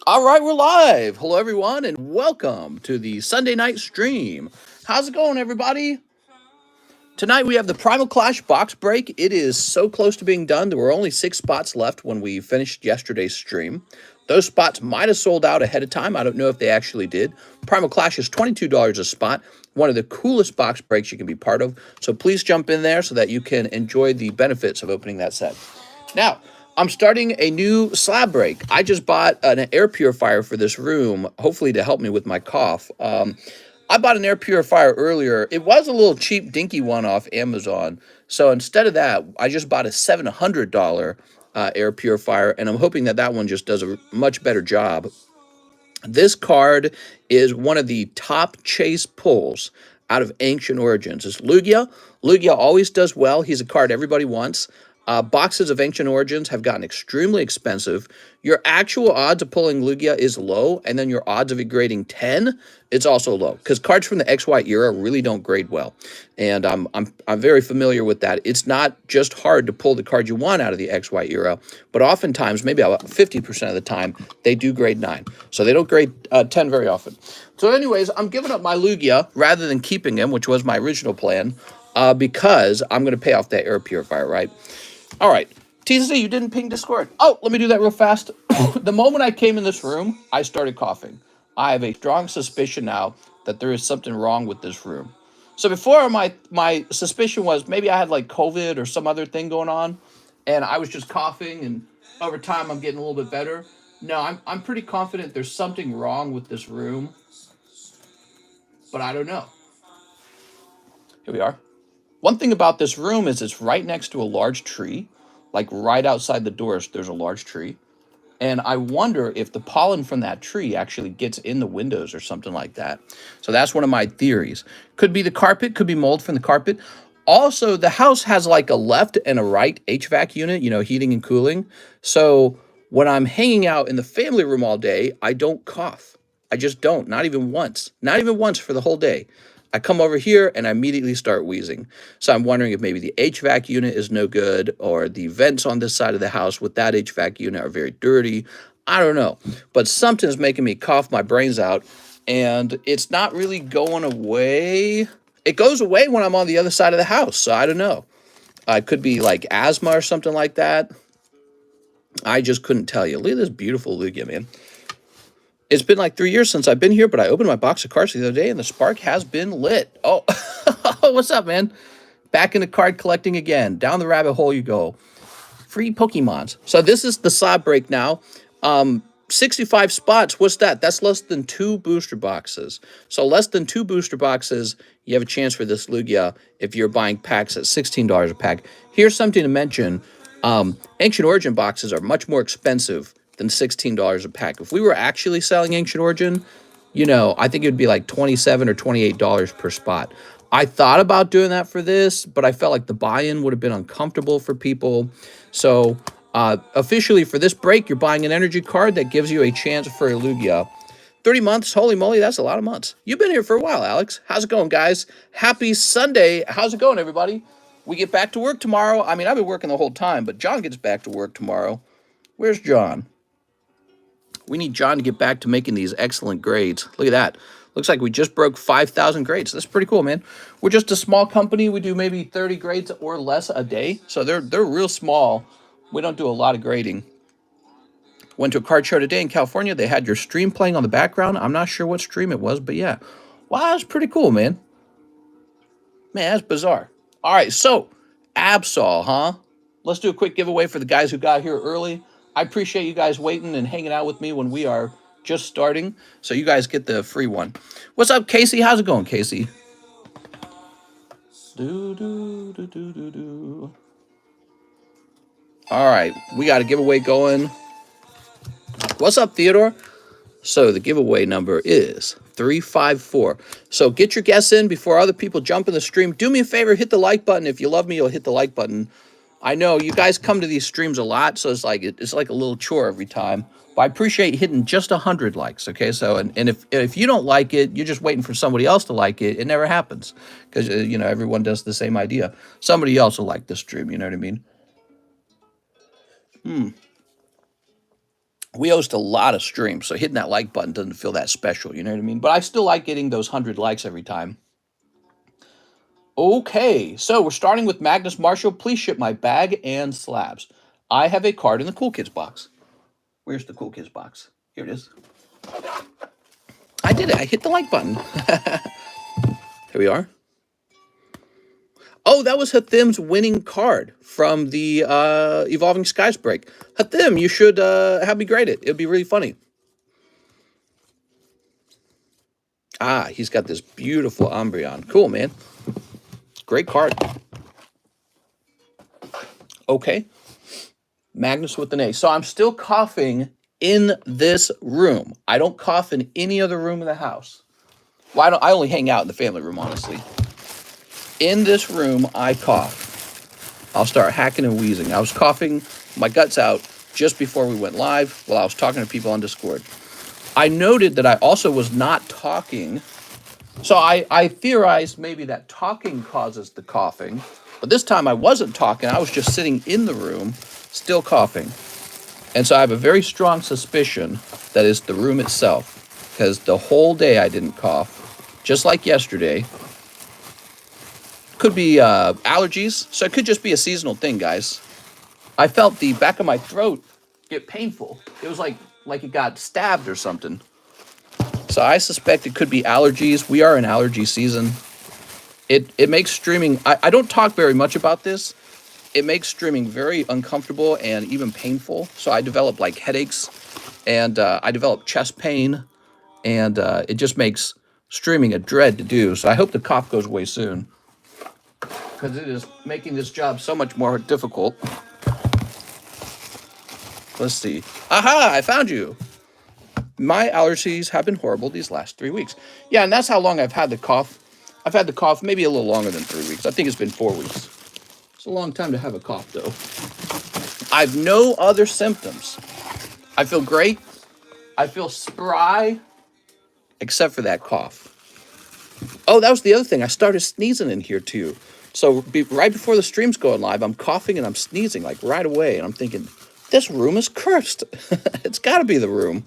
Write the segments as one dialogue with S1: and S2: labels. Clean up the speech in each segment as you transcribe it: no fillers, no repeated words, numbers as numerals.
S1: All right, we're live. Hello, everyone, and welcome to the Sunday night stream. How's it going, everybody? Tonight we have the Primal Clash box break. It is so close to being done. There were only 6 spots left when we finished yesterday's stream. Those spots might have sold out ahead of time. I don't know if they actually did. Primal Clash is $22 a spot. One of the coolest box breaks you can be part of. So please jump in there so that you can enjoy the benefits of opening that set. Now, I'm starting a new slab break. I just bought an air purifier for this room, hopefully to help me with my cough. I bought an air purifier earlier. It was a little cheap, dinky one off Amazon. So instead of that, I just bought a $700 air purifier, and I'm hoping that that one just does a much better job. This card is one of the top chase pulls out of Ancient Origins. It's Lugia. Lugia always does well. He's a card everybody wants. Boxes of Ancient Origins have gotten extremely expensive. Your actual odds of pulling Lugia is low, and then your odds of it grading 10, it's also low. Because cards from the XY era really don't grade well. And I'm very familiar with that. It's not just hard to pull the card you want out of the XY era, but oftentimes, maybe about 50% of the time, they do grade 9. So they don't grade 10 very often. So anyways, I'm giving up my Lugia rather than keeping him, which was my original plan, because I'm going to pay off that air purifier, right? All right, TC, you didn't ping Discord. Oh, let me do that real fast. The moment I came in this room, I started coughing. I have a strong suspicion now that there is something wrong with this room. So before, my suspicion was maybe I had like COVID or some other thing going on, and I was just coughing, and over time I'm getting a little bit better. No, I'm pretty confident there's something wrong with this room, but I don't know. Here we are. One thing about this room is it's right next to a large tree. Like right outside the doors, there's a large tree. And I wonder if the pollen from that tree actually gets in the windows or something like that. So that's one of my theories. Could be the carpet, could be mold from the carpet. Also, the house has like a left and a right HVAC unit, you know, heating and cooling. So when I'm hanging out in the family room all day, I don't cough. I just don't, not even once. Not even once for the whole day. I come over here and I immediately start wheezing. So I'm wondering if maybe the HVAC unit is no good, or the vents on this side of the house with that HVAC unit are very dirty. I don't know. But something's making me cough my brains out, and it's not really going away. It goes away when I'm on the other side of the house, so I don't know. It could be like asthma or something like that. I just couldn't tell you. Look at this beautiful Lugia, man. It's been like 3 years since I've been here, but I opened my box of cards the other day, and the spark has been lit. Oh, what's up, man? Back into card collecting again. Down the rabbit hole you go. Free Pokemons. So this is the slab break now. 65 spots. What's that? That's less than 2 booster boxes. So less than 2 booster boxes, you have a chance for this Lugia if you're buying packs at $16 a pack. Here's something to mention. Ancient Origin boxes are much more expensive than $16 a pack. If we were actually selling Ancient Origin, you know, I think it would be like $27 or $28 per spot. I thought about doing that for this, but I felt like the buy-in would have been uncomfortable for people. So officially for this break, you're buying an energy card that gives you a chance for a Lugia. 30 months, holy moly, that's a lot of months. You've been here for a while, Alex. How's it going, guys? Happy Sunday. How's it going, everybody? We get back to work tomorrow. I mean, I've been working the whole time, but John gets back to work tomorrow. Where's John? We need John to get back to making these excellent grades. Look at that. Looks like we just broke 5,000 grades. That's pretty cool, man. We're just a small company. We do maybe 30 grades or less a day. So they're real small. We don't do a lot of grading. Went to a card show today in California. They had your stream playing on the background. I'm not sure what stream it was, but yeah. Wow, that's pretty cool, man. Man, that's bizarre. All right, so Absol, huh? Let's do a quick giveaway for the guys who got here early. I appreciate you guys waiting and hanging out with me when we are just starting. So you guys get the free one. What's up, Casey? How's it going, Casey? All right, we got a giveaway going. What's up, Theodore? So the giveaway number is 354. So get your guess in before other people jump in the stream. Do me a favor, hit the like button. If you love me, you'll hit the like button. I know you guys come to these streams a lot, so it's like a little chore every time. But I appreciate hitting just 100 likes, okay? So, and if you don't like it, you're just waiting for somebody else to like it. It never happens because, you know, everyone does the same idea. Somebody else will like this stream, you know what I mean? we host a lot of streams, so hitting that like button doesn't feel that special, you know what I mean? But I still like getting those 100 likes every time. Okay, so we're starting with Magnus Marshall. Please ship my bag and slabs. I have a card in the Cool Kids box. Where's the Cool Kids box? Here it is. I did it. I hit the like button. Here we are. Oh, that was Hathim's winning card from the Evolving Skies break. Hathim, you should have me grade it. It'd be really funny. Ah, he's got this beautiful Umbreon. Cool, man. Great card. Okay. Magnus with an A. So I'm still coughing in this room. I don't cough in any other room in the house. Well, I only hang out in the family room, honestly. In this room, I cough. I'll start hacking and wheezing. I was coughing my guts out just before we went live while I was talking to people on Discord. I noted that I also was not talking. So I theorized maybe that talking causes the coughing. But this time I wasn't talking. I was just sitting in the room, still coughing. And so I have a very strong suspicion that it's the room itself. Because the whole day I didn't cough. Just like yesterday. Could be allergies, so it could just be a seasonal thing, guys. I felt the back of my throat get painful. It was like it got stabbed or something. So I suspect it could be allergies. We are in allergy season. It makes streaming... I don't talk very much about this. It makes streaming very uncomfortable and even painful. So I develop like headaches, and I develop chest pain, and it just makes streaming a dread to do. So I hope the cough goes away soon, because it is making this job so much more difficult. Let's see. Aha! I found you! My allergies have been horrible these last 3 weeks. Yeah, and that's how long I've had the cough. I've had the cough maybe a little longer than 3 weeks. I think it's been 4 weeks. It's a long time to have a cough, though. I have no other symptoms. I feel great. I feel spry. Except for that cough. Oh, that was the other thing. I started sneezing in here, too. So right before the stream's going live, I'm coughing and I'm sneezing like right away. And I'm thinking, this room is cursed. It's got to be the room.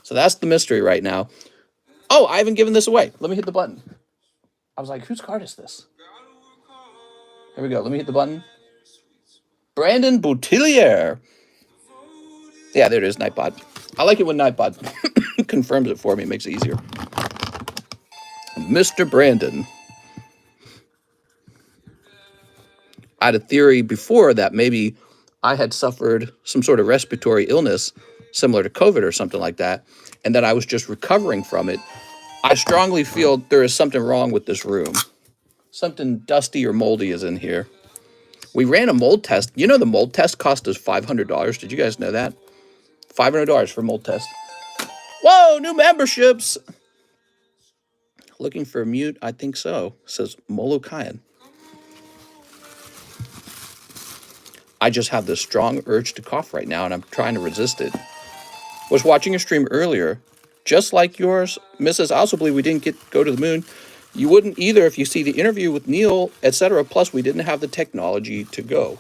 S1: So that's the mystery right now. Oh, I haven't given this away. Let me hit the button. I was like, whose card is this? Here we go. Let me hit the button. Brandon Boutillier. Yeah, there it is, Nightbot. I like it when Nightbot confirms it for me. It makes it easier. Mr. Brandon. I had a theory before that maybe I had suffered some sort of respiratory illness similar to COVID or something like that, and that I was just recovering from it. I strongly feel there is something wrong with this room. Something dusty or moldy is in here. We ran a mold test. You know the mold test cost us $500. Did you guys know that? $500 for mold test. Whoa, new memberships! Looking for a mute? I think so. Says Molokayan. I just have this strong urge to cough right now, and I'm trying to resist it. Was watching a stream earlier, just like yours, Mrs. I also believe we didn't go to the moon. You wouldn't either if you see the interview with Neil, etc. Plus, we didn't have the technology to go.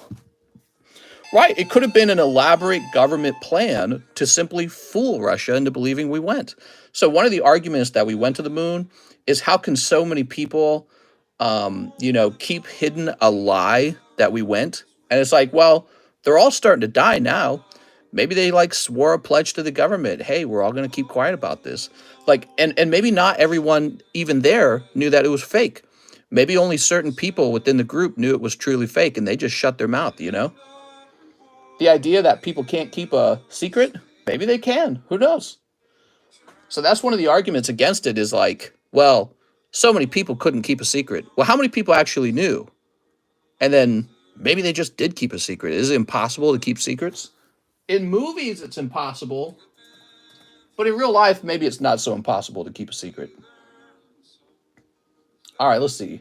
S1: Right, it could have been an elaborate government plan to simply fool Russia into believing we went. So one of the arguments that we went to the moon is how can so many people, keep hidden a lie that we went? And it's like, well, they're all starting to die now. Maybe they swore a pledge to the government. Hey, we're all going to keep quiet about this. And maybe not everyone even there knew that it was fake. Maybe only certain people within the group knew it was truly fake, and they just shut their mouth, you know? The idea that people can't keep a secret, maybe they can. Who knows? So that's one of the arguments against it is well, so many people couldn't keep a secret. Well, how many people actually knew? And then maybe they just did keep a secret. Is it impossible to keep secrets? In movies, it's impossible. But in real life, maybe it's not so impossible to keep a secret. All right, let's see.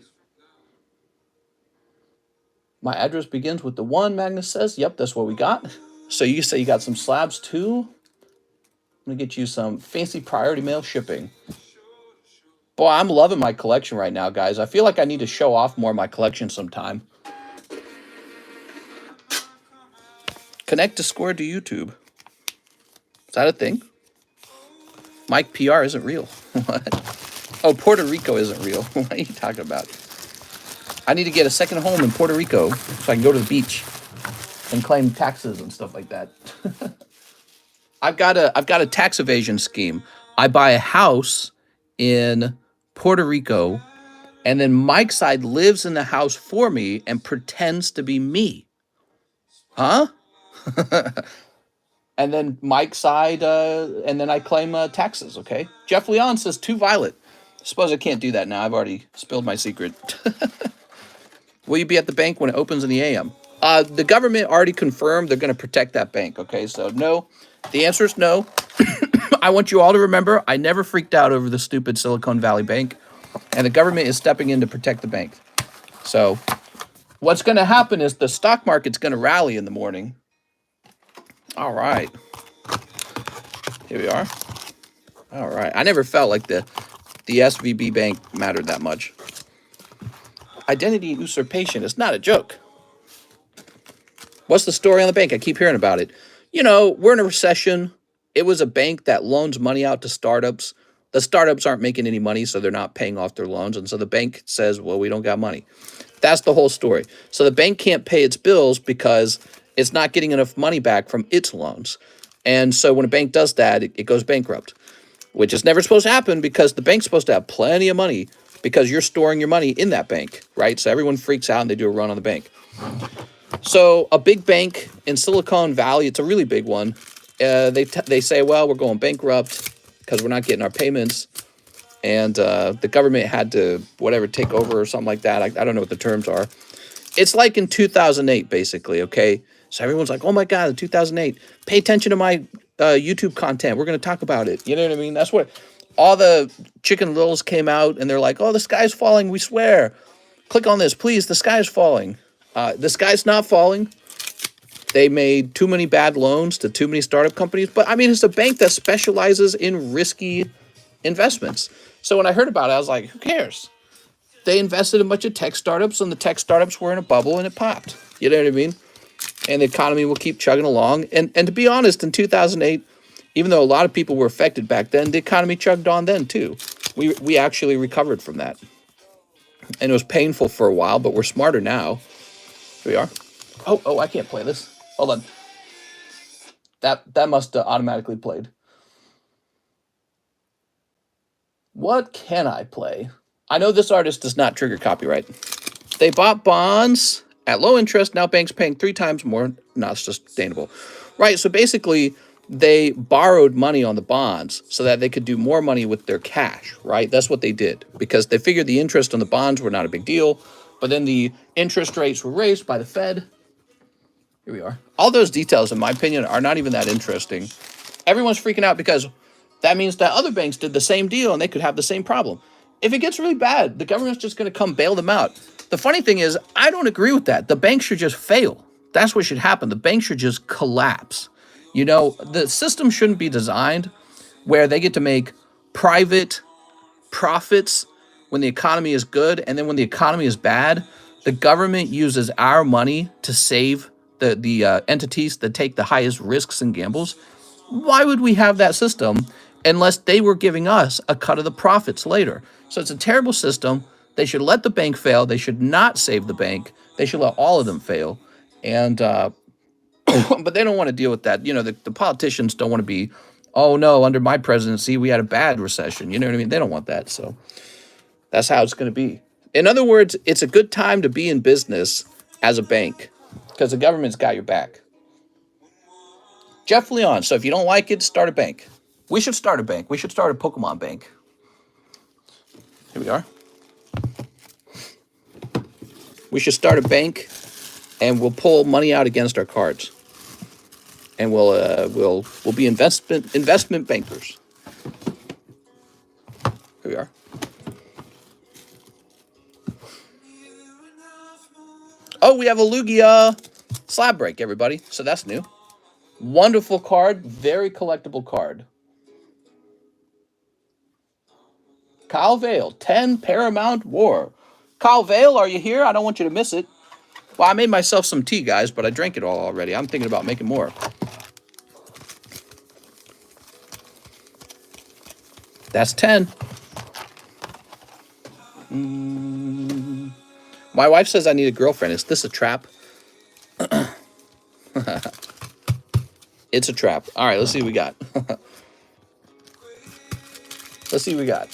S1: My address begins with the 1, Magnus says. Yep, that's what we got. So you say you got some slabs too? I'm going to get you some fancy priority mail shipping. Boy, I'm loving my collection right now, guys. I feel like I need to show off more of my collection sometime. Connect Discord to YouTube. that a thing? Mike PR isn't real. What? Oh, Puerto Rico isn't real. What are you talking about? I need to get a second home in Puerto Rico so I can go to the beach and claim taxes and stuff like that. I've got a tax evasion scheme. I buy a house in Puerto Rico, and then Mike's side lives in the house for me and pretends to be me. Huh? And then Mike's side, and then I claim taxes, okay? Jeff Leon says, too violent. I suppose I can't do that now. I've already spilled my secret. Will you be at the bank when it opens in the AM? The government already confirmed they're going to protect that bank, okay? So no, the answer is no. I want you all to remember, I never freaked out over the stupid Silicon Valley Bank, and the government is stepping in to protect the bank. So what's going to happen is the stock market's going to rally in the morning. All right. Here we are. All right. I never felt like the SVB Bank mattered that much. Identity usurpation is not a joke. What's the story on the bank? I keep hearing about it. You know, we're in a recession. It was a bank that loans money out to startups. The startups aren't making any money, so they're not paying off their loans. And so the bank says, well, we don't got money. That's the whole story. So the bank can't pay its bills because it's not getting enough money back from its loans. And so when a bank does that, it goes bankrupt, which is never supposed to happen because the bank's supposed to have plenty of money because you're storing your money in that bank, right? So everyone freaks out and they do a run on the bank. So a big bank in Silicon Valley, it's a really big one. They say, well, we're going bankrupt because we're not getting our payments. And the government had to, whatever, take over or something like that. I don't know what the terms are. It's like in 2008, basically, okay? So everyone's like, oh my God, in 2008, pay attention to my YouTube content. We're going to talk about it. You know what I mean? That's what all the Chicken Littles came out and they're like, oh, the sky's falling, we swear. Click on this, please, the sky's falling. The sky's not falling. They made too many bad loans to too many startup companies. But I mean, it's a bank that specializes in risky investments. So when I heard about it, I was like, who cares? They invested in a bunch of tech startups and the tech startups were in a bubble and it popped. You know what I mean? And the economy will keep chugging along. And to be honest, in 2008, even though a lot of people were affected back then, the economy chugged on then too. We actually recovered from that. And it was painful for a while, but we're smarter now. Here we are. Oh, I can't play this. Hold on. That must have automatically played. What can I play? I know this artist does not trigger copyright. They bought bonds at low interest. Now banks paying 3 times more. Not sustainable. Right, so basically they borrowed money on the bonds so that they could do more money with their cash, right? That's what they did because they figured the interest on the bonds were not a big deal. But then the interest rates were raised by the Fed. Here we are. All those details, in my opinion, are not even that interesting. Everyone's freaking out because that means that other banks did the same deal and they could have the same problem. If it gets really bad, the government's just going to come bail them out. The funny thing is, I don't agree with that. The bank should just fail. That's what should happen. The bank should just collapse. You know, the system shouldn't be designed where they get to make private profits when the economy is good, and then when the economy is bad, the government uses our money to save the entities that take the highest risks and gambles. Why would we have that system unless they were giving us a cut of the profits later? So it's a terrible system. They should let the bank fail. They should not save the bank. They should let all of them fail. And but they don't want to deal with that. You know, the politicians don't want to be, oh no, under my presidency we had a bad recession. You know what I mean? They don't want that. So that's how it's going to be. In other words, it's a good time to be in business as a bank because the government's got your back. Jeff Leon, so if you don't like it, start a bank. We should start a bank. We should start a Pokemon bank. Here we are. We should start a bank, and we'll pull money out against our cards, and we'll be investment bankers. Here we are. Oh, we have a Lugia slab break, everybody. So that's new. Wonderful card. Very collectible card. Kyle Vale, 10 Paramount War. Kyle Vale, are you here? I don't want you to miss it. Well, I made myself some tea, guys, but I drank it all already. I'm thinking about making more. That's 10. My wife says I need a girlfriend. Is this a trap? It's a trap. All right, let's see what we got. Let's see what we got.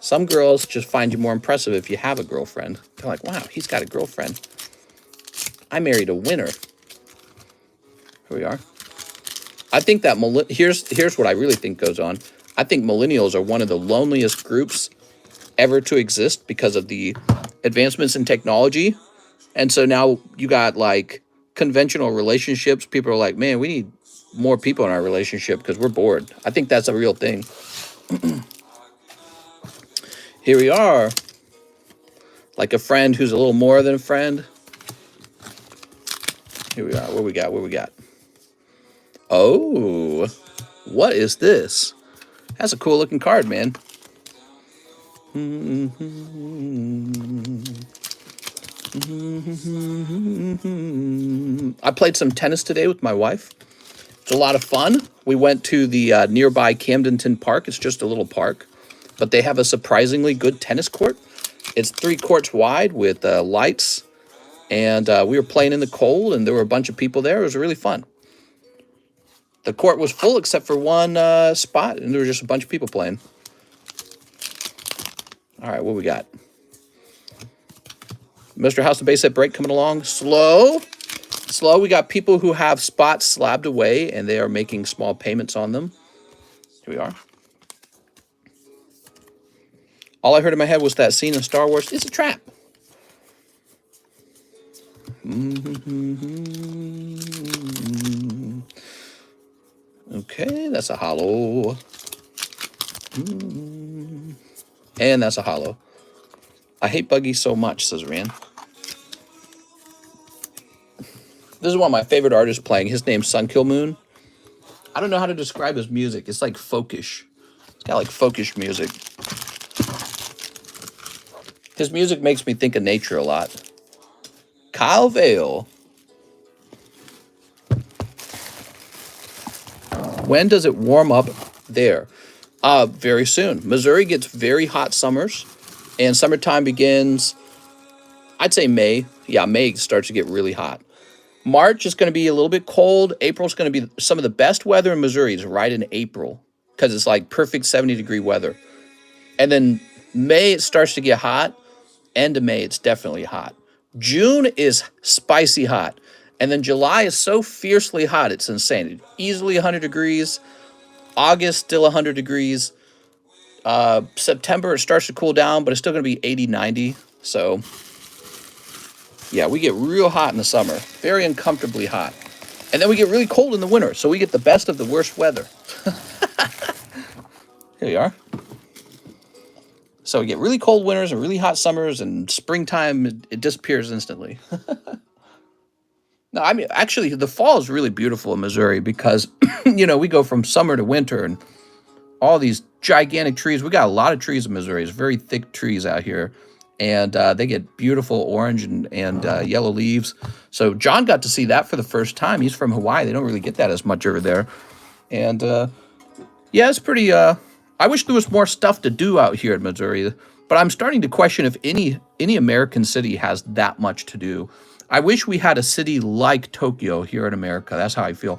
S1: Some girls just find you more impressive if you have a girlfriend. They're like, wow, he's got a girlfriend. I married a winner. Here we are. I think that here's what I really think goes on. I think millennials are one of the loneliest groups ever to exist because of the advancements in technology. And so now you got like conventional relationships. People are like, man, we need more people in our relationship because we're bored. I think that's a real thing. Here we are. Like a friend who's a little more than a friend. Here we are. What we got? What we got? Oh, what is this? That's a cool looking card, man. I played some tennis today with my wife. It's a lot of fun. We went to the nearby Camdenton Park. It's just a little park, but they have a surprisingly good tennis court. It's 3 courts wide with lights, and we were playing in the cold, and there were a bunch of people there. It was really fun. The court was full except for one spot, and there were just a bunch of people playing. All right, what we got? Mr. House of Base Set Break coming along. Slow. Slow. We got people who have spots slabbed away, and they are making small payments on them. Here we are. All I heard in my head was that scene in Star Wars. It's a trap. Okay, that's a hollow. And that's a hollow. I hate Buggy so much, says Rand. This is one of my favorite artists playing. His name's Sunkill Moon. I don't know how to describe his music. It's like folkish. It's got like folkish music. His music makes me think of nature a lot. Kyle Vale. When does it warm up there? Very soon. Missouri gets very hot summers, and summertime begins, I'd say May. Yeah, May starts to get really hot. March is going to be a little bit cold. April's going to be some of the best weather in Missouri is right in April because it's like perfect 70-degree weather. And then May, it starts to get hot. End of May, it's definitely hot. June is spicy hot. And then July is so fiercely hot, it's insane. Easily 100 degrees. August, still 100 degrees. September, it starts to cool down, but it's still going to be 80, 90. So, yeah, we get real hot in the summer. Very uncomfortably hot. And then we get really cold in the winter. So we get the best of the worst weather. Here we are. So we get really cold winters and really hot summers, and springtime, it disappears instantly. No, I mean, actually, the fall is really beautiful in Missouri because, you know, we go from summer to winter and all these gigantic trees. We got a lot of trees in Missouri. It's very thick trees out here. And they get beautiful orange and yellow leaves. So John got to see that for the first time. He's from Hawaii. They don't really get that as much over there. And, yeah, it's pretty... I wish there was more stuff to do out here in Missouri. But I'm starting to question if any American city has that much to do. I wish we had a city like Tokyo here in America. That's how I feel.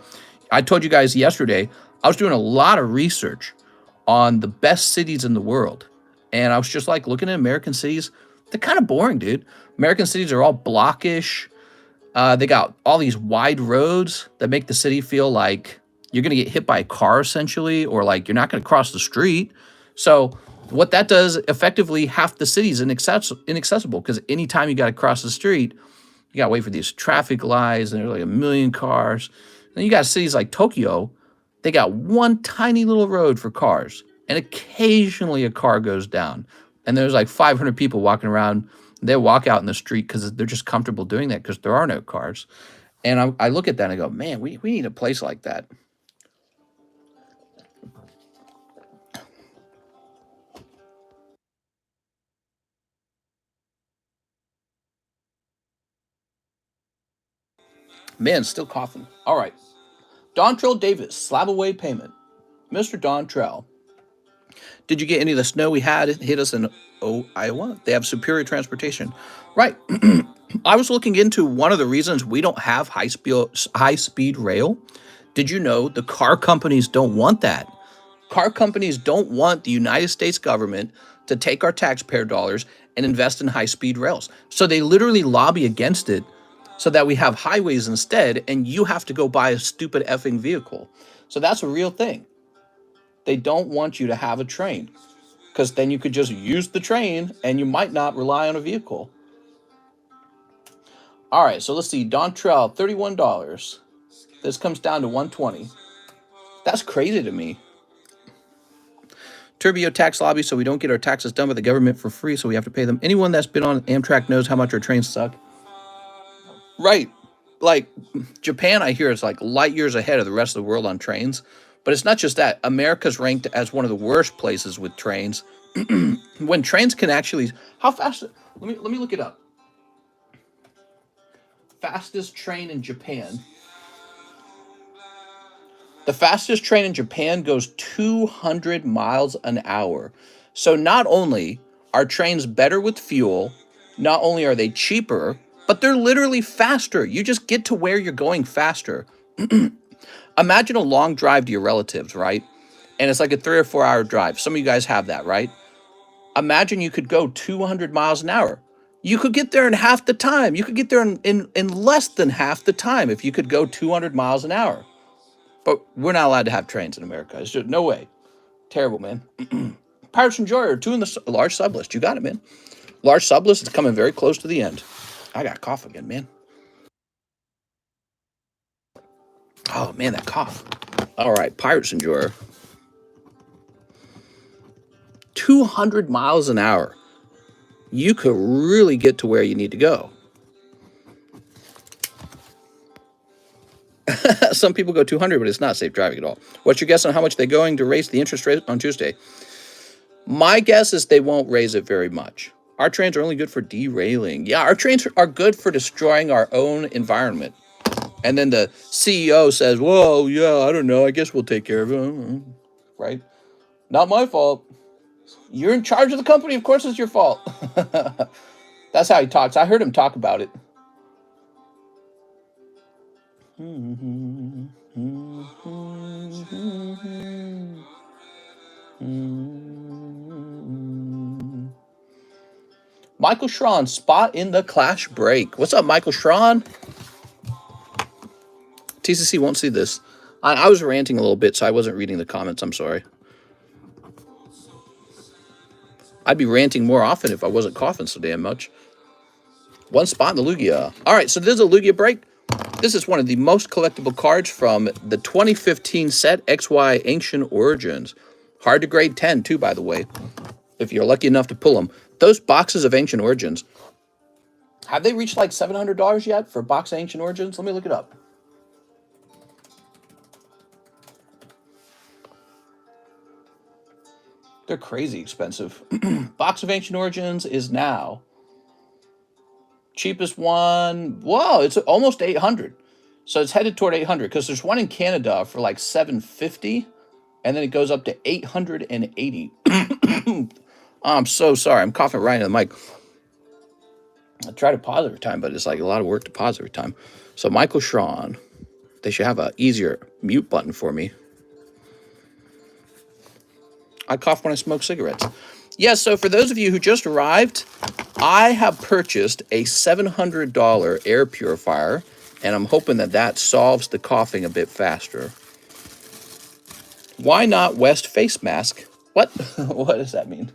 S1: I told you guys yesterday, I was doing a lot of research on the best cities in the world. And I was just like looking at American cities. They're kind of boring, dude. American cities are all blockish. They got all these wide roads that make the city feel like you're going to get hit by a car, essentially, or like you're not going to cross the street. So what that does, effectively, half the city's inaccessible because anytime you got to cross the street, you got to wait for these traffic lights, and there's like a million cars. Then you got cities like Tokyo. They got one tiny little road for cars, and occasionally a car goes down. And there's like 500 people walking around. They walk out in the street because they're just comfortable doing that because there are no cars. And I look at that and I go, man, we need a place like that. Man, still coughing. All right. Dontrell Davis, SLAB-AWAY payment. Mr. Dontrell, Did you get any of the snow we had hit us in Iowa? They have superior transportation. Right. I was looking into one of the reasons we don't have high speed rail. Did you know the car companies don't want that? Car companies don't want the United States government to take our taxpayer dollars and invest in high speed rails. So they literally lobby against it so that we have highways instead, and you have to go buy a stupid effing vehicle. So that's a real thing. They don't want you to have a train because then you could just use the train and you might not rely on a vehicle. All right, so let's see. Dontrell, $31. This comes down to $120. That's crazy to me. Turbio tax lobby, so we don't get our taxes done by the government for free, so we have to pay them. Anyone that's been on Amtrak knows how much our trains suck. Right. Like, Japan, I hear, is like light years ahead of the rest of the world on trains. But it's not just that. America's ranked as one of the worst places with trains. When trains can actually... How fast... Let me look it up. Fastest train in Japan. The fastest train in Japan goes 200 miles an hour. So not only are trains better with fuel, not only are they cheaper, but they're literally faster. You just get to where you're going faster. Imagine a long drive to your relatives, right? And it's like a 3 or 4 hour drive. Some of you guys have that, right? Imagine you could go 200 miles an hour. You could get there in half the time. You could get there in less than half the time if you could go 200 miles an hour. But we're not allowed to have trains in America. It's just no way. Terrible, man. Pirates Enjoyer, 2 in the large sublist. You got it, man. Large sublist is coming very close to the end. I got cough again, man. Oh, man, that cough. All right, Pirates Enjoyer. 200 miles an hour. You could really get to where you need to go. Some people go 200, but it's not safe driving at all. What's your guess on how much they're going to raise the interest rate on Tuesday? My guess is they won't raise it very much. Our trains are only good for derailing. Yeah, our trains are good for destroying our own environment. And then the CEO says, well, yeah, I don't know. I guess we'll take care of it. Right? Not my fault. You're in charge of the company. Of course it's your fault. That's how he talks. I heard him talk about it. Michael Schrawn, spot in the Clash break. What's up, Michael Schrawn? TCC won't see this. I was ranting a little bit, so I wasn't reading the comments. I'm sorry. I'd be ranting more often if I wasn't coughing so damn much. One spot in the Lugia. All right, so there's a Lugia break. This is one of the most collectible cards from the 2015 set, XY Ancient Origins. Hard to grade 10, too, by the way, if you're lucky enough to pull them. Those boxes of Ancient Origins, have they reached like $700 yet for a box of Ancient Origins? Let me look it up. They're crazy expensive. Box of Ancient Origins is now cheapest one. Whoa, it's almost 800. So it's headed toward 800 because there's one in Canada for like 750, and then it goes up to 880. I'm so sorry. I'm coughing right into the mic. I try to pause every time, but it's like a lot of work to pause every time. So Michael Schrawn, they should have an easier mute button for me. I cough when I smoke cigarettes. Yes, so for those of you who just arrived, I have purchased a $700 air purifier, and I'm hoping that that solves the coughing a bit faster. Why not West face mask? What? What does that mean?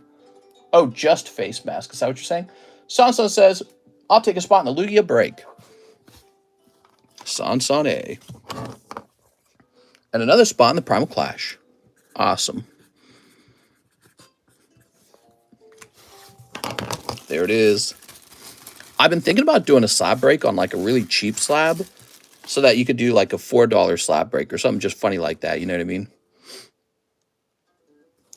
S1: Oh, just face mask. Is that what you're saying? Sanson says, I'll take a spot in the Lugia break. Sanson A. And another spot in the Primal Clash. Awesome. There it is. I've been thinking about doing a slab break on like a really cheap slab so that you could do like a $4 slab break or something just funny like that. You know what I mean?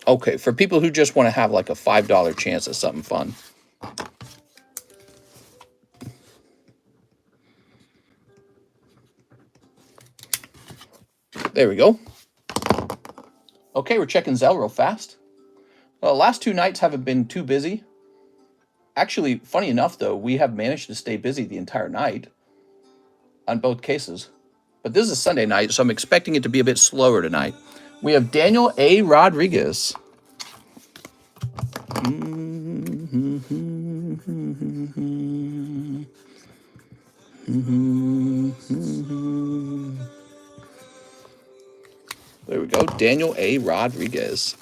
S1: Okay, for people who just want to have like a $5 chance at something fun. There we go. Okay, we're checking ZELLE real fast. Well, the last 2 nights haven't been too busy. Actually, funny enough, though, we have managed to stay busy the entire night on both cases. But this is a Sunday night, so I'm expecting it to be a bit slower tonight. We have Daniel A. Rodriguez. There we go. Daniel A. Rodriguez.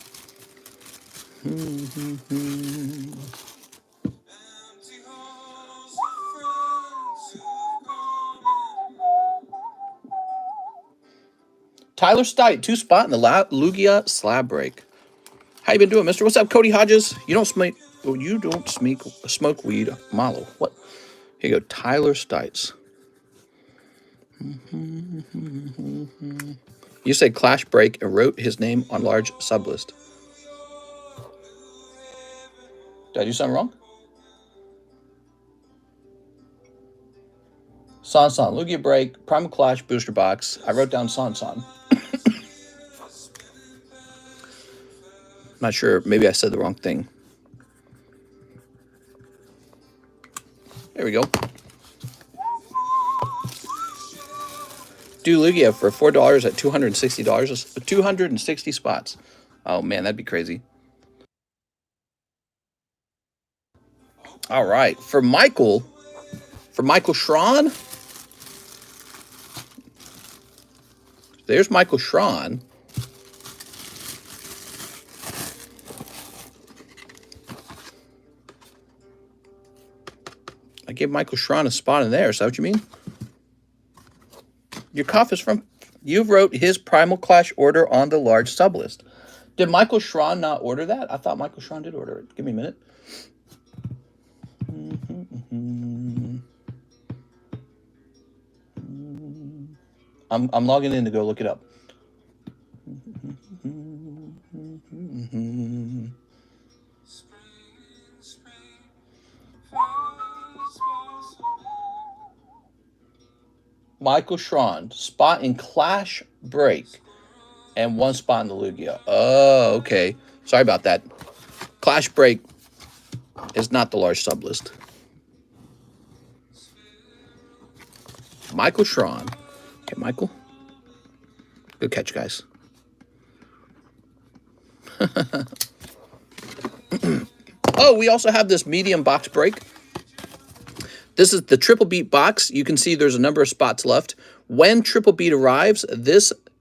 S1: Tyler Stight, 2 spot in the Lugia slab break. How you been doing, mister? What's up, Cody Hodges? You don't smoke weed, Malo. What? Here you go, Tyler Stites. You said Clash Break and wrote his name on large sublist. Did I do something wrong? Sansan, Lugia Break, Primal Clash, Booster Box. I wrote down Sansan. Not sure. Maybe I said the wrong thing. There we go. Do Lugia for $4 at $260. 260 spots. Oh man, that'd be crazy. All right, for Michael Schron. There's Michael Schron. I gave Michael Schron a spot in there. Is that what you mean? Your cough is from... You wrote his Primal Clash order on the large sublist. Did Michael Schron not order that? I thought Michael Schron did order it. Give me a minute. I'm logging in to go look it up. Michael Schron, spot in Clash Break, and 1 spot in the Lugia. Oh, okay. Sorry about that. Clash Break is not the large sublist. Michael Schron. Okay, Michael. Good catch, guys. Oh, we also have this medium box break. This is the Triple Beat box. You can see there's a number of spots left. When Triple Beat arrives,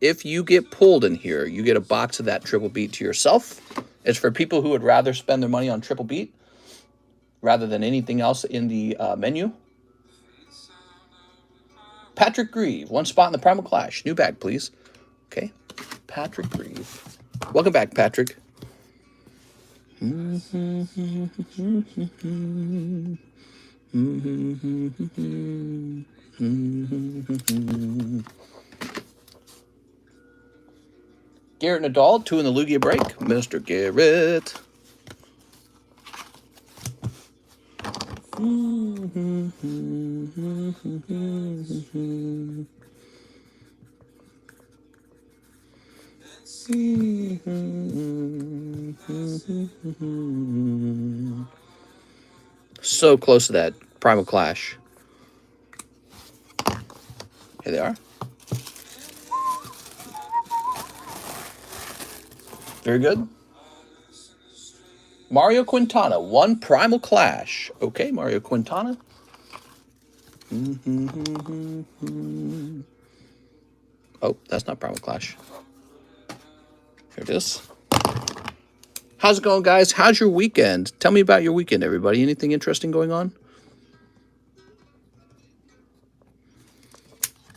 S1: if you get pulled in here, you get a box of that Triple Beat to yourself. It's for people who would rather spend their money on Triple Beat rather than anything else in the menu. Patrick Grieve, 1 spot in the Primal Clash. New bag, please. Okay, Patrick Grieve. Welcome back, Patrick. Garrett Nadal, 2 in the Lugia break. Mr. Garrett. So close to that Primal Clash. Here they are. Very good. Mario Quintana, 1 Primal Clash. Okay, Mario Quintana. Oh, that's not Primal Clash. Here it is. How's it going, guys? How's your weekend? Tell me about your weekend, everybody. Anything interesting going on?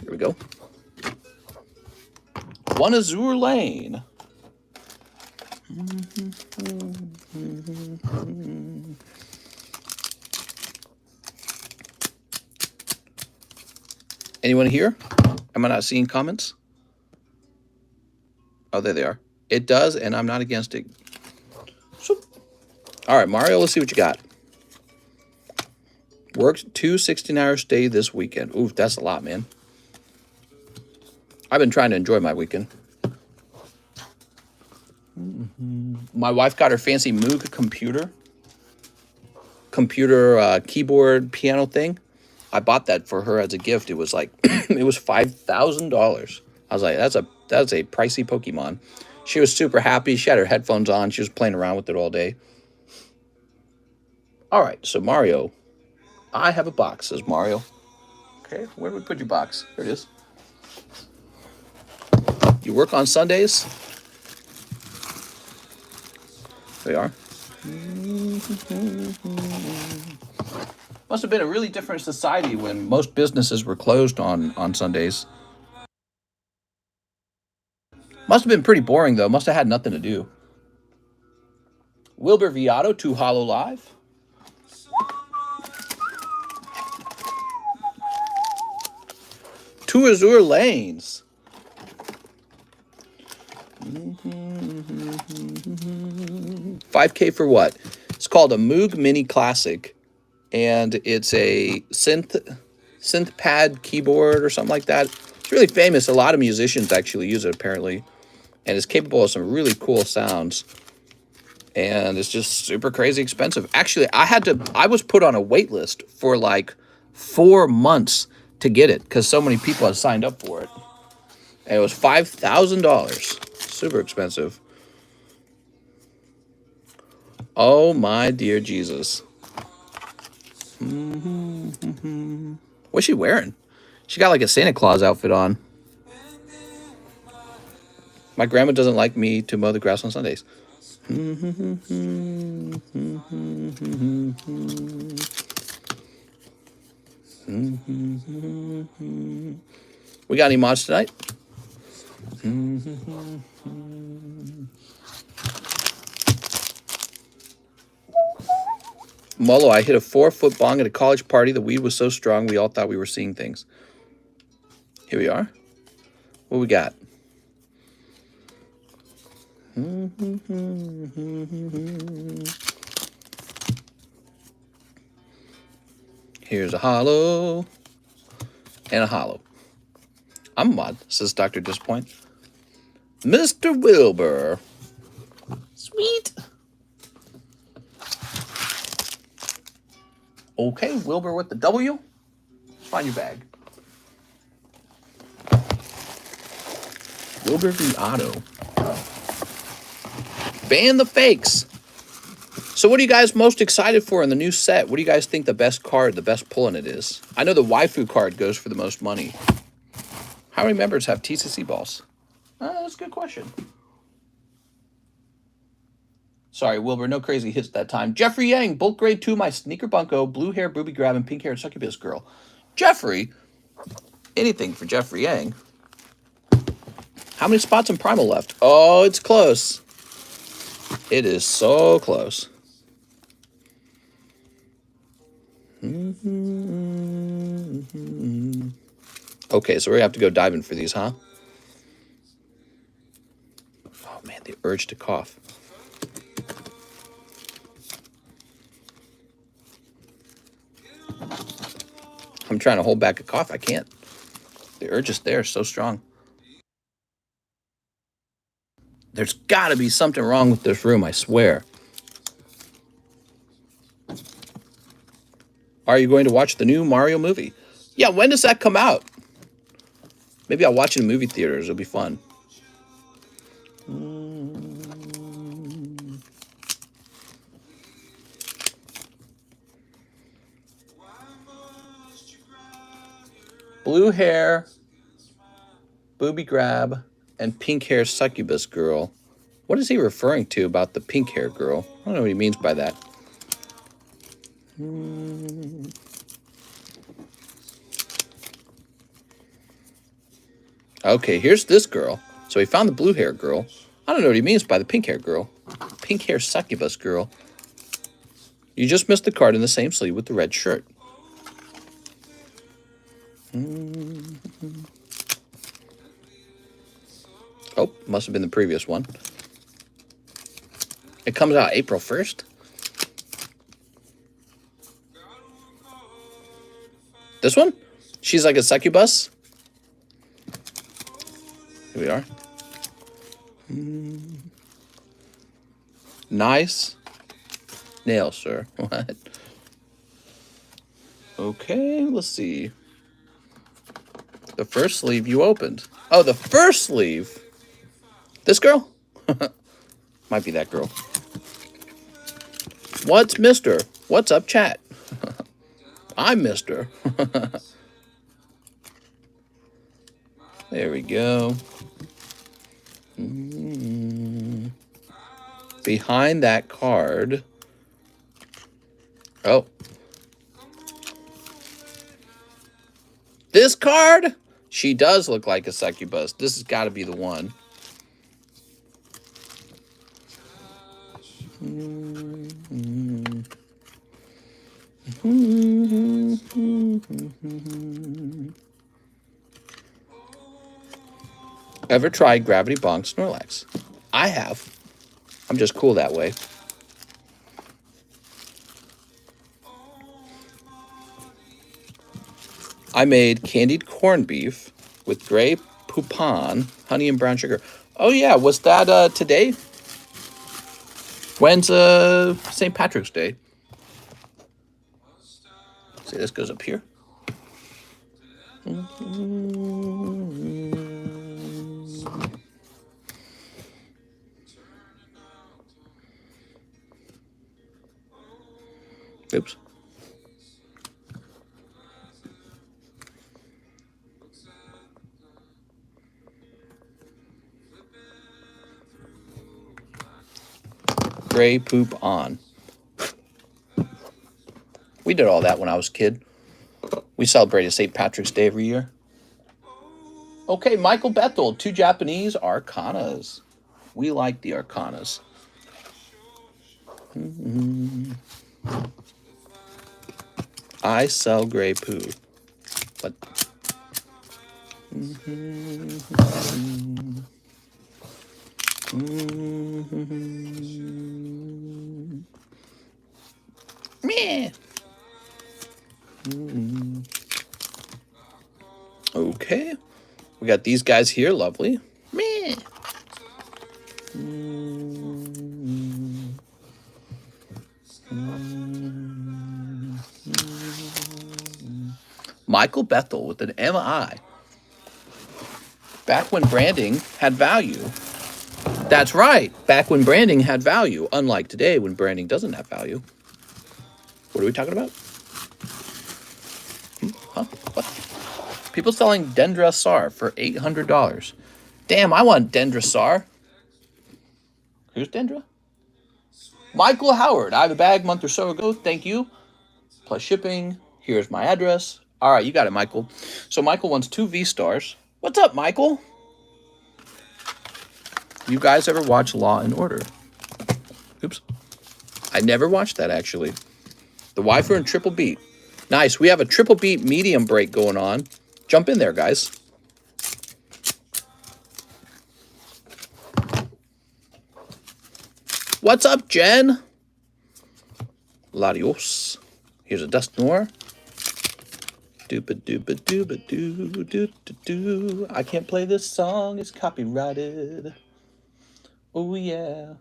S1: Here we go. 1 Azure Lane. Anyone here? Am I not seeing comments? Oh, there they are. It does, and I'm not against it. So, all right, Mario, let's see what you got. Worked 2 16-hour stay this weekend. Ooh, that's a lot, man. I've been trying to enjoy my weekend. My wife got her fancy Moog computer keyboard piano thing. I bought that for her as a gift. It was like it was $5,000. I was like, that's a pricey Pokemon. She was super happy. She had her headphones on. She was playing around with it all day. All right, so Mario, I have a box, says Mario. Okay, where do we put your box? There it is. You work on Sundays? There we are. Must have been a really different society when most businesses were closed on Sundays. Must have been pretty boring, though. Must have had nothing to do. Wilbur Viato, 2 Hollow Live. Two Azure Lanes. $5K for what? It's called a Moog Mini Classic, and it's a synth pad keyboard or something like that. It's really famous. A lot of musicians actually use it, apparently, and it's capable of some really cool sounds. And it's just super crazy expensive. Actually, I was put on a wait list for like 4 months to get it because so many people had signed up for it. And it was $5,000. Super expensive. Oh my dear Jesus. What's she wearing? She got like a Santa Claus outfit on. My grandma doesn't like me to mow the grass on Sundays. We got any mods tonight? Molo, I hit a 4-foot bong at a college party. The weed was so strong we all thought we were seeing things. Here we are. What we got? Here's a hollow and a hollow. I'm a mod, says Dr. Disappoint. Mr. Wilbur. Sweet. Okay, Wilbur with the W. Find your bag. Wilbur v. Otto. Ban the fakes. So what are you guys most excited for in the new set? What do you guys think the best card, the best pull in it is? I know the waifu card goes for the most money. How many members have TCC balls? That's a good question. Sorry, Wilbur, no crazy hits that time. Jeffrey Yang, bulk grade 2, my sneaker bunko, blue hair, booby grab, and pink hair succubus girl. Jeffrey? Anything for Jeffrey Yang. How many spots in Primal left? Oh, it's close. It is so close. Okay, so we're going to have to go diving for these, huh? Oh, man, the urge to cough. I'm trying to hold back a cough. I can't. The urge is there, so strong. There's got to be something wrong with this room, I swear. Are you going to watch the new Mario movie? Yeah, when does that come out? Maybe I'll watch it in movie theaters. It'll be fun. Blue hair, booby grab, and pink hair succubus girl. What is he referring to about the pink hair girl? I don't know what he means by that. Okay, here's this girl. So he found the blue hair girl. I don't know what he means by the pink hair girl. Pink hair succubus girl. You just missed the card in the same sleeve with the red shirt. Oh, must have been the previous one. It comes out April 1st. This one? She's like a succubus. Here we are. Nice nail, sir. What? Okay, let's see. The first sleeve you opened. Oh, the first sleeve. This girl? Might be that girl. What's Mister? What's up, chat? I'm Mister. There we go. Behind that card. Oh. This card? She does look like a succubus. This has got to be the one. Ever tried Gravity Bonk Snorlax? I have. I'm just cool that way. I made candied corned beef with gray poupon, honey, and brown sugar. Oh, yeah. Was that today? When's St. Patrick's Day? See, this goes up here. Oops. Gray poop on. We did all that when I was a kid. We celebrated St. Patrick's Day every year. Okay, Michael Bethel, 2 Japanese Arcanas. We like the Arcanas. I sell gray poo. But meh. Okay. We got these guys here. Lovely. Meh. Michael Bethel with an MI. Back when branding had value. That's right. Back when branding had value. Unlike today when branding doesn't have value. What are we talking about? Huh? What? People selling Dendrasar for $800. Damn, I want Dendrasar. Who's Dendra? Michael Howard. I have a bag a month or so ago. Thank you. Plus shipping. Here's my address. All right, you got it, Michael. So Michael wants 2 V-Stars. What's up, Michael? You guys ever watch Law and Order? Oops. I never watched that, actually. The Wifer and Triple Beat. Nice. We have a Triple Beat medium break going on. Jump in there, guys. What's up, Jen? Ladios. Here's a Dusknoir. Dooba-dooba-dooba-doo-doo-doo-doo. I can't play this song. It's copyrighted. Oh, yeah.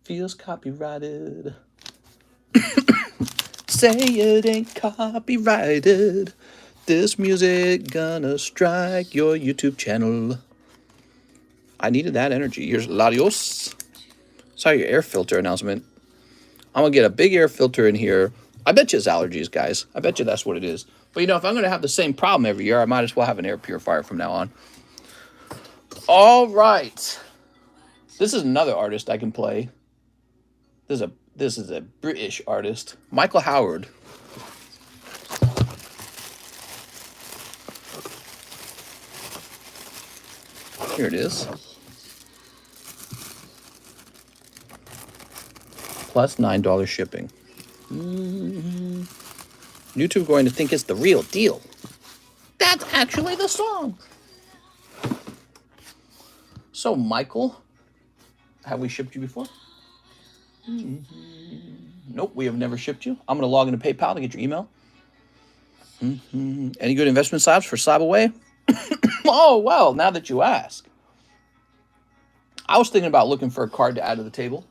S1: Feels copyrighted. Say it ain't copyrighted. This music gonna strike your YouTube channel. I needed that energy. Here's Ladios. Saw your air filter announcement. I'm gonna get a big air filter in here. I bet you it's allergies, guys. I bet you that's what it is. But you know, if I'm gonna have the same problem every year, I might as well have an air purifier from now on. All right. This is another artist I can play. This is a British artist. Michael Howard. Here it is. Plus $9 shipping. YouTube going to think it's the real deal. That's actually the song. So, Michael, have we shipped you before? Nope, we have never shipped you. I'm going to log into PayPal to get your email. Any good investment slabs for SLAB-AWAY? Oh, well, now that you ask. I was thinking about looking for a card to add to the table.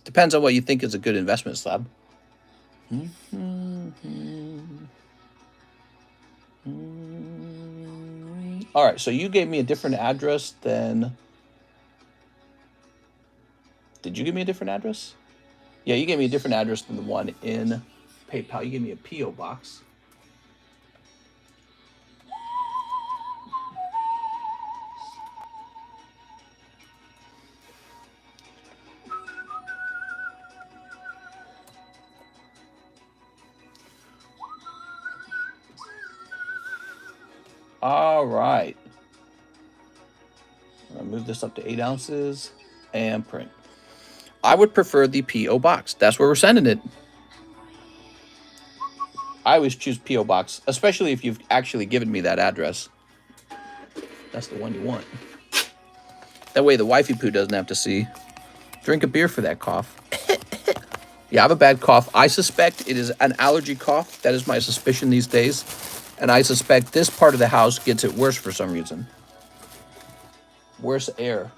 S1: Depends on what you think is a good investment, Slab. All right, so you gave me a different address than... Did you give me a different address? Yeah, you gave me a different address than the one in PayPal. You gave me a P.O. box. All right. I'm going to move this up to 8 ounces and print. I would prefer the P.O. box. That's where we're sending it. I always choose P.O. box, especially if you've actually given me that address. That's the one you want. That way the wifey poo doesn't have to see. Drink a beer for that cough. Yeah, I have a bad cough. I suspect it is an allergy cough. That is my suspicion these days. And I suspect this part of the house gets it worse for some reason. Worse air.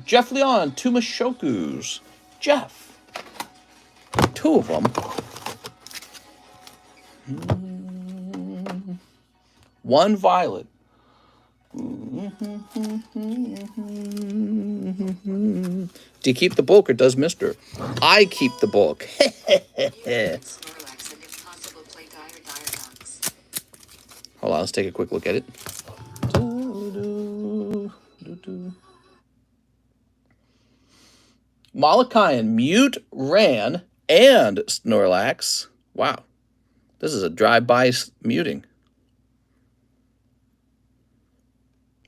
S1: Jeff Leon, two Mashokus. Jeff. 2 of them. 1 violet. Do you keep the bulk or does Mister? I keep the bulk. Hold on, let's take a quick look at it. Malachian, Mute, Ran, and Snorlax. Wow. This is a drive-by muting.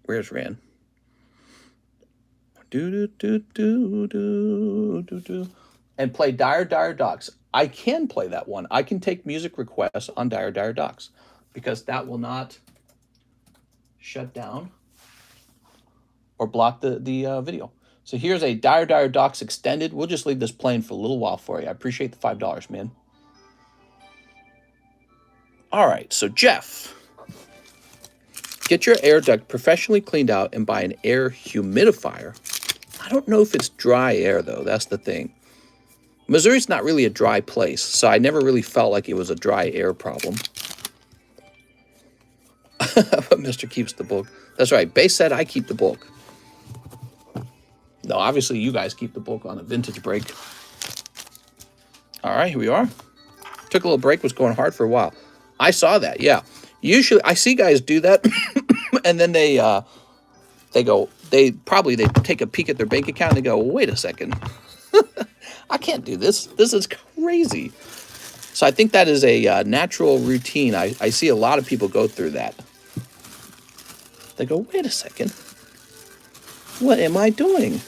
S1: Where's Ran? And play Dire Docks. I can play that one. I can take music requests on Dire Docks because that will not shut down or block the video. So here's a Dire Docks extended. We'll just leave this playing for a little while for you. I appreciate the $5, man. All right, so Jeff, get your air duct professionally cleaned out and buy an air humidifier. I don't know if it's dry air, though. That's the thing. Missouri's not really a dry place, so I never really felt like it was a dry air problem. But Mr. keeps the bulk. That's right. Base said I keep the bulk. No, obviously you guys keep the bulk on a vintage break. All right, here we are. Took a little break, was going hard for a while. I saw that, yeah. Usually, I see guys do that, and then they take a peek at their bank account and they go, wait a second. I can't do this. This is crazy. So I think that is a natural routine. I see a lot of people go through that. They go, wait a second. What am I doing?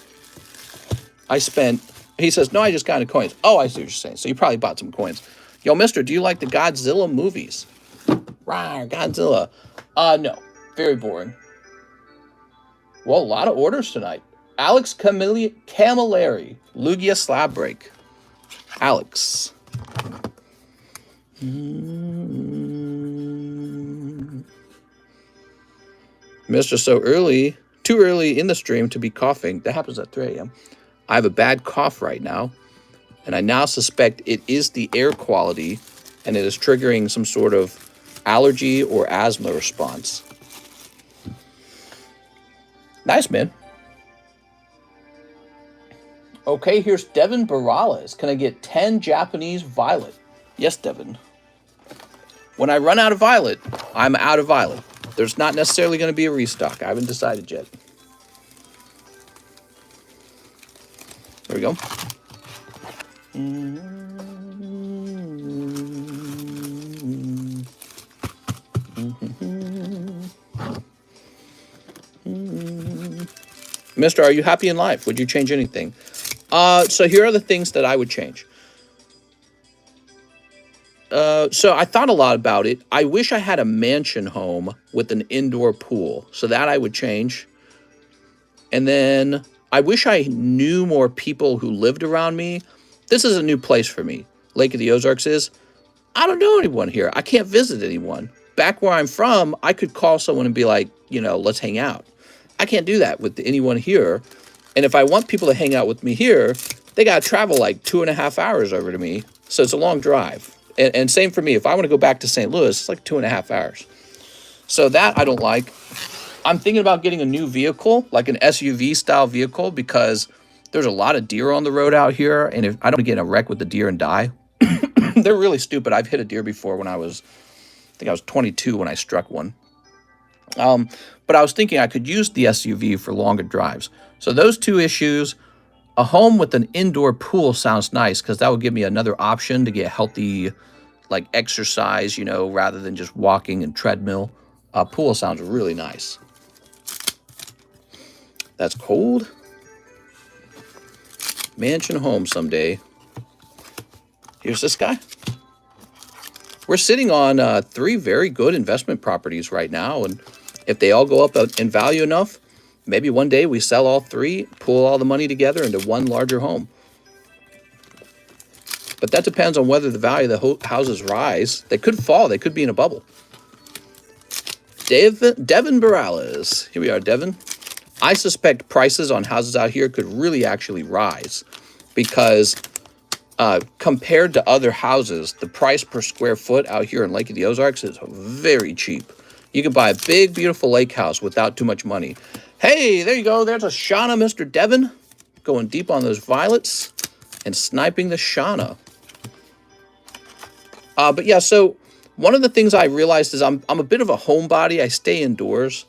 S1: He says, no, I just got into coins. Oh, I see what you're saying. So you probably bought some coins. Yo, mister, do you like the Godzilla movies? Rawr, Godzilla. No. Very boring. Well, a lot of orders tonight. Alex Camilleri. Lugia slab break. Alex. Mister, so early. Too early in the stream to be coughing. That happens at 3 a.m. I have a bad cough right now. And I now suspect it is the air quality. And it is triggering some sort of allergy or asthma response. Nice, man. Okay, here's Devin Barales. Can I get 10 Japanese violet? Yes, Devin. When I run out of violet, I'm out of violet. There's not necessarily going to be a restock. I haven't decided yet. There we go. Mister, are you happy in life? Would you change anything? So here are the things that I would change. So I thought a lot about it. I wish I had a mansion home with an indoor pool. So that I would change. And then I wish I knew more people who lived around me. this is a new place for me. Lake of the Ozarks is. I don't know anyone here. I can't visit anyone. Back where I'm from, I could call someone and be like, you know, let's hang out. I can't do that with anyone here. And if I want people to hang out with me here, they got to travel like 2.5 hours over to me. So it's a long drive. And same for me. If I want to go back to St. Louis, it's like 2.5 hours. So that I don't like. I'm thinking about getting a new vehicle, like an SUV style vehicle, because there's a lot of deer on the road out here. And if I don't get in a wreck with the deer and die, they're really stupid. I've hit a deer before when I think I was 22 when I struck one. But I was thinking I could use the SUV for longer drives. So those two issues, a home with an indoor pool sounds nice because that would give me another option to get healthy, like exercise, you know, rather than just walking and treadmill. A pool sounds really nice. That's cold. Mansion home someday. Here's this guy. We're sitting on 3 very good investment properties right now. And if they all go up in value enough, maybe one day we sell all 3, pull all the money together into one larger home. But that depends on whether the value of the houses rise. They could fall. They could be in a bubble. Devin Morales. Here we are, Devin. I suspect prices on houses out here could really actually rise because compared to other houses, the price per square foot out here in Lake of the Ozarks is very cheap. You can buy a big, beautiful lake house without too much money. Hey, there you go. There's a Shauna, Mr. Devin. Going deep on those violets and sniping the Shauna. But yeah, so one of the things I realized is I'm a bit of a homebody. I stay indoors.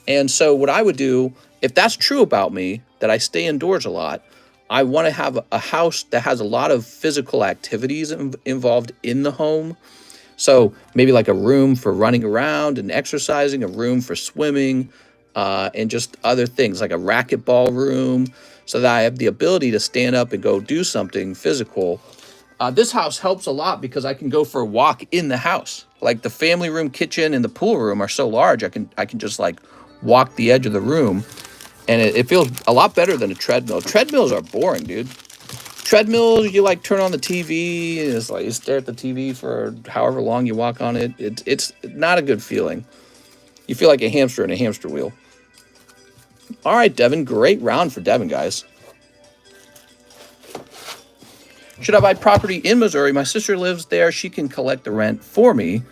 S1: And so what I would do, if that's true about me, that I stay indoors a lot, I want to have a house that has a lot of physical activities involved in the home. So maybe like a room for running around and exercising, a room for swimming, and just other things like a racquetball room so that I have the ability to stand up and go do something physical. This house helps a lot because I can go for a walk in the house. Like the family room, kitchen, and the pool room are so large, I can just like walk the edge of the room. And it feels a lot better than a treadmill. Treadmills are boring, dude. Treadmills, you like turn on the TV, and it's like you stare at the TV for however long you walk on it. It's not a good feeling. You feel like a hamster in a hamster wheel. All right, Devin. Great round for Devin, guys. Should I buy property in Missouri? My sister lives there. She can collect the rent for me.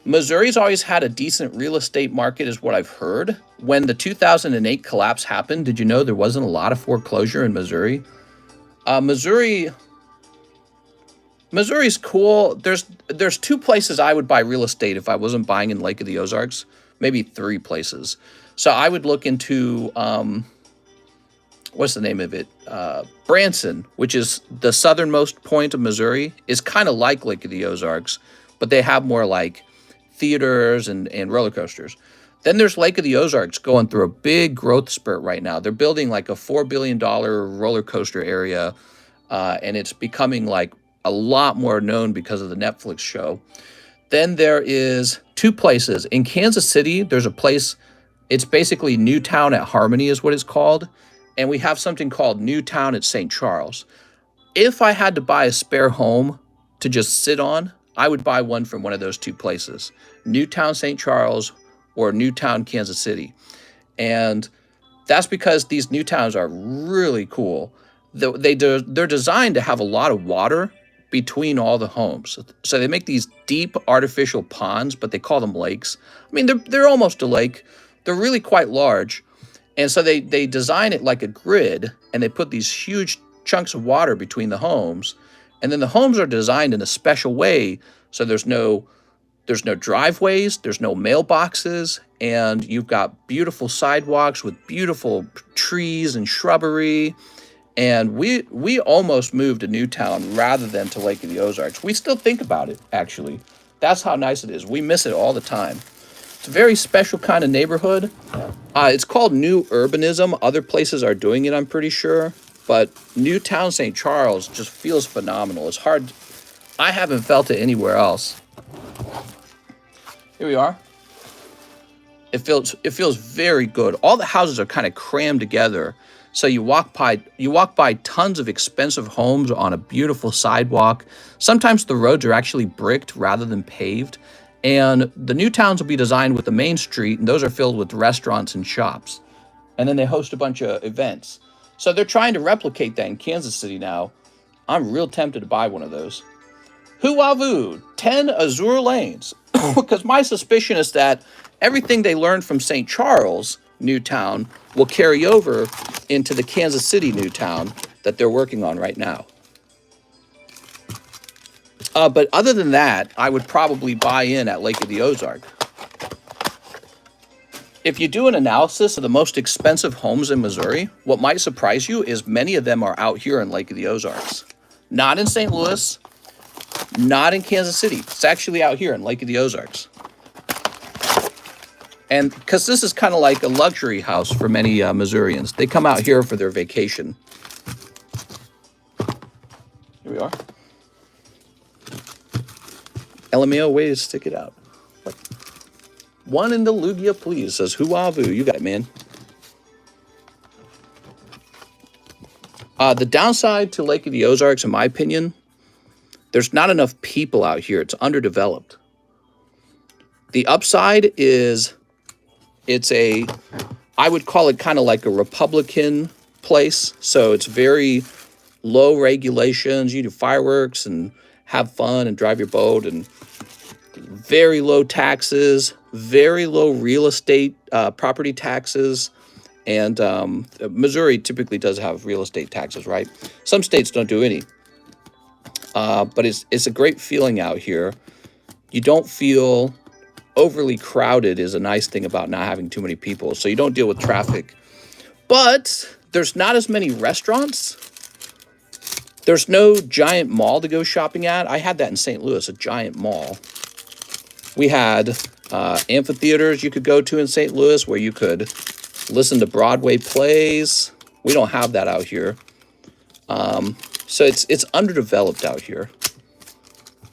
S1: Missouri's always had a decent real estate market is what I've heard. When the 2008 collapse happened, did you know there wasn't a lot of foreclosure in Missouri? Missouri's cool. There's 2 places I would buy real estate if I wasn't buying in Lake of the Ozarks. Maybe 3 places. So I would look into, what's the name of it? Branson, which is the southernmost point of Missouri, is kind of like Lake of the Ozarks, but they have more like theaters and roller coasters. Then there's Lake of the Ozarks going through a big growth spurt right now. They're building like a $4 billion roller coaster area, and it's becoming like a lot more known because of the Netflix show. Then there is 2 places. In Kansas City, there's a place, it's basically Newtown at Harmony is what it's called, and we have something called Newtown at St. Charles. If I had to buy a spare home to just sit on, I would buy one from one of those 2 places, Newtown, St. Charles, or Newtown, Kansas City. And that's because these new towns are really cool. They're designed to have a lot of water between all the homes. So they make these deep artificial ponds, but they call them lakes. I mean, they're almost a lake. They're really quite large. And so they design it like a grid, and they put these huge chunks of water between the homes. And then the homes are designed in a special way, so there's no driveways, there's no mailboxes, and you've got beautiful sidewalks with beautiful trees and shrubbery. And we almost moved to Newtown rather than to Lake of the Ozarks. We still think about it, actually. That's how nice it is. We miss it all the time. It's a very special kind of neighborhood. It's called New Urbanism. Other places are doing it, I'm pretty sure. But Newtown, St. Charles just feels phenomenal. It's hard. I haven't felt it anywhere else. Here we are. It feels very good. All the houses are kind of crammed together. So you walk by tons of expensive homes on a beautiful sidewalk. Sometimes the roads are actually bricked rather than paved. And the new towns will be designed with the main street, and those are filled with restaurants and shops. And then they host a bunch of events. So they're trying to replicate that in Kansas City now. I'm real tempted to buy one of those. Huavu, 10 Azure lanes. Because my suspicion is that everything they learned from St. Charles, Newtown, will carry over into the Kansas City Newtown that they're working on right now. But other than that, I would probably buy in at Lake of the Ozark. If you do an analysis of the most expensive homes in Missouri, what might surprise you is many of them are out here in Lake of the Ozarks. Not in St. Louis, not in Kansas City. It's actually out here in Lake of the Ozarks. And because this is kind of like a luxury house for many Missourians. They come out here for their vacation. Here we are. LMAO, way to stick it out. What? One in the Lugia, please, says Huavu. You got it, man. The downside to Lake of the Ozarks, in my opinion, there's not enough people out here. It's underdeveloped. The upside is I would call it kind of like a Republican place. So it's very low regulations. You do fireworks and have fun and drive your boat, and very low taxes, very low real estate property taxes. And Missouri typically does have real estate taxes, right? Some states don't do any. But it's a great feeling out here. You don't feel overly crowded is a nice thing about not having too many people. So you don't deal with traffic. But there's not as many restaurants. There's no giant mall to go shopping at. I had that in St. Louis, a giant mall. We had amphitheaters you could go to in St. Louis where you could listen to Broadway plays. We don't have that out here. So it's underdeveloped out here.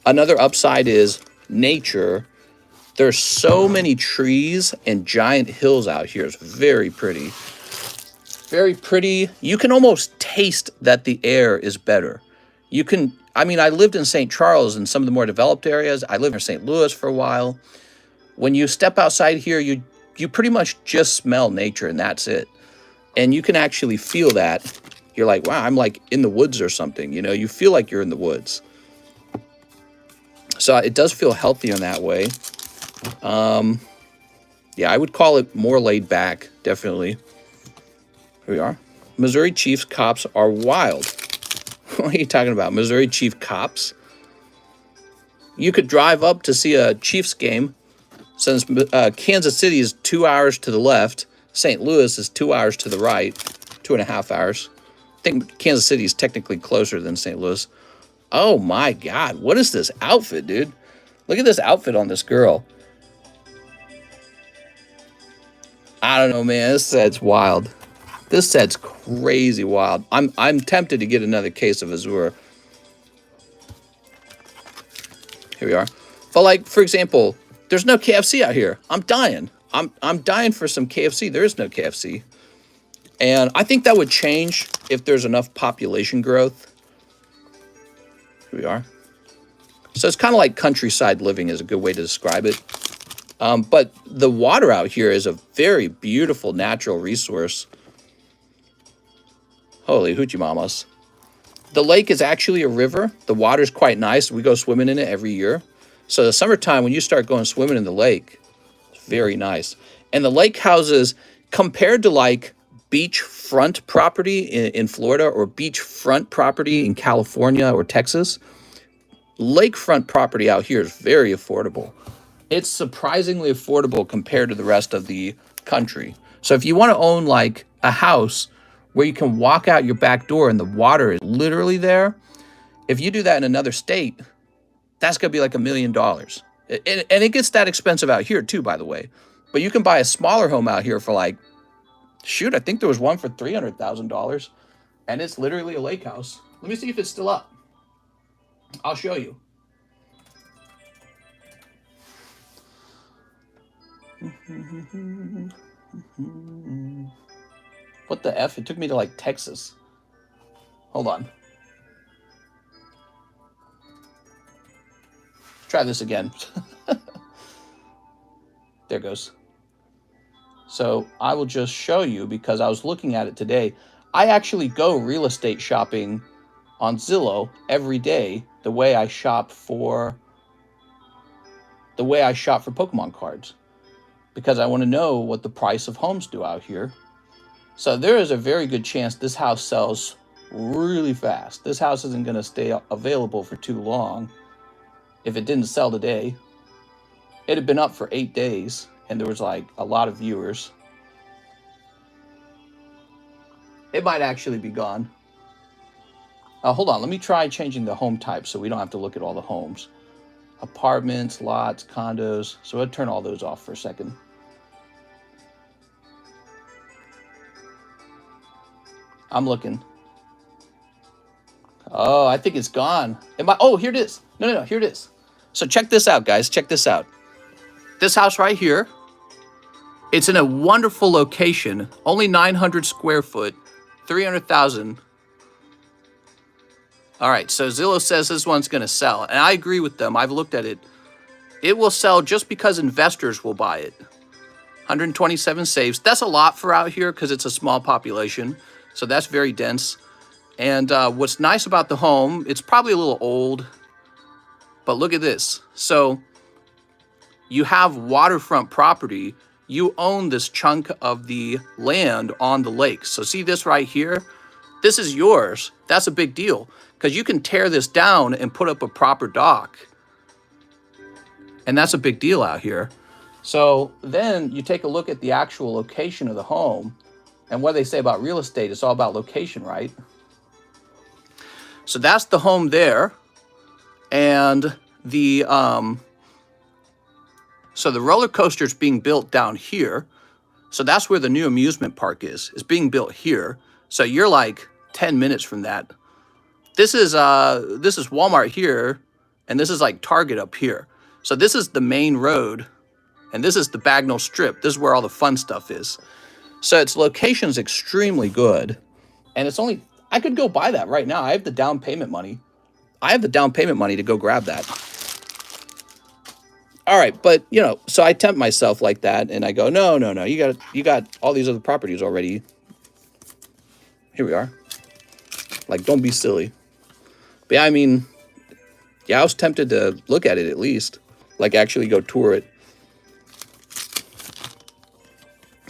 S1: Another upside is nature. There's so many trees and giant hills out here. It's very pretty. Very pretty. You can almost taste that the air is better. I lived in St. Charles in some of the more developed areas. I lived in St. Louis for a while. When you step outside here, you pretty much just smell nature, and that's it. And you can actually feel that. You're like, wow, I'm like in the woods or something. You know, you feel like you're in the woods. So it does feel healthier in that way. Yeah, I would call it more laid back, definitely. Here we are. Missouri Chiefs cops are wild. What are you talking about? Missouri Chief cops? You could drive up to see a Chiefs game, since Kansas City is 2 hours to the left. St. Louis is 2 hours to the right, 2.5 hours. I think Kansas City is technically closer than St. Louis. Oh my God, what is this outfit, dude? Look at this outfit on this girl. I don't know, man. This set's wild. This set's crazy wild. I'm tempted to get another case of Azure. Here we are. But like, for example, there's no KFC out here. I'm dying. I'm dying for some KFC. There is no KFC. And I think that would change if there's enough population growth. Here we are. So it's kind of like countryside living is a good way to describe it. But the water out here is a very beautiful natural resource. Holy hoochie mamas. The lake is actually a river. The water's quite nice. We go swimming in it every year. So the summertime, when you start going swimming in the lake, it's very nice. And the lake houses, compared to like beachfront property in Florida or beachfront property in California or Texas, lakefront property out here is very affordable. It's surprisingly affordable compared to the rest of the country. So if you want to own like a house where you can walk out your back door and the water is literally there, if you do that in another state, that's going to be like $1 million. And it gets that expensive out here too, by the way. But you can buy a smaller home out here for like, shoot, I think there was one for $300,000. And it's literally a lake house. Let me see if it's still up. I'll show you. What the F? It took me to like Texas. Hold on. Try this again. There goes. So I will just show you because I was looking at it today. I actually go real estate shopping on Zillow every day the way I shop for Pokemon cards, because I want to know what the price of homes do out here. So there is a very good chance this house sells really fast. This house isn't going to stay available for too long. If it didn't sell today, it had been up for 8 days and there was like a lot of viewers. It might actually be gone. Hold on, let me try changing the home type so we don't have to look at all the homes. Apartments, lots, condos. So I'll turn all those off for a second. I'm looking. Oh, I think it's gone. Oh, here it is. No, here it is. So check this out, guys. Check this out. This house right here, it's in a wonderful location. Only 900 square foot, 300,000. All right, so Zillow says this one's going to sell, and I agree with them. I've looked at it. It will sell just because investors will buy it. 127 saves. That's a lot for out here because it's a small population, so that's very dense. And what's nice about the home, it's probably a little old, but look at this. So you have waterfront property. You own this chunk of the land on the lake. So see this right here? This is yours. That's a big deal because you can tear this down and put up a proper dock. And that's a big deal out here. So then you take a look at the actual location of the home, and what they say about real estate, it's all about location, right? So that's the home there. And the so the roller coaster is being built down here. So that's where the new amusement park is. It's being built here. So you're like 10 minutes from that. This is Walmart here, and this is like Target up here. So this is the main road, and this is the Bagnell Strip. This is where all the fun stuff is. So its location is extremely good, and it's only, I could go buy that right now. I have the down payment money. I have the down payment money to go grab that. All right, but you know, so I tempt myself like that, and I go, no, you got all these other properties already. Here we are. Like, don't be silly. But yeah, I mean, yeah, I was tempted to look at it at least, like actually go tour it.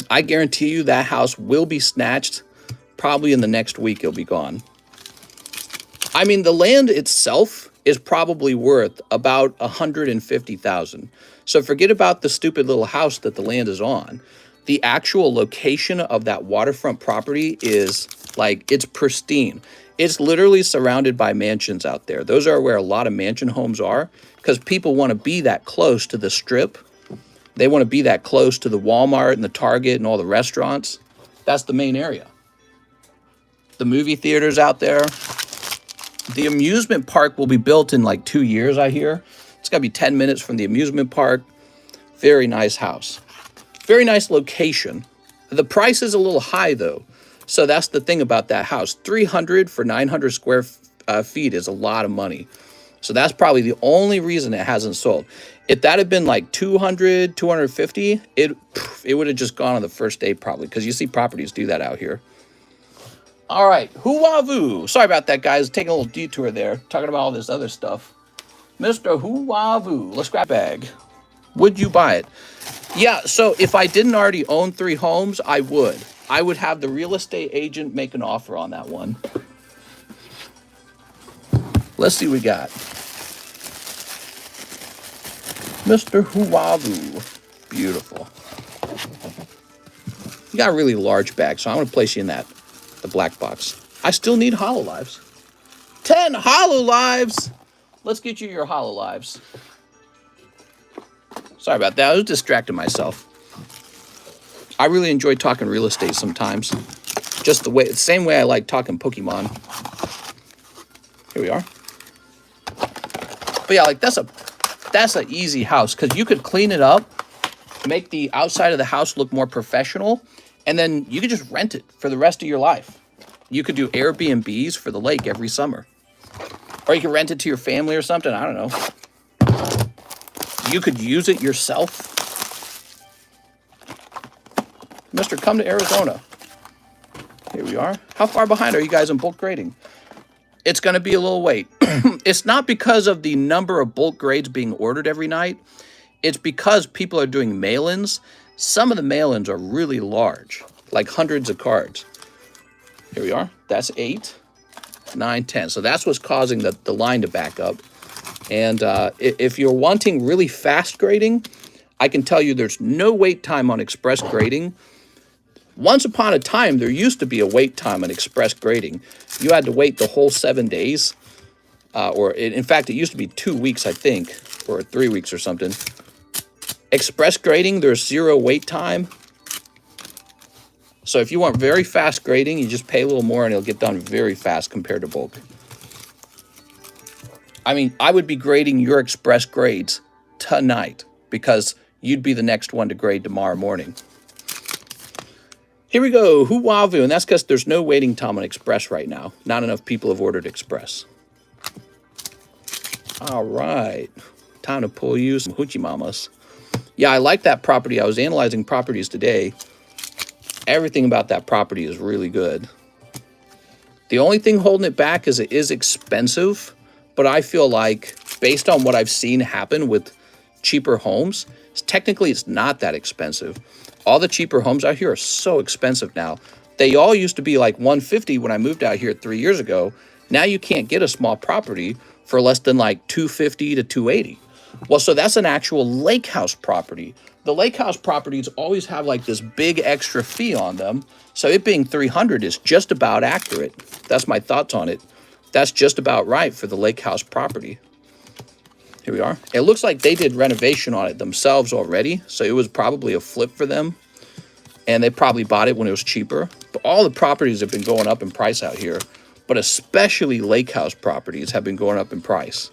S1: I guarantee you that house will be snatched. Probably in the next week, it'll be gone. I mean, the land itself is probably worth about $150,000. So forget about the stupid little house that the land is on. The actual location of that waterfront property is like, it's pristine. It's literally surrounded by mansions out there. Those are where a lot of mansion homes are because people want to be that close to the strip. They want to be that close to the Walmart and the Target and all the restaurants. That's the main area. The movie theaters out there. The amusement park will be built in like 2 years, I hear. It's got to be 10 minutes from the amusement park. Very nice house. Very nice location. The price is a little high, though. So that's the thing about that house. $300 for 900 square feet is a lot of money. So that's probably the only reason it hasn't sold. If that had been like 200, 250, it would have just gone on the first day probably, because you see properties do that out here. All right, Huavu. Sorry about that, guys. Taking a little detour there, talking about all this other stuff. Mr. Huavu, let's grab a bag. Would you buy it? Yeah, so if I didn't already own 3 homes, I would. I would have the real estate agent make an offer on that one. Let's see what we got. Mr. Huavu. Beautiful. You got a really large bag, so I'm going to place you in that. The black box. I still need Hololives. 10 Hololives! Let's get you your Hololives. Sorry about that. I was distracting myself. I really enjoy talking real estate sometimes. Just the same way I like talking Pokemon. Here we are. But yeah, like that's an easy house because you could clean it up, make the outside of the house look more professional, And then you could just rent it for the rest of your life. You could do Airbnbs for the lake every summer. Or you could rent it to your family or something. I don't know. You could use it yourself. Mister, come to Arizona. Here we are. How far behind are you guys in bulk grading? It's going to be a little wait. It's not because of the number of bulk grades being ordered every night. It's because people are doing mail-ins. Some of the mail-ins are really large, like hundreds of cards. Here we are. That's 8, 9, 10. So that's what's causing the line to back up. And if you're wanting really fast grading, I can tell you there's no wait time on express grading. Once upon a time, there used to be a wait time on express grading. You had to wait the whole 7 days. In fact, it used to be 2 weeks, I think, or 3 weeks or something. Express grading, there's 0 wait time. So if you want very fast grading, you just pay a little more and it'll get done very fast compared to bulk. I mean, I would be grading your express grades tonight because you'd be the next one to grade tomorrow morning. Here we go, Huavu, and that's because there's no waiting time on express right now. Not enough people have ordered express. All right, time to pull you some hoochie mamas. Yeah, I like that property. I was analyzing properties today. Everything about that property is really good. The only thing holding it back is it is expensive, but I feel like based on what I've seen happen with cheaper homes, technically it's not that expensive. All the cheaper homes out here are so expensive now. They all used to be like $150 when I moved out here 3 years ago. Now you can't get a small property for less than like $250 to $280. Well, so that's an actual lake house property. The lake house properties always have like this big extra fee on them. So it being $300 is just about accurate. That's my thoughts on it. That's just about right for the lake house property. Here we are. It looks like they did renovation on it themselves already. So it was probably a flip for them. And they probably bought it when it was cheaper. But all the properties have been going up in price out here. But especially lake house properties have been going up in price.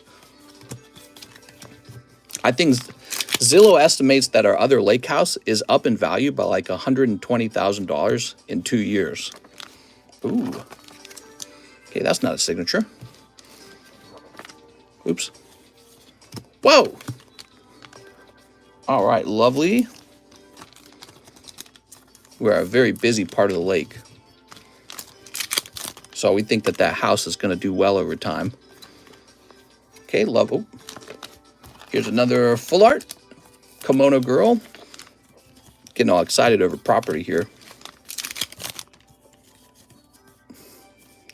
S1: I think Zillow estimates that our other lake house is up in value by like $120,000 in 2 years. Ooh. Okay, that's not a signature. Oops. Whoa. All right, lovely. We're a very busy part of the lake. So we think that that house is going to do well over time. Okay, love. Oh. Here's another full art. Kimono girl. Getting all excited over property here.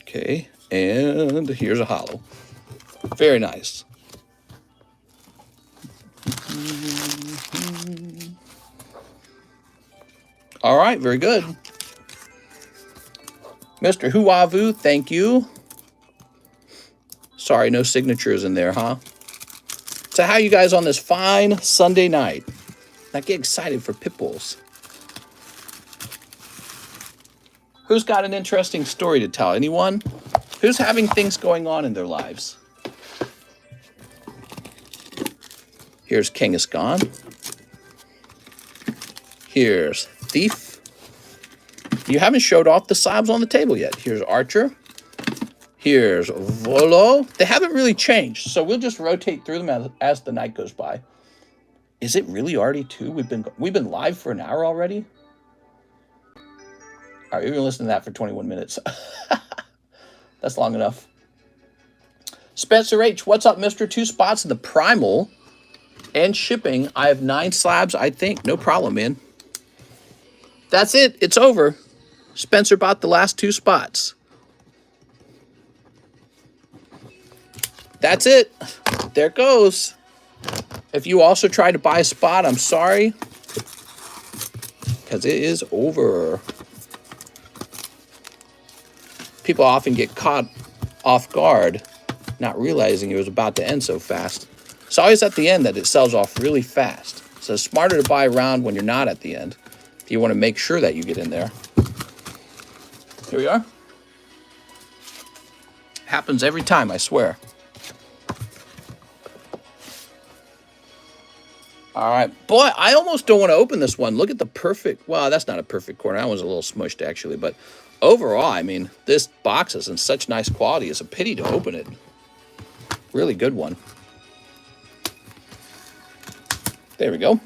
S1: Okay, and here's a hollow. Very nice. All right, very good. Mr. Huavu, thank you. Sorry, no signatures in there, huh? So how you guys on this fine Sunday night? Now get excited for pit bulls. Who's got an interesting story to tell? Anyone? Who's having things going on in their lives? Here's Kangaskhan. Here's Thief. You haven't showed off the slabs on the table yet. Here's Archer. Here's Volo. They haven't really changed, so we'll just rotate through them as the night goes by. Is it really already 2? We've been live for an hour already? All right, we're gonna listen to that for 21 minutes. That's long enough. Spencer H, what's up, Mr. 2 spots in the Primal and shipping. I have 9 slabs, I think. No problem, man. That's it. It's over. Spencer bought the last 2 spots. That's it. There it goes. If you also try to buy a spot, I'm sorry. Because it is over. People often get caught off guard, not realizing it was about to end so fast. It's always at the end that it sells off really fast. So it's smarter to buy around when you're not at the end, if you want to make sure that you get in there. Here we are. Happens every time, I swear. All right, boy, I almost don't want to open this one. Look at the perfect, well, that's not a perfect corner. That one's a little smushed, actually. But overall, I mean, this box is in such nice quality. It's a pity to open it. Really good one. There we go.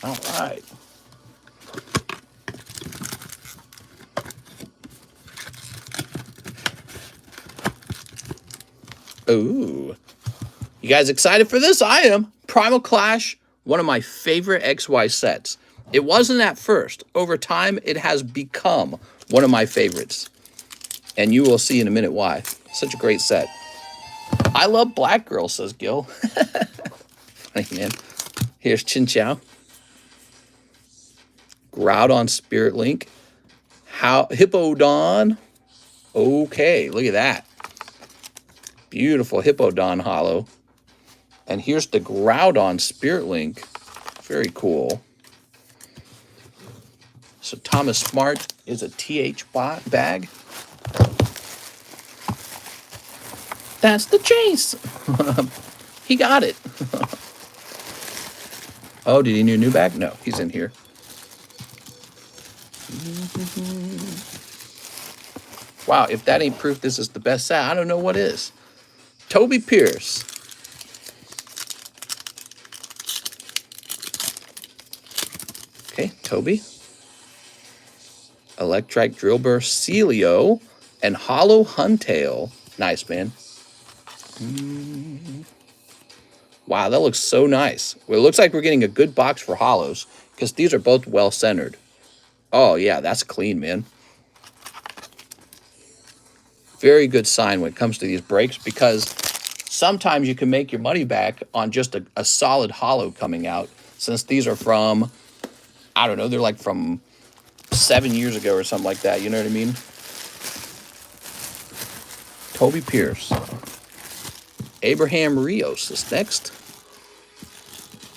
S1: All right. Ooh. You guys excited for this? I am. Primal Clash, one of my favorite XY sets. It wasn't at first. Over time, it has become one of my favorites. And you will see in a minute why. Such a great set. I love Black Girl, says Gil. Funny, man. Here's Chin Chow. Groudon Spirit Link. Hippowdon. Okay, look at that. Beautiful Hippowdon holo. And here's the Groudon Spirit Link. Very cool. So Thomas Smart is a TH bag. That's the chase. He got it. Oh, did he need a new bag? No, he's in here. Wow, if that ain't proof this is the best set, I don't know what is. Toby Pierce. Okay, Toby. Electrike Drillbur, Celio, and Hollow Huntail. Nice, man. Wow, that looks so nice. Well, it looks like we're getting a good box for holos because these are both well-centered. Oh, yeah, that's clean, man. Very good sign when it comes to these breaks because sometimes you can make your money back on just a solid holo coming out since these are from, I don't know, they're like from 7 years ago or something like that. You know what I mean? Toby Pierce. Abraham Rios is next.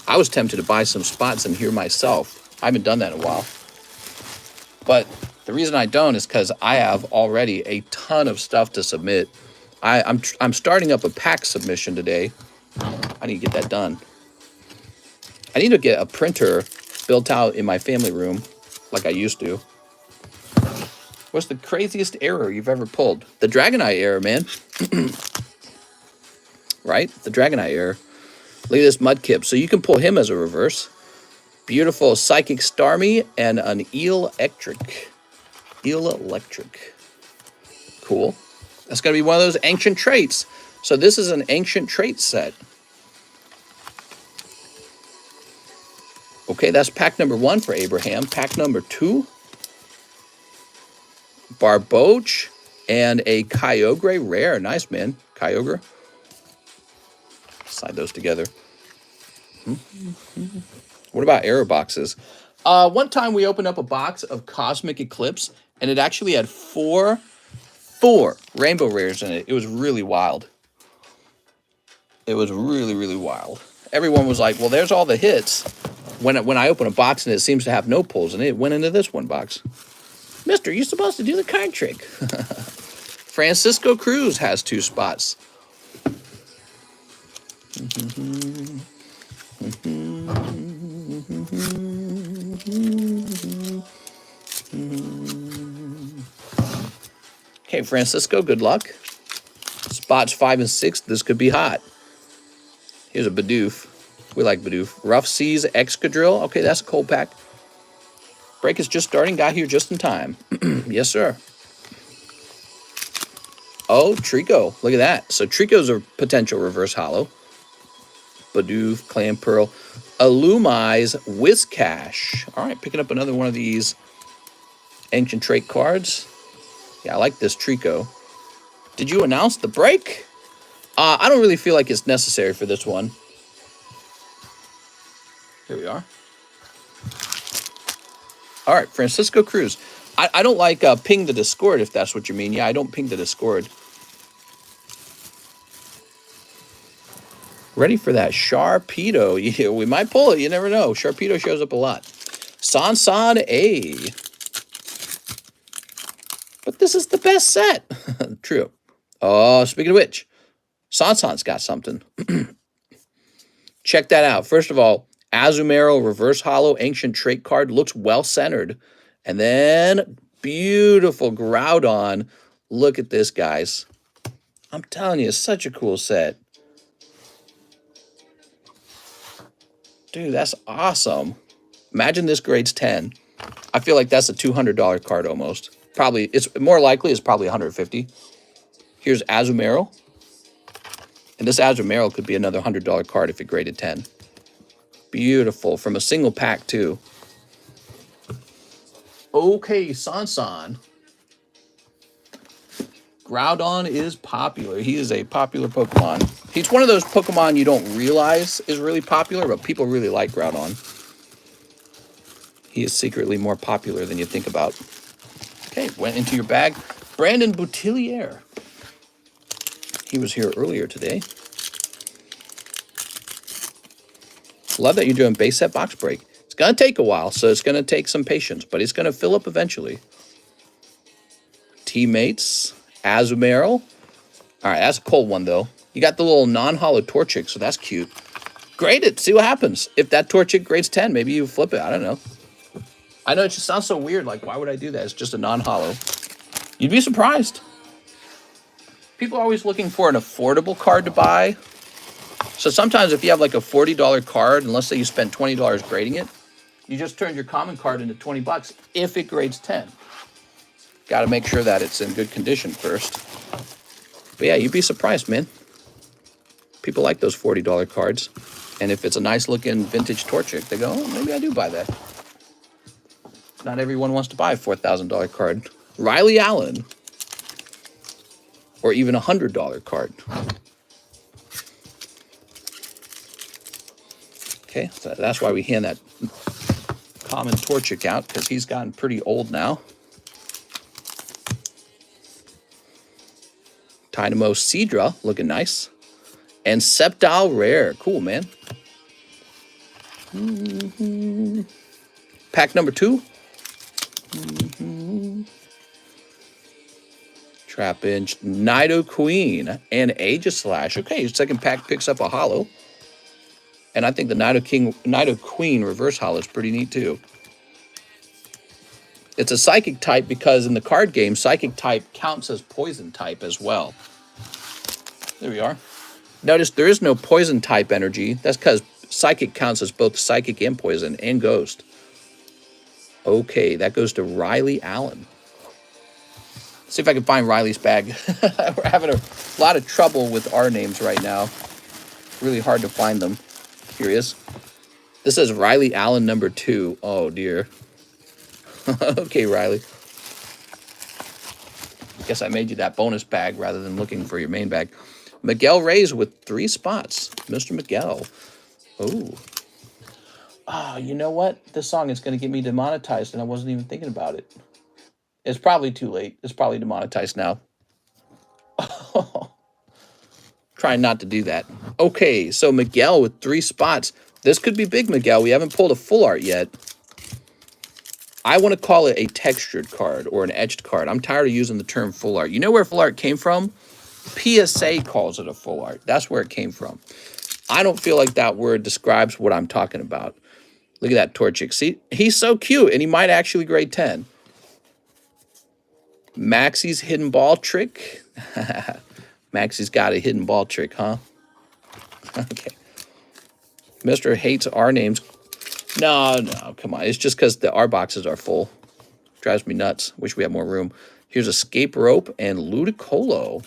S1: I was tempted to buy some spots in here myself. I haven't done that in a while. But the reason I don't is because I have already a ton of stuff to submit. I'm starting up a pack submission today. I need to get that done. I need to get a printer built out in my family room like I used to. What's the craziest error you've ever pulled? The Dragonite error, man. Right? The Dragonite error. Look at this Mudkip. So you can pull him as a reverse. Beautiful Psychic Starmie and an Eel Electric. Eel Electric. Cool. That's going to be one of those ancient traits. So this is an ancient trait set. Okay, that's pack number 1 for Abraham. Pack number 2. Barboach and a Kyogre rare. Nice, man. Kyogre. Slide those together. What about error boxes? One time we opened up a box of Cosmic Eclipse, and it actually had four rainbow rares in it. It was really wild. It was really, really wild. Everyone was like, well, there's all the hits. When I open a box and it seems to have no pulls, and it went into this one box. Mister, you're supposed to do the card trick. Francisco Cruz has 2 spots. Okay, Francisco, good luck. Spots 5 and 6, this could be hot. Here's a Bidoof. We like Bidoof. Rough Seas Excadrill. Okay, that's a cold pack. Break is just starting. Got here just in time. Yes, sir. Oh, Trico. Look at that. So Trico's a potential reverse holo. Bidoof, Clamperl. Illumise Whiscash. All right, picking up another one of these ancient trait cards. Yeah, I like this Trico. Did you announce the break? I don't really feel like it's necessary for this one. Here we are. All right, Francisco Cruz. I don't like ping the Discord, if that's what you mean. Yeah, I don't ping the Discord. Ready for that Sharpedo. Yeah, we might pull it. You never know. Sharpedo shows up a lot. Sansan A. But this is the best set. True. Oh, speaking of which, Sansan's got something. Check that out. First of all, Azumarill Reverse Hollow Ancient Trait card looks well centered. And then beautiful Groudon. Look at this, guys. I'm telling you, it's such a cool set. Dude, that's awesome. Imagine this grades 10. I feel like that's a $200 card almost. Probably, it's more likely it's probably 150. Here's Azumarill. And this Azumarill could be another $100 card if it graded 10. Beautiful. From a single pack, too. Okay, Sansan. Groudon is popular. He is a popular Pokemon. He's one of those Pokemon you don't realize is really popular, but people really like Groudon. He is secretly more popular than you think about. Okay, went into your bag. Brandon Boutillier. He was here earlier today. Love that you're doing base set box break. It's going to take a while, so it's going to take some patience, but it's going to fill up eventually. Teammates, Azumarill. All right, that's a cold one, though. You got the little non-hollow Torchic, so that's cute. Grade it. See what happens. If that Torchic grades 10, maybe you flip it. I don't know. I know it just sounds so weird. Like, why would I do that? It's just a non-hollow. You'd be surprised. People are always looking for an affordable card to buy. So sometimes if you have like a $40 card, and let's say you spent $20 grading it, you just turn your common card into 20 bucks if it grades 10. Got to make sure that it's in good condition first. But yeah, you'd be surprised, man. People like those $40 cards. And if it's a nice looking vintage Torchic, they go, oh, maybe I do buy that. Not everyone wants to buy a $4,000 card. Riley Allen. Or even a $100 card. Okay, so that's why we hand that common Torchic out, because he's gotten pretty old now. Dynamo Seadra, looking nice. And Sceptile Rare. Cool, man. Pack number 2. Trapinch, Nidoqueen, and Aegislash. Okay, second pack picks up a holo. And I think the Nidoqueen reverse holo is pretty neat, too. It's a Psychic type because in the card game, Psychic type counts as Poison type as well. There we are. Notice there is no Poison type energy. That's because Psychic counts as both Psychic and Poison and Ghost. Okay, that goes to Riley Allen. See if I can find Riley's bag. We're having a lot of trouble with our names right now. Really hard to find them. Here he is. This says Riley Allen number 2. Oh, dear. Okay, Riley. Guess I made you that bonus bag rather than looking for your main bag. Miguel Reyes with 3 spots. Mr. Miguel. Oh. Ah, you know what? This song is going to get me demonetized, and I wasn't even thinking about it. It's probably too late. It's probably demonetized now. Trying not to do that. Okay, so Miguel with 3 spots. This could be big, Miguel. We haven't pulled a full art yet. I want to call it a textured card or an etched card. I'm tired of using the term full art. You know where full art came from? PSA calls it a full art. That's where it came from. I don't feel like that word describes what I'm talking about. Look at that Torchic. See, he's so cute, and he might actually grade 10. Maxie's hidden ball trick. Maxie's got a hidden ball trick, huh? Okay. Mr. hates our names. No, come on. It's just because the R boxes are full. Drives me nuts. Wish we had more room. Here's Escape Rope and Ludicolo.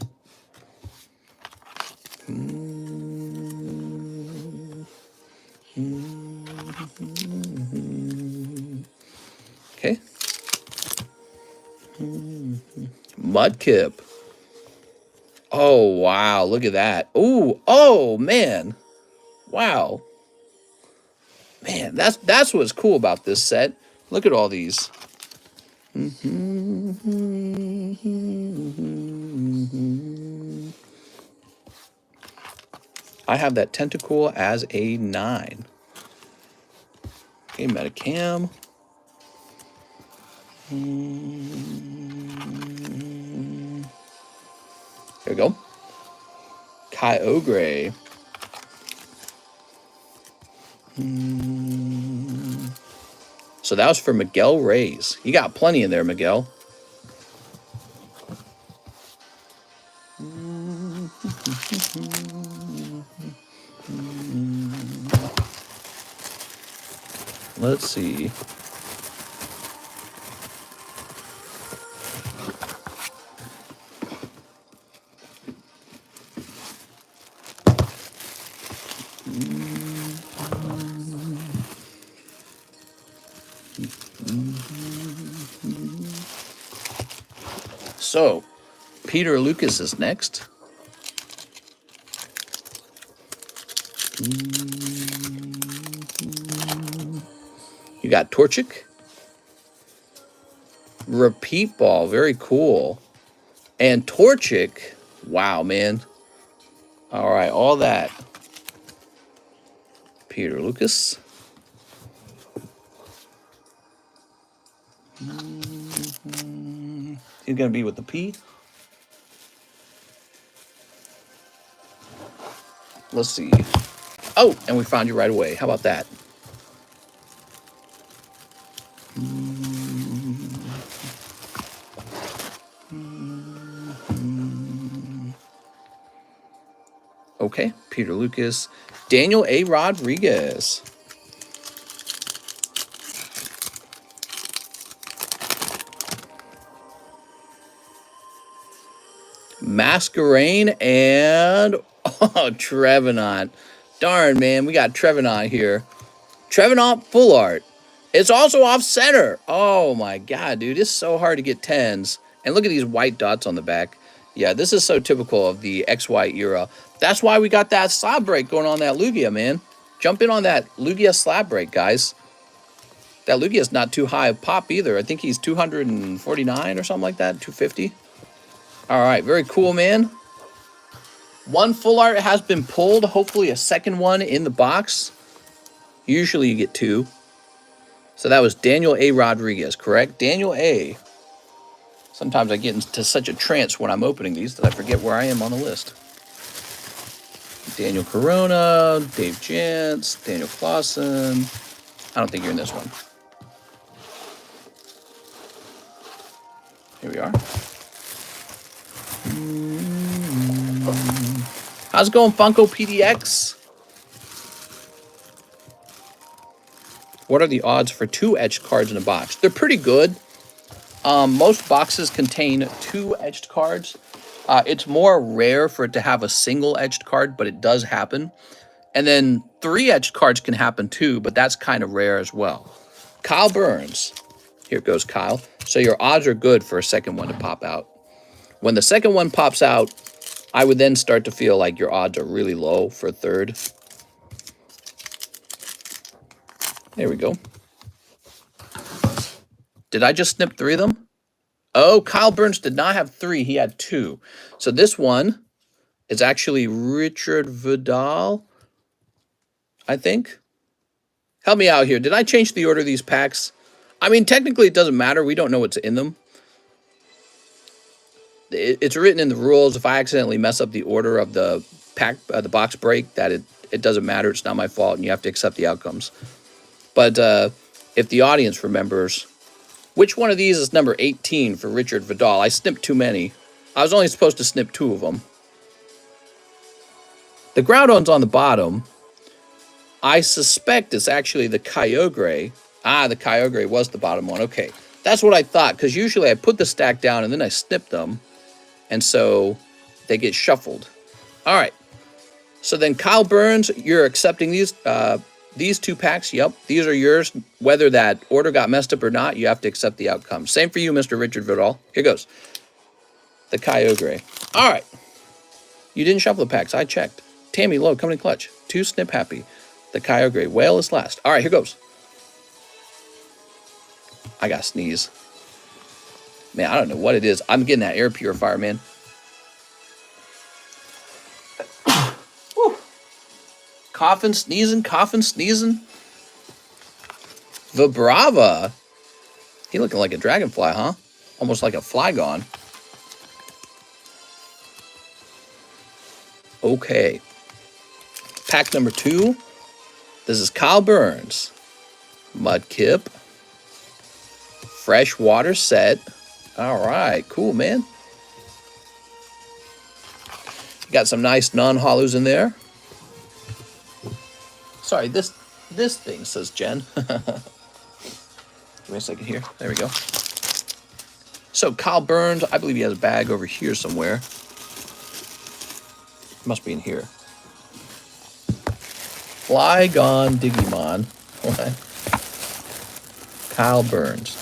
S1: Okay. Mudkip. Oh, wow. Look at that. Ooh. Oh, man. Wow. Man, that's what's cool about this set. Look at all these. I have that Tentacool as a 9. Okay, Metacam. There we go. Kyogre. So that was for Miguel Reyes. You got plenty in there, Miguel. Let's see. So, Peter Lucas is next. You got Torchic. Repeat Ball, very cool. And Torchic, wow, man. All right, all that. Peter Lucas. He's going to be with the P. Let's see. Oh, and we found you right away. How about that? Okay, Peter Lucas. Daniel A. Rodriguez. Masquerain and Trevenant. Darn, man, we got Trevenant here. Trevenant full art. It's also off center. Oh my god, dude, it's so hard to get 10s. And look at these white dots on the back. Yeah, this is so typical of the XY era. That's why we got that slab break going on that Lugia, man. Jump in on that Lugia slab break, guys. That Lugia is not too high of pop either. I think he's 249 or something like that, 250. All right, very cool, man. One full art has been pulled. Hopefully a second one in the box. Usually you get two. So that was Daniel A. Rodriguez, correct? Daniel A. Sometimes I get into such a trance when I'm opening these that I forget where I am on the list. Daniel Corona, Dave Jantz, Daniel Clausen. I don't think you're in this one. Here we are. How's it going, Funko PDX? What are the odds for 2 etched cards in a box? They're pretty good. Most boxes contain 2 etched cards. It's more rare for it to have a single etched card, but it does happen. And then 3 etched cards can happen too, but that's kind of rare as well. Kyle Burns. Here goes Kyle. So your odds are good for a second one to pop out. When the second one pops out, I would then start to feel like your odds are really low for a third. There we go. Did I just snip 3 of them? Oh, Kyle Burns did not have 3. He had 2. So this one is actually Richard Vidal, I think. Help me out here. Did I change the order of these packs? I mean, technically it doesn't matter. We don't know what's in them. It's written in the rules. If I accidentally mess up the order of the pack, the box break, that it doesn't matter. It's not my fault, and you have to accept the outcomes. But if the audience remembers, which one of these is number 18 for Richard Vidal? I snipped too many. I was only supposed to snip 2 of them. The Groudon's on the bottom. I suspect it's actually the Kyogre. Ah, the Kyogre was the bottom one. Okay, that's what I thought, because usually I put the stack down and then I snip them. And so they get shuffled. All right. So then Kyle Burns, you're accepting these 2 packs. Yep, these are yours. Whether that order got messed up or not, you have to accept the outcome. Same for you, Mr. Richard Vidal. Here goes. The Kyogre. All right. You didn't shuffle the packs. I checked. Tammy Lowe coming in clutch. 2 snip happy. The Kyogre. Whale is last. All right, here goes. I got to sneeze. Man, I don't know what it is. I'm getting that air purifier, man. Coughing, sneezing, coughing, sneezing. Vibrava. He looking like a dragonfly, huh? Almost like a Flygon. Okay. Pack number 2. This is Kyle Burns. Mudkip. Freshwater set. All right, cool, man. You got some nice non-hollows in there. Sorry, this thing says Jen. Give me a second here. There we go. So Kyle Burns, I believe he has a bag over here somewhere. Must be in here. Flygon Digimon. Kyle Burns.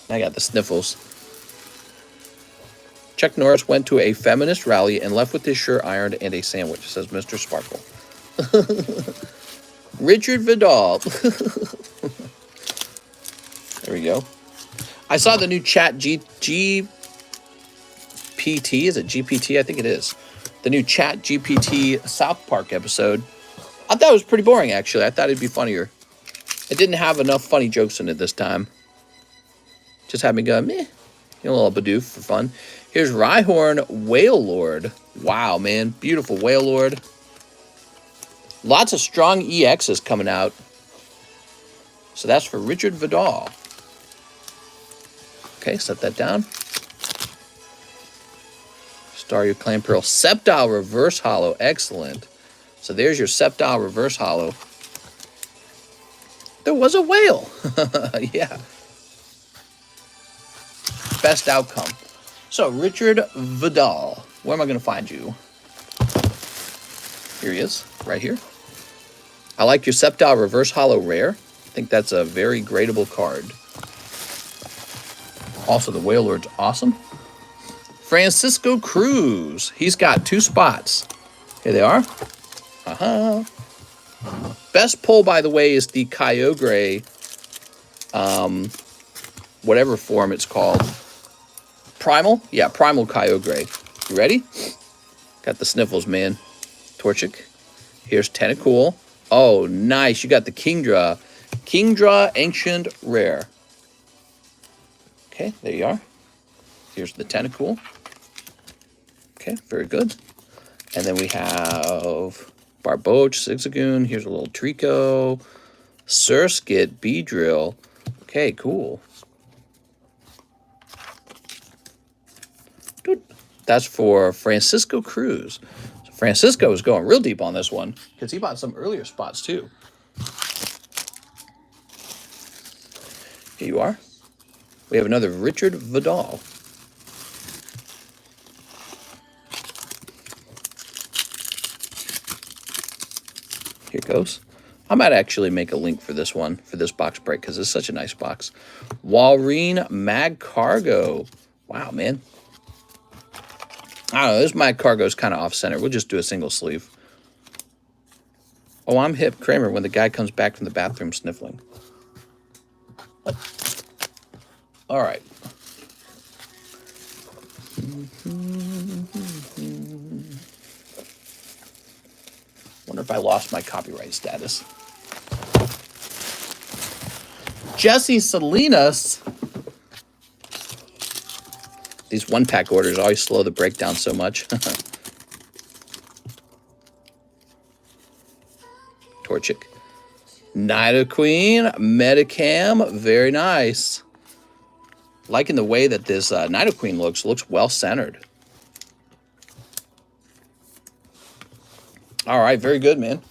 S1: I got the sniffles. Chuck Norris went to a feminist rally and left with his shirt ironed and a sandwich, says Mr. Sparkle. Richard Vidal. There we go. I saw the new chat GPT. Is it GPT? I think it is. The new chat GPT South Park episode. I thought it was pretty boring, actually. I thought it'd be funnier. It didn't have enough funny jokes in it this time. Just had me go, meh. A little Bidoof for fun. Here's Rhyhorn Whale Lord. Wow, man. Beautiful Whale Lord. Lots of strong EXs coming out. So that's for Richard Vidal. Okay, set that down. Staryu Clan Pearl. Sceptile Reverse Hollow. Excellent. So there's your Sceptile Reverse Hollow. There was a whale. Yeah. Best outcome. So, Richard Vidal. Where am I going to find you? Here he is. Right here. I like your Sceptile Reverse Hollow Rare. I think that's a very gradable card. Also, the Whale Lord's awesome. Francisco Cruz. He's got 2 spots. Here they are. Best pull, by the way, is the Kyogre, whatever form it's called. Primal? Yeah, Primal Kyogre. You ready? Got the sniffles, man. Torchic. Here's Tentacool. Oh, nice. You got the Kingdra. Kingdra Ancient Rare. Okay, there you are. Here's the Tentacool. Okay, very good. And then we have Barboach, Zigzagoon. Here's a little Trico. Surskit, Beedrill. Okay, cool. That's for Francisco Cruz. So Francisco is going real deep on this one because he bought some earlier spots too. Here you are. We have another Richard Vidal. Here goes. I might actually make a link for this one, for this box break, because it's such a nice box. Walrein Mag Cargo. Wow, man. I don't know, this Mag Cargo is kind of off-center. We'll just do a single sleeve. Oh, I'm Hip Kramer when the guy comes back from the bathroom sniffling. What? All right. Wonder if I lost my copyright status. Jesse Salinas. These one-pack orders always slow the breakdown so much. Torchic. Nidoqueen. Metacam. Very nice. Liking the way that this Nidoqueen looks. Looks well-centered. All right, very good, man.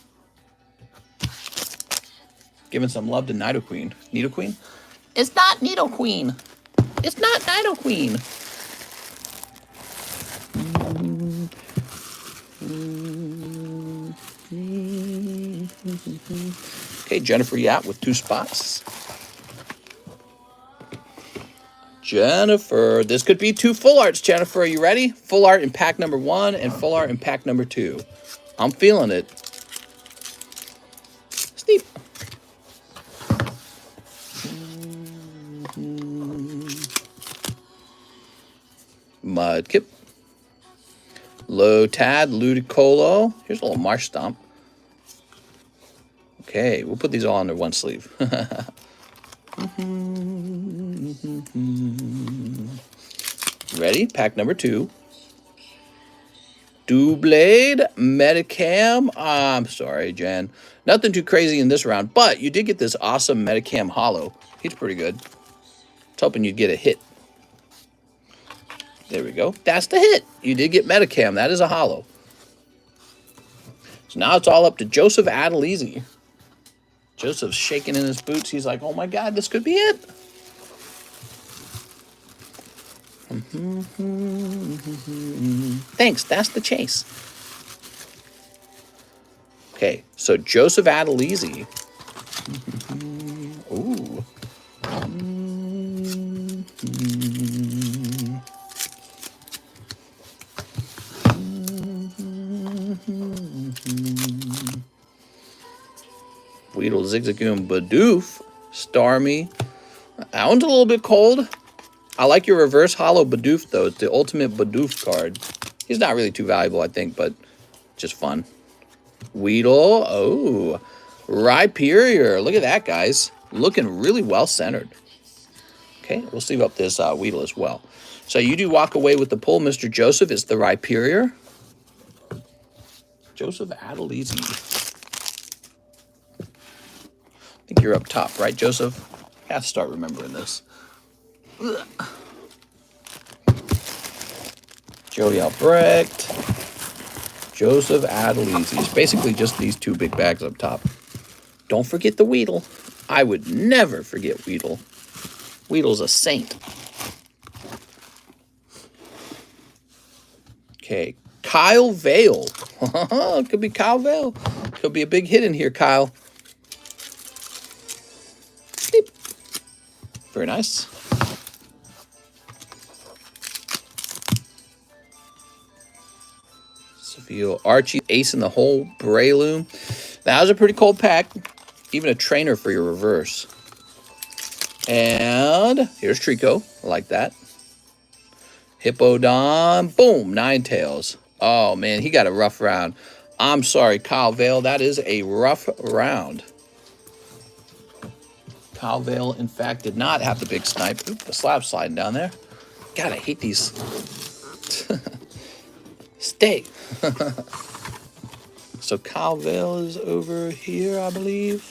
S1: Giving some love to Nidoqueen. Nidoqueen? It's not Nidoqueen. It's not Nidoqueen. Okay, Jennifer Yap with 2 spots. Jennifer, this could be 2 full arts, Jennifer. Are you ready? Full art in pack number 1 and full art in pack number 2. I'm feeling it. Steve. Mudkip. Lotad, Ludicolo. Here's a little Marsh Stomp. Okay, we'll put these all under one sleeve. Ready? Pack number 2. Doublade Metacam. I'm sorry, Jen. Nothing too crazy in this round, but you did get this awesome Metacam Hollow. He's pretty good. I was hoping you'd get a hit. There we go. That's the hit. You did get Metacam. That is a hollow. So now it's all up to Joseph Adelizi. Joseph's shaking in his boots. He's like, oh my God, this could be it. Thanks, that's the chase. Okay, so Joseph Adelizi. Ooh. Weedle, Zigzagoon, Bidoof, Starmie. That one's a little bit cold. I like your reverse hollow Bidoof, though. It's the ultimate Bidoof card. He's not really too valuable, I think, but just fun. Weedle. Oh. Rhyperior. Look at that, guys. Looking really well-centered. Okay, we'll sleeve up this Weedle as well. So you do walk away with the pull, Mr. Joseph. It's the Rhyperior. Joseph Adelizi. I think you're up top, right, Joseph? I have to start remembering this. Ugh. Joey Albrecht. Joseph Adelizi. It's basically just these 2 big bags up top. Don't forget the Weedle. I would never forget Weedle. Weedle's a saint. Okay, Kyle Vale. It could be Kyle Vale. Could be a big hit in here, Kyle. Beep. Very nice. Savio Archie, ace in the hole, Breloom. That was a pretty cold pack. Even a trainer for your reverse. And here's Trico. I like that. Hippodon. Boom. Ninetales. Oh, man. He got a rough round. I'm sorry, Kyle Vale. That is a rough round. Kyle Vale, in fact, did not have the big snipe. Oop, the slab sliding down there. God, I hate these. Stay. So Kyle Vale is over here, I believe.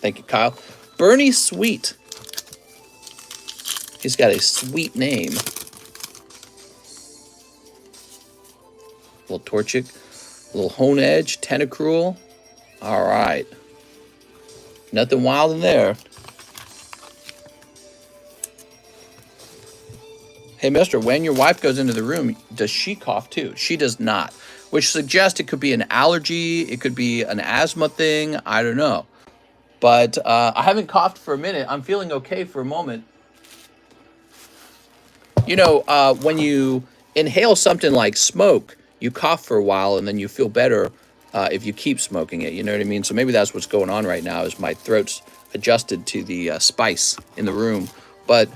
S1: Thank you, Kyle. Bernie Sweet. He's got a sweet name. Little Torchic. Little Hone Edge. Tentacruel. All right. Nothing wild in there. Hey, mister, when your wife goes into the room, does she cough too? She does not, which suggests it could be an allergy. It could be an asthma thing. I don't know. But I haven't coughed for a minute. I'm feeling okay for a moment. You know, when you inhale something like smoke, you cough for a while and then you feel better if you keep smoking it. You know what I mean? So maybe that's what's going on right now is my throat's adjusted to the spice in the room. But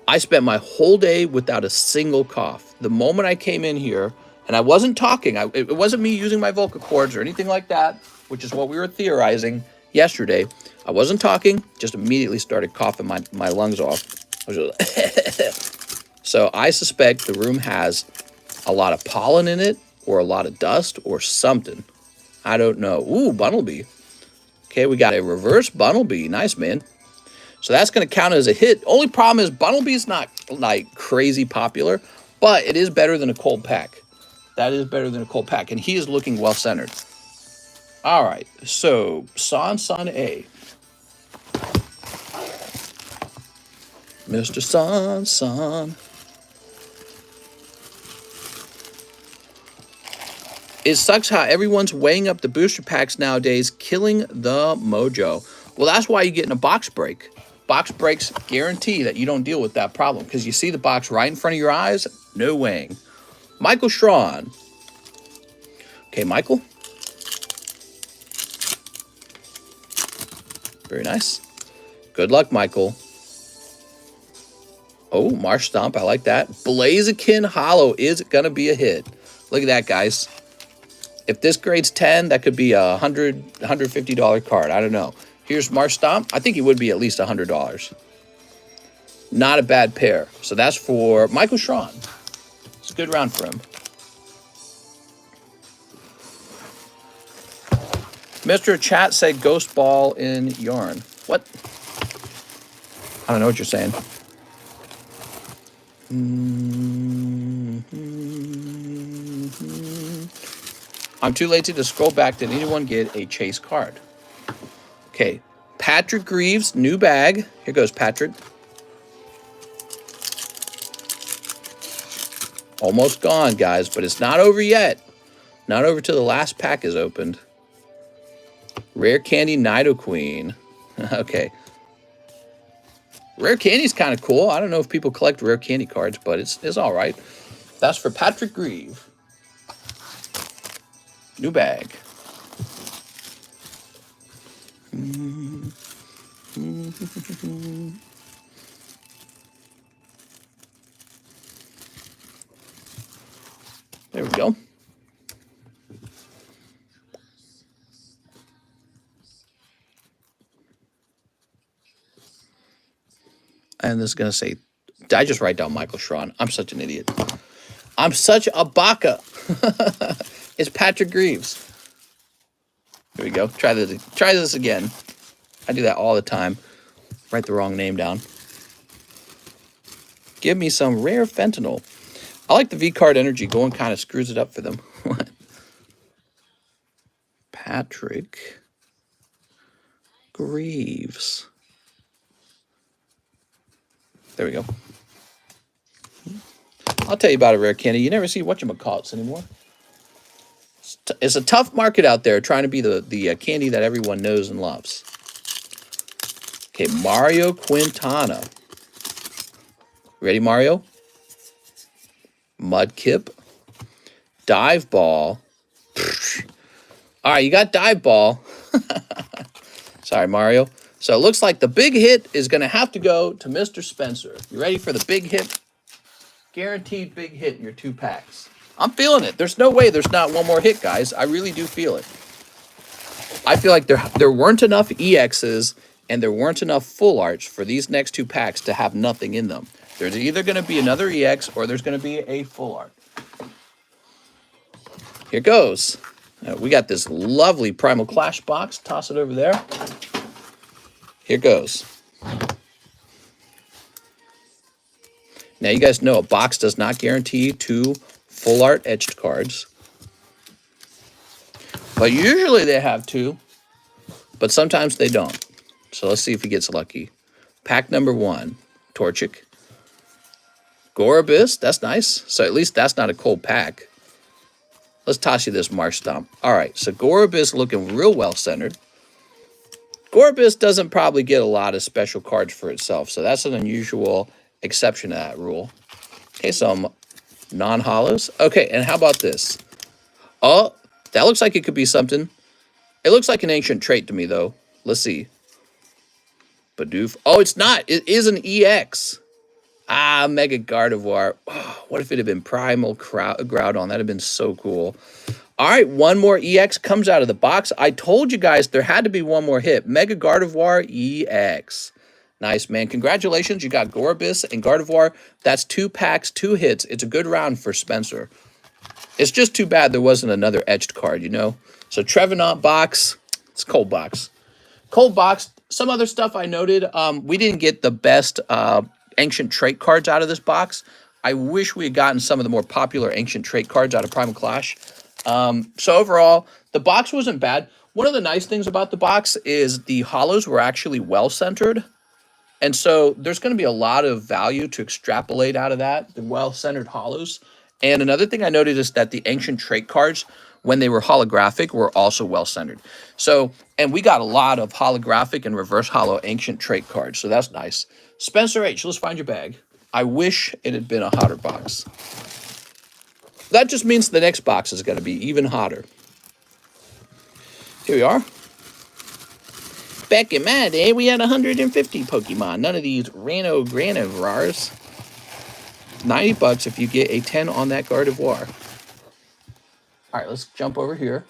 S1: I spent my whole day without a single cough. The moment I came in here, and I wasn't talking, it wasn't me using my vocal cords or anything like that, which is what we were theorizing yesterday. I wasn't talking, just immediately started coughing my lungs off. So I suspect the room has a lot of pollen in it, or a lot of dust, or something. I don't know. Ooh, Bunnelby. Okay, we got a reverse Bunnelby. Nice, man. So that's going to count as a hit. Only problem is Bunnelby's not like crazy popular, but it is better than a cold pack. That is better than a cold pack, and he is looking well-centered. All right, so San A. Mr. San. It sucks how everyone's weighing up the booster packs nowadays, killing the mojo. Well, that's why you get in a box break. Box breaks guarantee that you don't deal with that problem because you see the box right in front of your eyes, no weighing. Michael Strawn. Okay, Michael. Very nice. Good luck, Michael. Oh, Marsh Stomp. I like that. Blaziken Hollow is going to be a hit. Look at that, guys. If this grades 10, that could be a $150 card. I don't know. Here's Marsh Stomp. I think he would be at least $100. Not a bad pair. So that's for Michael Schrawn. It's a good round for him. Mr. Chat said Ghost Ball in Yarn. What? I don't know what you're saying. I'm too lazy to scroll back. Did anyone get a chase card? Okay. Patrick Greaves, new bag. Here goes Patrick. Almost gone, guys, but it's not over yet. Not over till the last pack is opened. Rare Candy Nidoqueen. Okay. Rare Candy's kind of cool. I don't know if people collect Rare Candy cards, but it's all right. That's for Patrick Grieve. New bag. There we go. And this is going to say, did I just write down Michael Schrawn? I'm such an idiot. I'm such a baka. It's Patrick Greaves. Here we go. Try this again. I do that all the time. Write the wrong name down. Give me some rare fentanyl. I like the V-Card energy. Going kind of screws it up for them. Patrick Greaves. There we go. I'll tell you about a Rare Candy. You never see whatchamacallits anymore. It's a tough market out there trying to be the candy that everyone knows and loves. Okay, Mario Quintana. Ready, Mario? Mudkip. Dive Ball. All right, you got Dive Ball. Sorry, Mario. So it looks like the big hit is going to have to go to Mr. Spencer. You ready for the big hit? Guaranteed big hit in your 2 packs. I'm feeling it. There's no way there's not one more hit, guys. I really do feel it. I feel like there weren't enough EXs and there weren't enough full arts for these next 2 packs to have nothing in them. There's either going to be another EX or there's going to be a full art. Here goes. We got this lovely Primal Clash box. Toss it over there. Here goes. Now, you guys know a box does not guarantee 2 full art etched cards. But usually they have 2. But sometimes they don't. So let's see if he gets lucky. Pack number 1. Torchic. Gorobis. That's nice. So at least that's not a cold pack. Let's toss you this Marsh Stomp. All right. So Gorobis looking real well centered. Gorobis doesn't probably get a lot of special cards for itself. So that's an unusual exception to that rule. Okay, some non-hollows. Okay, and how about this? Oh, that looks like it could be something. It looks like an ancient trait to me, though. Let's see. Bidoof. Oh, it's not. It is an EX. Ah, Mega Gardevoir. Oh, what if it had been Primal Groudon? That'd have been so cool. All right, one more EX comes out of the box. I told you guys there had to be one more hit. Mega Gardevoir EX. Nice, man. Congratulations. You got Gorobis and Gardevoir. That's 2 packs, 2 hits. It's a good round for Spencer. It's just too bad there wasn't another etched card, you know? So Trevenant box. It's cold box. Cold box. Some other stuff I noted. We didn't get the best ancient trait cards out of this box. I wish we had gotten some of the more popular ancient trait cards out of Primal Clash. So overall, the box wasn't bad. One of the nice things about the box is the hollows were actually well-centered. And so there's going to be a lot of value to extrapolate out of that, the well-centered hollows. And another thing I noted is that the ancient trait cards, when they were holographic, were also well-centered. So, and we got a lot of holographic and reverse holo ancient trait cards, so that's nice. Spencer H., let's find your bag. I wish it had been a hotter box. That just means the next box is going to be even hotter. Here we are. Back in my day, we had 150 Pokemon. None of these Rano Granovars. 90 bucks if you get a 10 on that Gardevoir. All right, let's jump over here.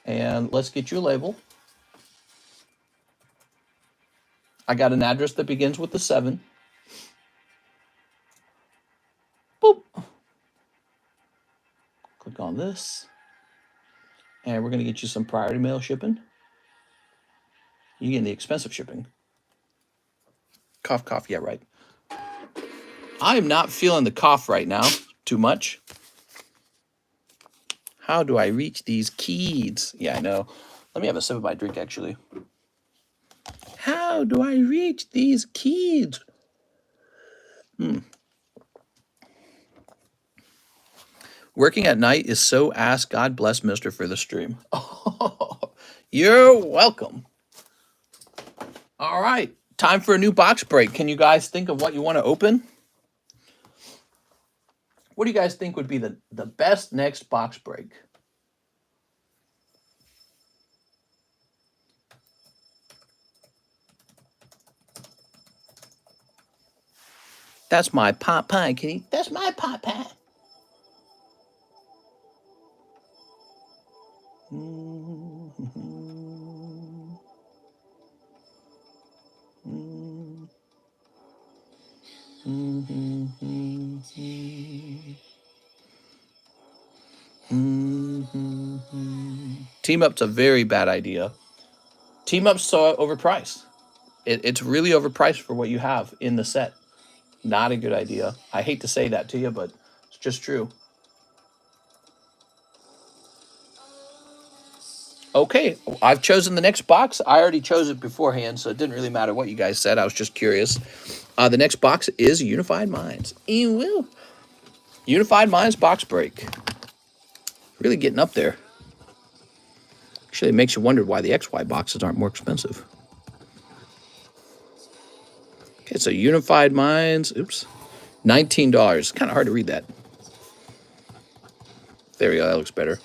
S1: And let's get you a label. I got an address that begins with the 7. Boop. Click on this. And we're going to get you some priority mail shipping. You get the expensive shipping. Cough, cough. Yeah, right. I am not feeling the cough right now too much. How do I reach these keys? Yeah, I know. Let me have a sip of my drink, actually. How do I reach these keys? Working at night is so ass. God bless Mister for the stream. Oh, you're welcome. All right. Time for a new box break. Can you guys think of what you want to open? What do you guys think would be the best next box break? That's my pot pie, kitty. That's my pot pie. Team up's a very bad idea. Team up's so overpriced. It's really overpriced for what you have in the set. Not a good idea. I hate to say that to you, but it's just true. Okay, I've chosen the next box. I already chose it beforehand, so it didn't really matter what you guys said. I was just curious. The next box is Unified Minds. Unified Minds box break. Really getting up there. Actually, it makes you wonder why the XY boxes aren't more expensive. Okay, so Unified Minds, oops, $19. Kind of hard to read that. There we go, that looks better.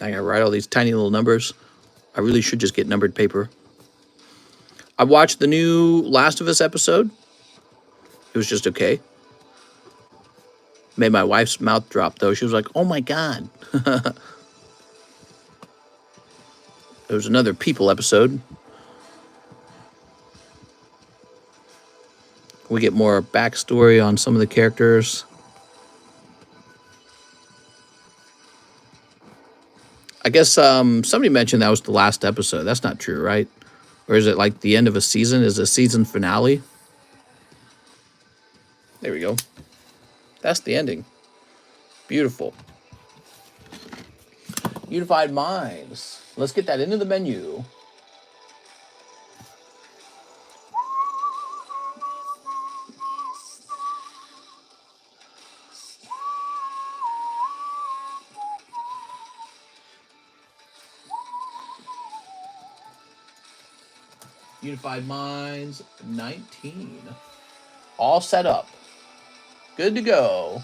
S1: I gotta write all these tiny little numbers. I really should just get numbered paper. I watched the new Last of Us episode. It was just okay. Made my wife's mouth drop, though. She was like, oh my God. There was another People episode. We get more backstory on some of the characters. I guess somebody mentioned that was the last episode. That's not true, right? Or is it like the end of a season? Is it a season finale? There we go. That's the ending. Beautiful. Unified Minds. Let's get that into the menu. Unified Minds 19. All set up. Good to go.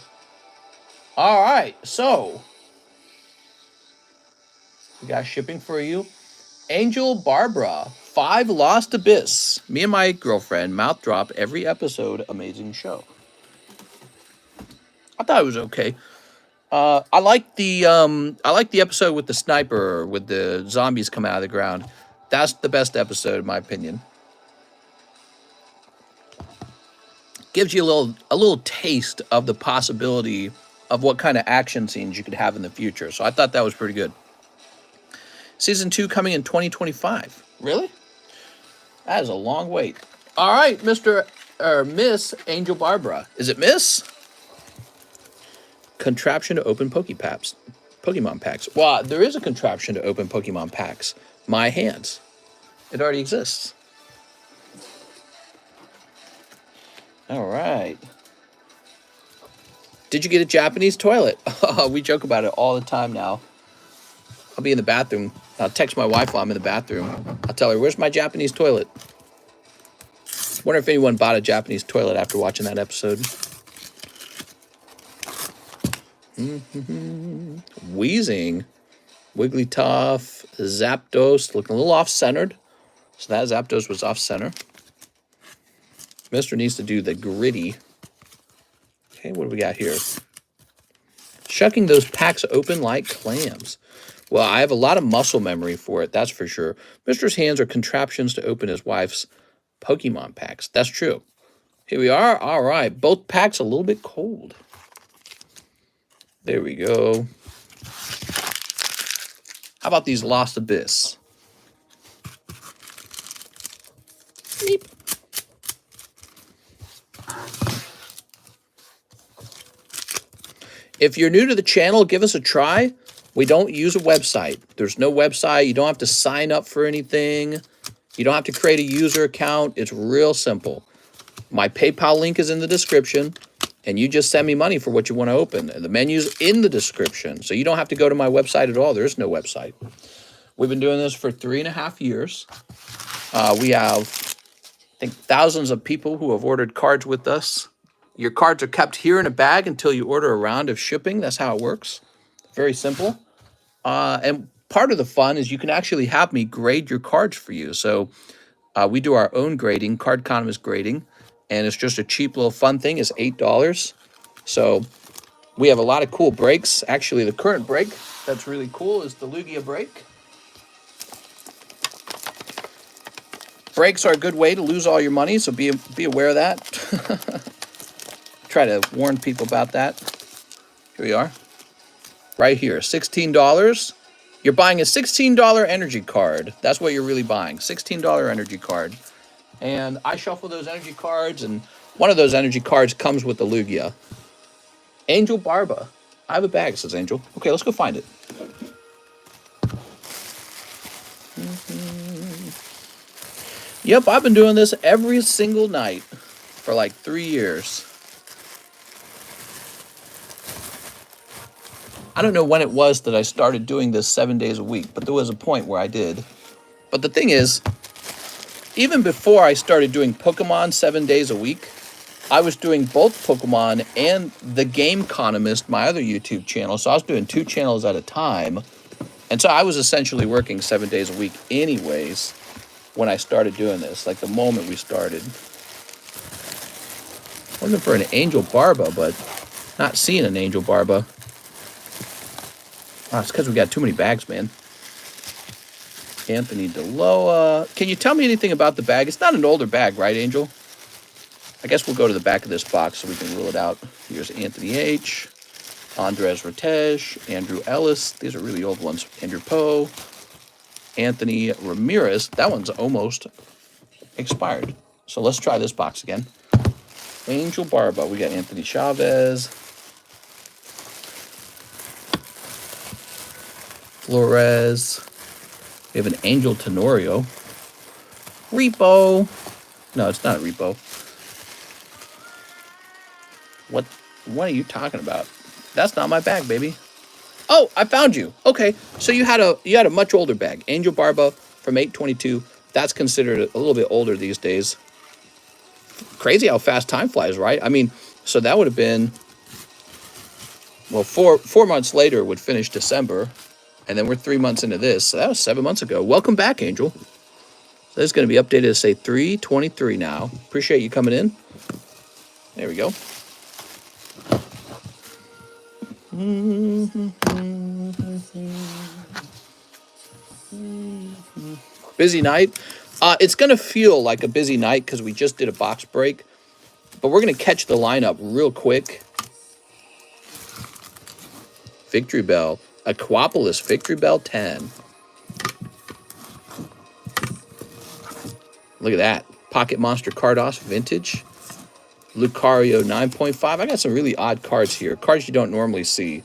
S1: All right, so we got shipping for you. Angel Barbara, 5 Lost Abyss. Me and my girlfriend mouth drop every episode. Amazing show. I thought it was okay. I like the episode with the sniper, with the zombies coming out of the ground. That's the best episode in my opinion. Gives you a little taste of the possibility of what kind of action scenes you could have in the future. So I thought that was pretty good. Season 2 coming in 2025. Really? That is a long wait. All right, Miss Angel Barbara. Is it Miss? Contraption to open Pokemon packs. Well, there is a contraption to open Pokemon packs. My hands. It already exists. All right. Did you get a Japanese toilet? We joke about it all the time now. I'll be in the bathroom. I'll text my wife while I'm in the bathroom. I'll tell her, where's my Japanese toilet? Wonder if anyone bought a Japanese toilet after watching that episode. Wheezing. Wigglytuff. Zapdos. Looking a little off-centered. So that Zapdos was off center. Mister needs to do the gritty. Okay, what do we got here? Shucking those packs open like clams. Well, I have a lot of muscle memory for it, that's for sure. Mister's hands are contraptions to open his wife's Pokemon packs. That's true. Here we are. All right. Both packs a little bit cold. There we go. How about these Lost Abyss? Beep. If you're new to the channel, give us a try. We don't use a website. There's no website. You don't have to sign up for anything. You don't have to create a user account. It's real simple. My PayPal link is in the description, and you just send me money for what you want to open. The menu's in the description, so you don't have to go to my website at all. There is no website. We've been doing this for 3.5 years. We have, I think, thousands of people who have ordered cards with us. Your cards are kept here in a bag until you order a round of shipping. That's how it works. Very simple. And part of the fun is you can actually have me grade your cards for you. So we do our own grading, TheCardconomist grading, and it's just a cheap little fun thing. It's $8. So we have a lot of cool breaks. Actually, the current break that's really cool is the Lugia break. Breaks are a good way to lose all your money, so be aware of that. Try to warn people about that. Here we are. Right here, $16. You're buying a $16 energy card. That's what you're really buying, $16 energy card. And I shuffle those energy cards, and one of those energy cards comes with the Lugia. Angel Barba. I have a bag, says Angel. Okay, let's go find it. Yep, I've been doing this every single night for like 3 years. I don't know when it was that I started doing this 7 days a week, but there was a point where I did. But the thing is, even before I started doing Pokemon 7 days a week, I was doing both Pokemon and TheCardconomist, my other YouTube channel. So I was doing 2 channels at a time. And so I was essentially working 7 days a week anyways when I started doing this, like the moment we started. Looking for an Angel Barba, but not seeing an Angel Barba. Oh, it's because we got too many bags, man. Anthony Deloa. Can you tell me anything about the bag? It's not an older bag, right, Angel? I guess we'll go to the back of this box so we can rule it out. Here's Anthony H., Andres Ratesh, Andrew Ellis. These are really old ones. Andrew Poe, Anthony Ramirez. That one's almost expired. So let's try this box again. Angel Barba. We got Anthony Chavez, Flores. We have an Angel Tenorio. Repo. No, it's not a Repo. What are you talking about? That's not my bag, baby. Oh, I found you. Okay, so you had a much older bag. Angel Barba from 822. That's considered a little bit older these days. Crazy how fast time flies, right? I mean, so that would have been, well, four months later would finish December. And then we're 3 months into this. So that was 7 months ago. Welcome back, Angel. So this is going to be updated to say 3/23 now. Appreciate you coming in. There we go. Busy night. It's going to feel like a busy night because we just did a box break. But we're going to catch the lineup real quick. Victory Bell. Aquapolis Victory Bell 10. Look at that. Pocket Monster Cardos Vintage. Lucario 9.5. I got some really odd cards here. Cards you don't normally see.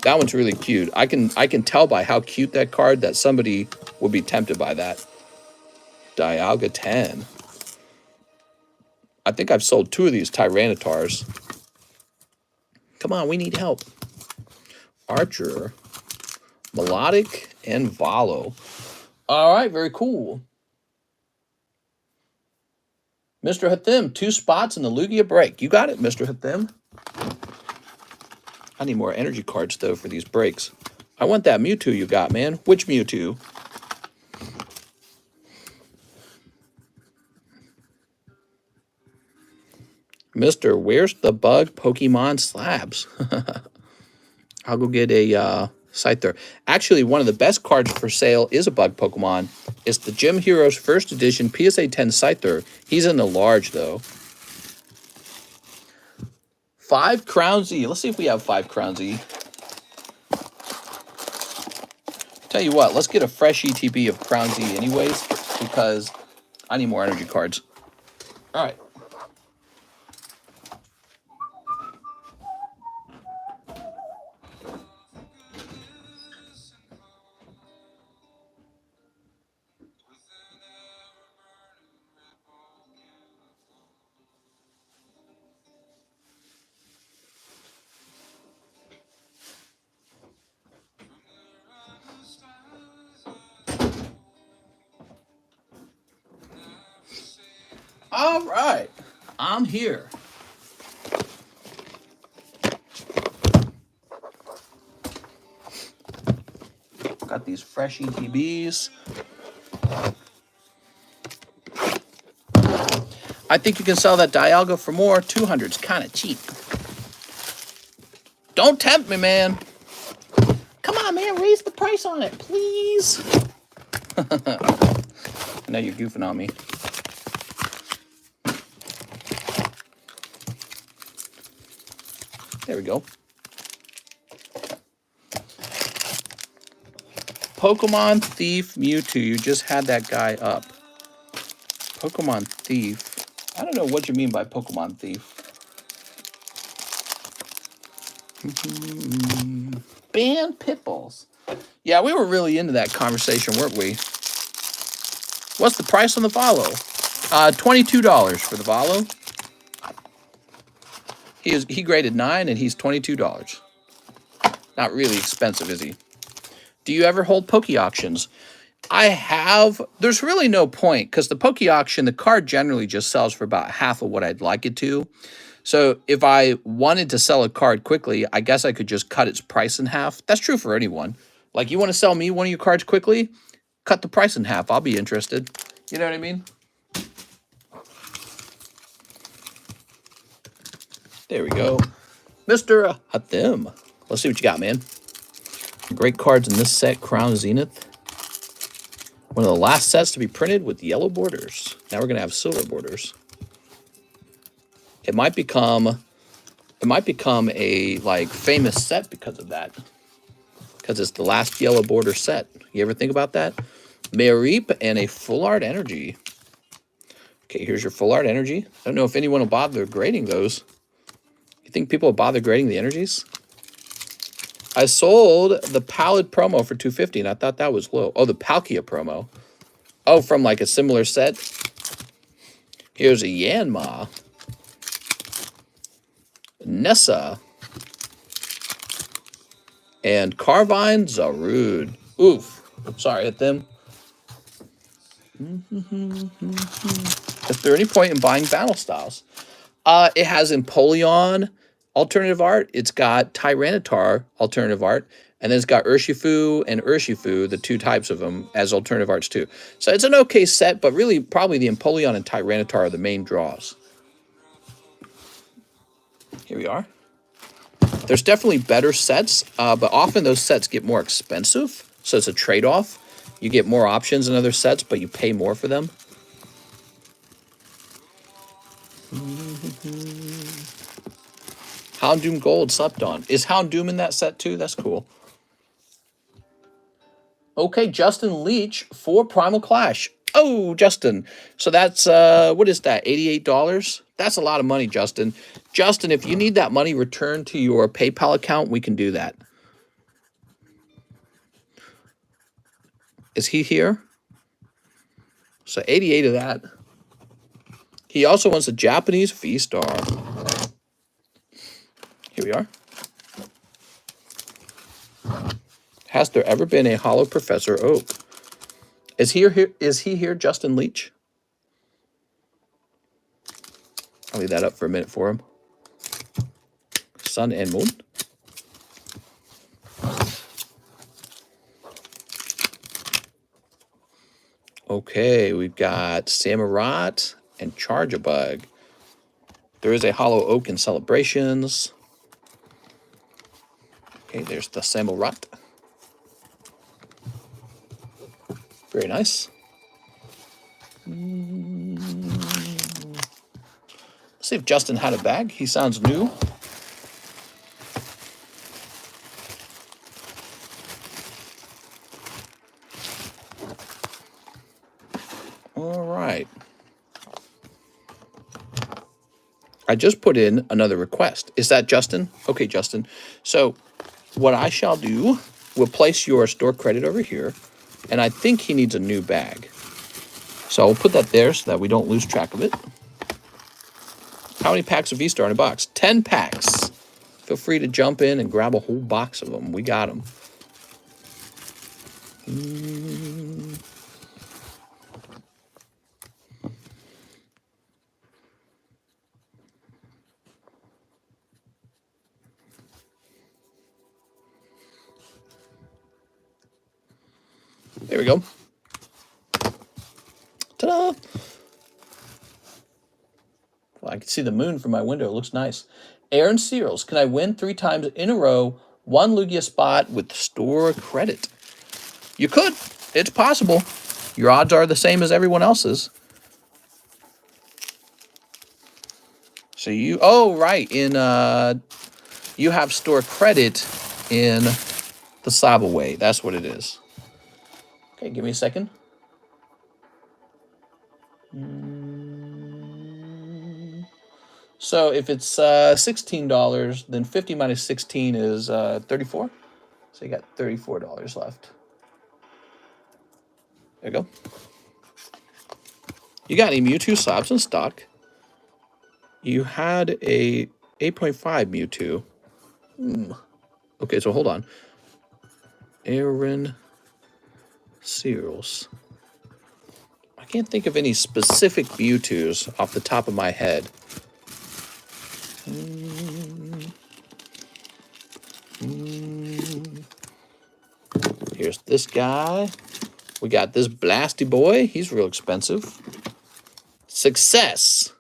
S1: That one's really cute. I can tell by how cute that card that somebody would be tempted by that. Dialga 10. I think I've sold 2 of these Tyrannitars. Come on, we need help. Archer, Melodic, and Valo. All right, very cool. Mr. Hathim, 2 spots in the Lugia break. You got it, Mr. Hathim. I need more energy cards, though, for these breaks. I want that Mewtwo you got, man. Which Mewtwo? Mr. Where's the Bug Pokemon Slabs? I'll go get a Scyther. Actually, one of the best cards for sale is a bug Pokemon. It's the Gym Heroes First Edition PSA 10 Scyther. He's in the large, though. 5 Crown Z. Let's see if we have 5 Crown Z. Tell you what, let's get a fresh ETB of Crown Z anyways, because I need more energy cards. All right. All right, I'm here. Got these fresh ETBs. I think you can sell that Dialga for more. 200's kind of cheap. Don't tempt me, man. Come on, man, raise the price on it, please. I know you're goofing on me. There we go. Pokemon Thief Mewtwo. You just had that guy up. Pokemon Thief. I don't know what you mean by Pokemon Thief. Ban Pitbulls. Yeah, we were really into that conversation, weren't we? What's the price on the Valo? $22 for the Valo. He graded 9 and he's $22. Not really expensive, is he? Do you ever hold Poke Auctions? I have. There's really no point because the Poke Auction, the card generally just sells for about half of what I'd like it to. So if I wanted to sell a card quickly, I guess I could just cut its price in half. That's true for anyone. Like, you want to sell me one of your cards quickly? Cut the price in half. I'll be interested. You know what I mean? There we go. Mr. Hathim. Let's see what you got, man. Great cards in this set. Crown Zenith. One of the last sets to be printed with yellow borders. Now we're going to have silver borders. It might become a like famous set because of that. Because it's the last yellow border set. You ever think about that? Mareep and a full art energy. Okay, here's your full art energy. I don't know if anyone will bother grading those. You think people will bother grading the energies? I sold the Pallid promo for $250, and I thought that was low. Oh, the Palkia promo. Oh, from like a similar set. Here's a Yanma. Nessa. And Carvine Zarude. Oof. Sorry, hit them. Is there any point in buying Battle Styles? It has Empoleon alternative art. It's got Tyranitar alternative art. And then it's got Urshifu and Urshifu, the 2 types of them, as alternative arts too. So it's an okay set, but really probably the Empoleon and Tyranitar are the main draws. Here we are. There's definitely better sets, but often those sets get more expensive. So it's a trade-off. You get more options in other sets, but you pay more for them. Houndoom Gold slept on. Is Houndoom in that set too? That's cool. Okay, Justin Leach for Primal Clash. Oh, Justin. So that's, what is that, $88? That's a lot of money, Justin. Justin, if you need that money returned to your PayPal account, we can do that. Is he here? So 88 of that. He also wants a Japanese V-Star. Here we are. Has there ever been a Hollow Professor Oak? Is he here, Justin Leach? I'll leave that up for a minute for him. Sun and Moon. Okay, we've got Samurott and Charge-a-Bug. There is a hollow oak in Celebrations. Okay, there's the Samurott. Very nice. Let's see if Justin had a bag. He sounds new. All right. I just put in another request. Is that Justin? Okay, Justin. So what I shall do, we'll place your store credit over here, and I think he needs a new bag. So I'll put that there so that we don't lose track of it. How many packs of V-Star in a box? 10 packs. Feel free to jump in and grab a whole box of them. We got them. There we go. Ta-da! Well, I can see the moon from my window. It looks nice. Aaron Searles, can I win 3 times in a row, 1 Lugia spot with store credit? You could. It's possible. Your odds are the same as everyone else's. So you, oh, right. You have store credit in the SLAB-AWAY. That's what it is. Okay, give me a second. So if it's $16, then 50 minus 16 is 34. So you got $34 left. There you go. You got any Mewtwo slabs in stock? You had a 8.5 Mewtwo. Okay, so hold on. Aaron Searles. I can't think of any specific Mewtwo's off the top of my head. Here's this guy. We got this Blasty Boy. He's real expensive. Success.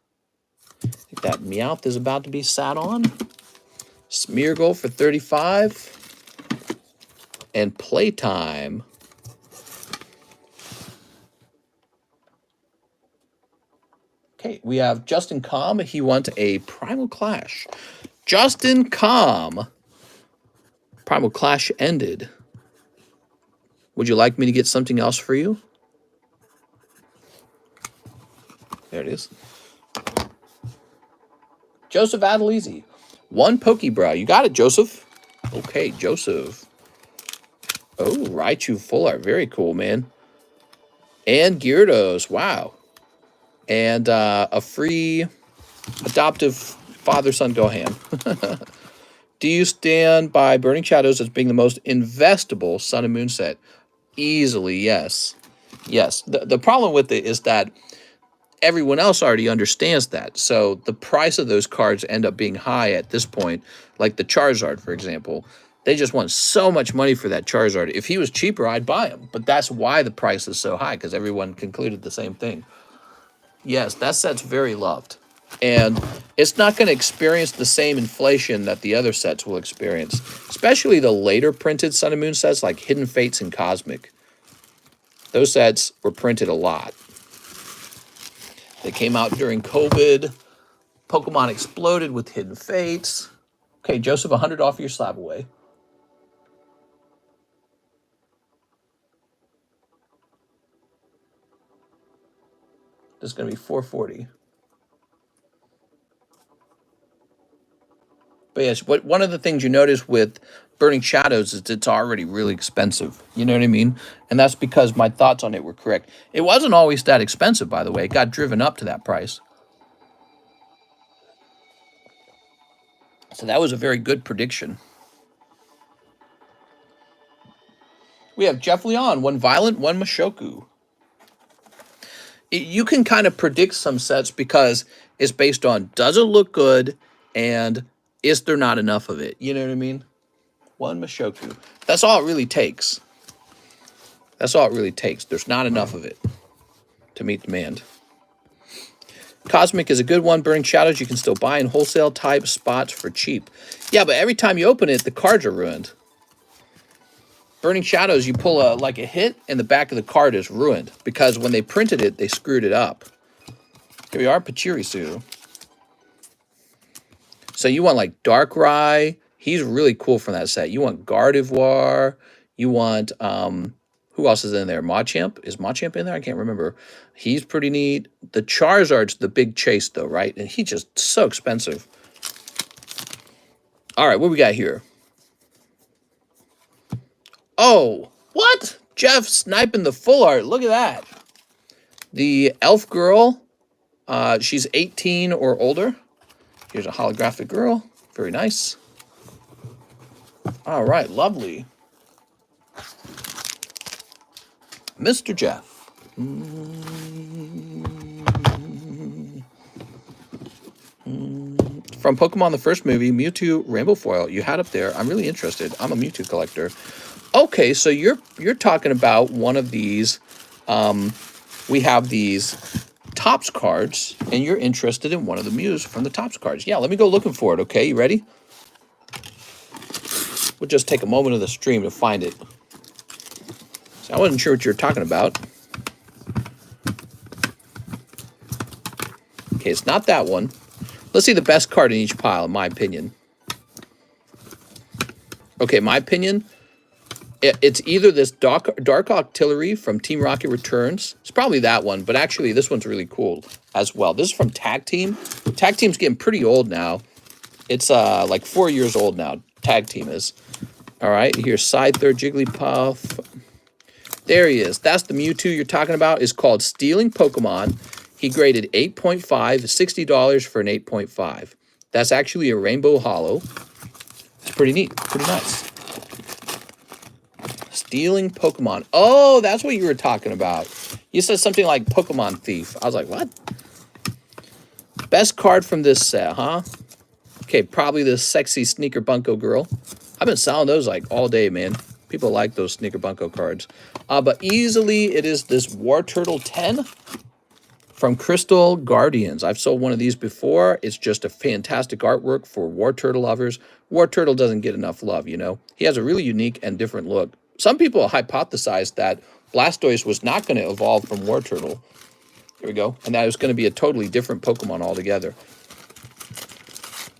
S1: I think that Meowth is about to be sat on. Smeargle for 35. And Playtime. Okay, we have Justin Com. He wants a Primal Clash. Justin Com. Primal Clash ended. Would you like me to get something else for you? There it is. Joseph Adelizi. 1 Pokebrow. You got it, Joseph. Okay, Joseph. Oh, Raichu Full Art. Very cool, man. And Gyarados. Wow. And a free adoptive father-son Gohan. Do you stand by Burning Shadows as being the most investable Sun and Moon set? Easily, yes. Yes. The problem with it is that everyone else already understands that. So the price of those cards end up being high at this point. Like the Charizard, for example. They just want so much money for that Charizard. If he was cheaper, I'd buy him. But that's why the price is so high, because everyone concluded the same thing. Yes, that set's very loved. And it's not going to experience the same inflation that the other sets will experience. Especially the later printed Sun and Moon sets like Hidden Fates and Cosmic. Those sets were printed a lot. They came out during COVID. Pokemon exploded with Hidden Fates. Okay, Joseph, 100 off your SLAB-AWAY. This is going to be $440. But yes, one of the things you notice with Burning Shadows is it's already really expensive. You know what I mean? And that's because my thoughts on it were correct. It wasn't always that expensive, by the way. It got driven up to that price. So that was a very good prediction. We have Jeff Leon, 1 Violent, 1 Mashoku. You can kind of predict some sets because it's based on does it look good and is there not enough of it? You know what I mean? 1 Mashoku. That's all it really takes. That's all it really takes. There's not enough of it to meet demand. Cosmic is a good one. Burning Shadows you can still buy in wholesale type spots for cheap. Yeah, but every time you open it, the cards are ruined. Burning Shadows, you pull like a hit, and the back of the card is ruined because when they printed it, they screwed it up. Here we are, Pachirisu. So you want like Darkrai. He's really cool from that set. You want Gardevoir. You want, who else is in there? Machamp? Is Machamp in there? I can't remember. He's pretty neat. The Charizard's the big chase though, right? And he's just so expensive. All right, what we got here? Oh, what? Jeff sniping the full art. Look at that. The elf girl. She's 18 or older. Here's a holographic girl. Very nice. All right, lovely. Mr. Jeff. From Pokemon the first movie, Mewtwo Rainbow Foil. You had up there. I'm really interested. I'm a Mewtwo collector. Okay, so you're talking about one of these. We have these Topps cards, and you're interested in one of the Mews from the Topps cards. Yeah, let me go looking for it, okay? You ready? We'll just take a moment of the stream to find it. So I wasn't sure what you were talking about. Okay, it's not that one. Let's see the best card in each pile, in my opinion. Okay, my opinion, it's either this Dark Artillery from Team Rocket Returns. It's probably that one, but actually this one's really cool as well. This is from Tag Team. Tag Team's getting pretty old now. It's like 4 years old now, Tag Team is. All right, here's Scyther, Jigglypuff. There he is. That's the Mewtwo you're talking about. It's called Stealing Pokemon. He graded 8.5, $60 for an 8.5. That's actually a Rainbow Holo. It's pretty neat, pretty nice. Stealing Pokemon. Oh, that's what you were talking about. You said something like Pokemon Thief. I was like, what? Best card from this set, huh? Okay, probably the sexy Sneaker Bunko girl. I've been selling those like all day, man. People like those Sneaker Bunko cards. But easily it is this War Turtle 10 from Crystal Guardians. I've sold one of these before. It's just a fantastic artwork for War Turtle lovers. War Turtle doesn't get enough love, you know. He has a really unique and different look. Some people hypothesized that Blastoise was not going to evolve from War Turtle. Here we go. And that it was going to be a totally different Pokemon altogether.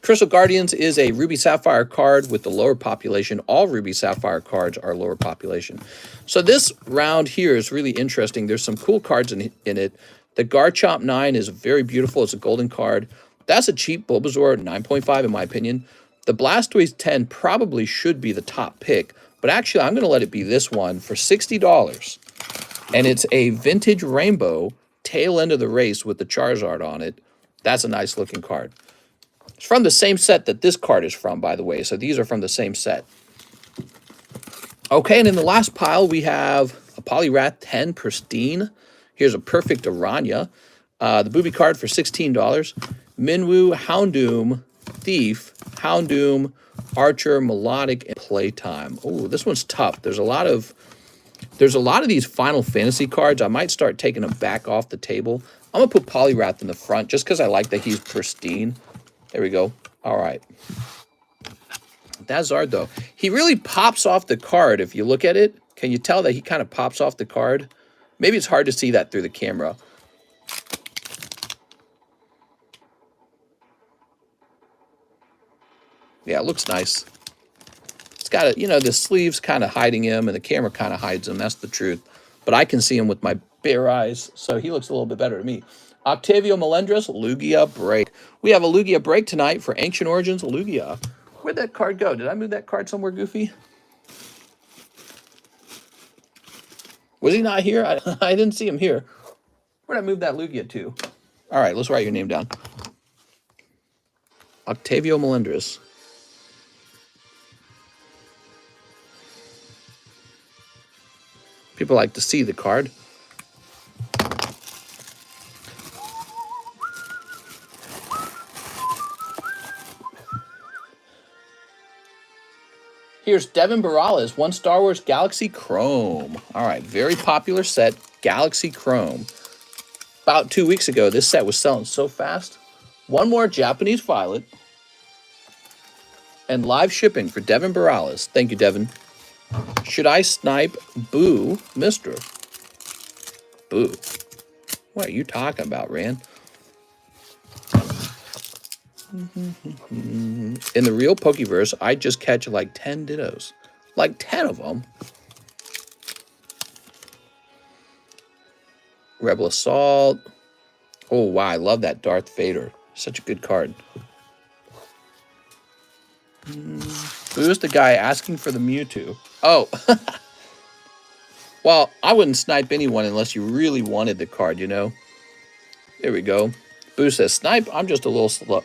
S1: Crystal Guardians is a Ruby Sapphire card with the lower population. All Ruby Sapphire cards are lower population. So this round here is really interesting. There's some cool cards in it. The Garchomp 9 is very beautiful. It's a golden card. That's a cheap Bulbasaur 9.5 in my opinion. The Blastoise 10 probably should be the top pick, but actually I'm going to let it be this one for $60. And it's a vintage rainbow tail end of the race with the Charizard on it. That's a nice looking card. It's from the same set that this card is from, by the way. So these are from the same set. Okay, and in the last pile, we have a Poliwrath 10 Pristine. Here's a perfect Aranya. The booby card for $16. Minwoo, Houndoom, Thief, Houndoom, Archer, Melodic, and Playtime. Oh, this one's tough. There's a lot of these Final Fantasy cards. I might start taking them back off the table. I'm going to put Poliwrath in the front just because I like that he's pristine. There we go. All right. That's Zard, though. He really pops off the card if you look at it. Can you tell that he kind of pops off the card? Maybe it's hard to see that through the camera. Yeah, it looks nice. It's got a, you know, the sleeves kind of hiding him and the camera kind of hides him. That's the truth. But I can see him with my bare eyes, so he looks a little bit better to me. Octavio Melendres, Lugia Break. We have a Lugia Break tonight for Ancient Origins Lugia. Where'd that card go? Did I move that card somewhere goofy? Was he not here? I didn't see him here. Where'd I move that Lugia to? All right, let's write your name down. Octavio Melendres. People like to see the card. Here's Devin Barales, one Star Wars Galaxy Chrome. All right, very popular set, Galaxy Chrome. about 2 weeks ago, this set was selling so fast. One more Japanese Violet. And live shipping for Devin Morales. Thank you, Devin. Should I snipe? Boo, Mr. Boo. What are you talking about, Rand? In the real Pokeverse, I just catch like 10 Dittos. Like 10 of them. Rebel Assault. Oh, wow. I love that Darth Vader. Such a good card. Who's the guy asking for the Mewtwo? Oh. Well, I wouldn't snipe anyone unless you really wanted the card, you know? There we go. Boo says, snipe, I'm just a little slow.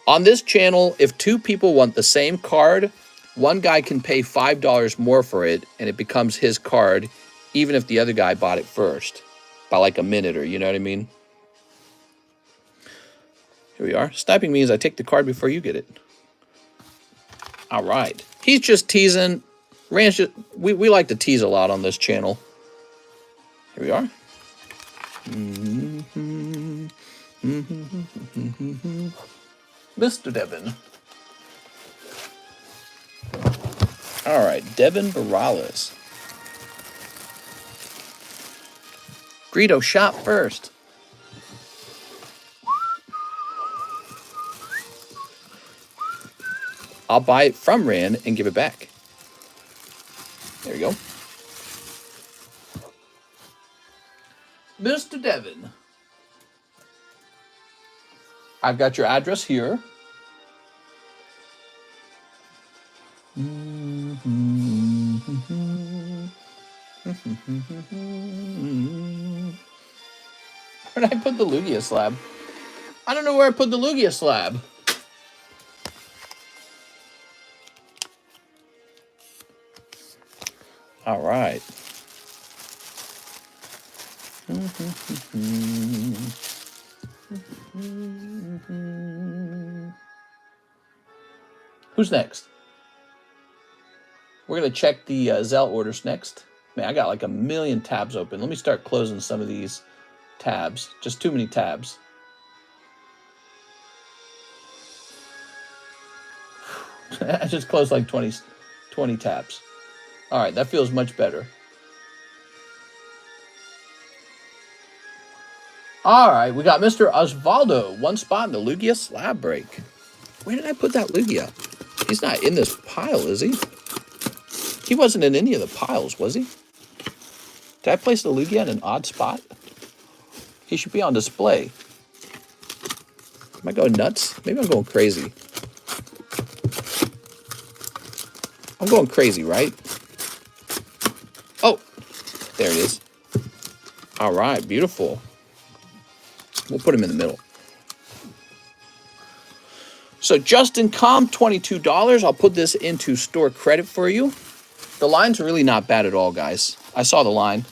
S1: On this channel, if two people want the same card, one guy can pay $5 more for it, and it becomes his card, even if the other guy bought it first. By like a minute, or you know what I mean? Here we are. Sniping means I take the card before you get it. All right. He's just teasing. Rand's just, we like to tease a lot on this channel. Here we are. Mr. Devin. All right, Devin Morales. Greedo shot first. I'll buy it from Rand and give it back. There you go. Mr. Devin. I've got your address here. Where did I put the Lugia slab? I don't know where I put the Lugia slab. All right. Who's next? We're going to check the ZELLE orders next. Man, I got like a million tabs open. Let me start closing some of these tabs. Just too many tabs. I just closed like 20 tabs. All right, that feels much better. All right, we got Mr. Osvaldo. One spot in the Lugia slab break. Where did I put that Lugia? He's not in this pile, is he? He wasn't in any of the piles, was he? Did I place the Lugia in an odd spot? He should be on display. Am I going nuts? Maybe I'm going crazy. I'm going crazy, right? Oh, there it is. All right, beautiful. We'll put him in the middle. So Justin Com, $22. I'll put this into store credit for you. The line's really not bad at all, guys. I saw the line.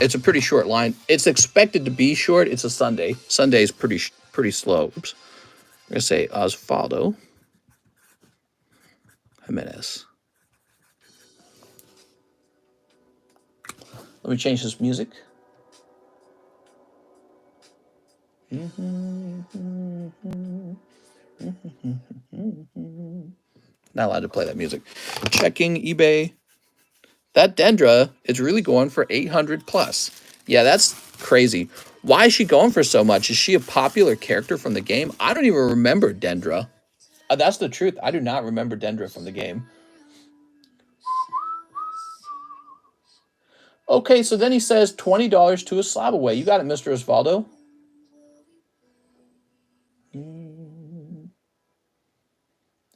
S1: It's a pretty short line. It's expected to be short. It's a Sunday. Sunday is pretty slow. Oops. I'm going to say Osvaldo Jimenez. Let me change this music. Not allowed to play that music. Checking eBay. That Dendra is really going for 800 plus. Yeah, that's crazy. Why is she going for so much? Is she a popular character from the game? I don't even remember Dendra. That's the truth. I do not remember Dendra from the game. Okay, so then he says $20 to a SLAB-AWAY. You got it, Mr. Osvaldo.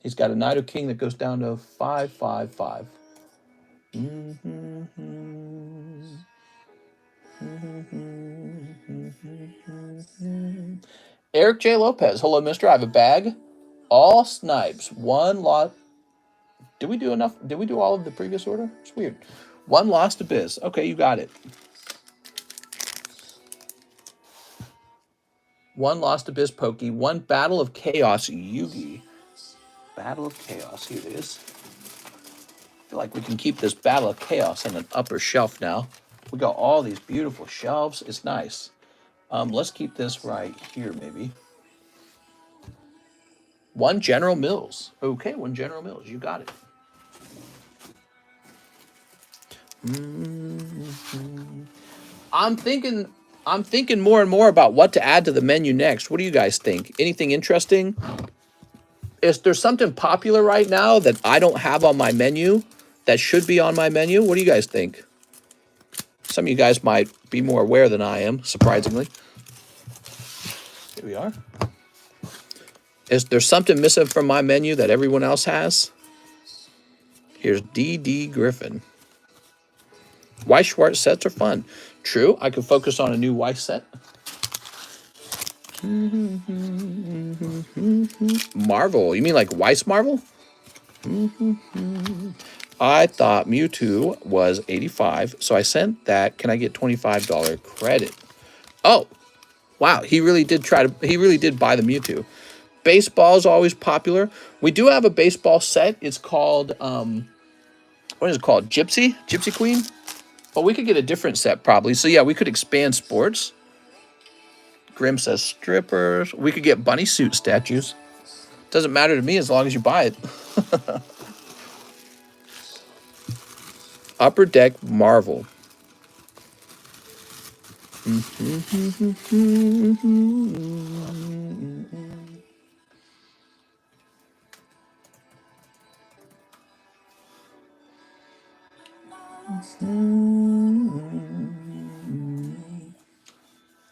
S1: He's got a Nido King that goes down to 555. Eric J. Lopez. Hello, mister. I have a bag. All snipes. One lot. Did we do enough? Did we do all of the previous order? It's weird. One lost abyss. Okay, you got it. One lost abyss Pokey. One battle of chaos Yugi. Battle of chaos. Here it is. I feel like we can keep this battle of chaos on an upper shelf now. We got all these beautiful shelves. It's nice. Let's keep this right here, maybe. One General Mills. Okay, one General Mills. You got it. I'm thinking more and more about what to add to the menu next. What do you guys think? Anything interesting? Is there something popular right now that I don't have on my menu that should be on my menu? What do you guys think? Some of you guys might be more aware than I am, surprisingly. Here we are. Is there something missing from my menu that everyone else has? Here's D.D. Griffin. Weiss Schwartz sets are fun. True, I could focus on a new Weiss set. Marvel. You mean like Weiss Marvel? I thought Mewtwo was 85, so I sent that. Can I get $25 credit? Oh, wow. He really did buy the Mewtwo. Baseball is always popular. We do have a baseball set. It's called, what is it called? Gypsy Queen? But we could get a different set probably. So yeah, we could expand sports. Grim says strippers. We could get bunny suit statues. Doesn't matter to me as long as you buy it. Upper Deck Marvel.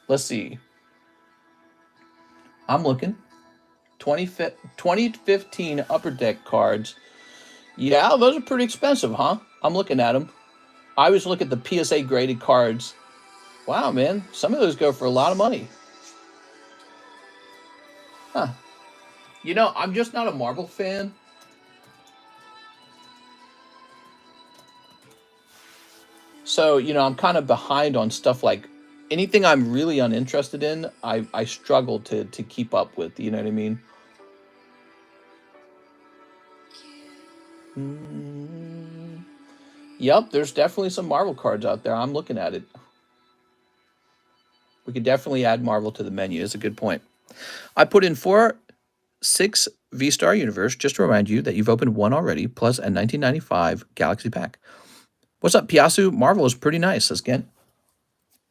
S1: Let's see. I'm looking. 2015 Upper Deck cards. Yeah, those are pretty expensive, huh? I'm looking at them. I always look at the PSA graded cards. Wow, man. Some of those go for a lot of money. Huh. You know, I'm just not a Marvel fan. So, you know, I'm kind of behind on stuff like anything I'm really uninterested in, I struggle to keep up with, you know what I mean? Yep, there's definitely some Marvel cards out there. I'm looking at it. We could definitely add Marvel to the menu. It's a good point. I put in 6 V-Star Universe, just to remind you that you've opened one already, plus a 1995 Galaxy Pack. What's up, Piasu? Marvel is pretty nice, says Kent.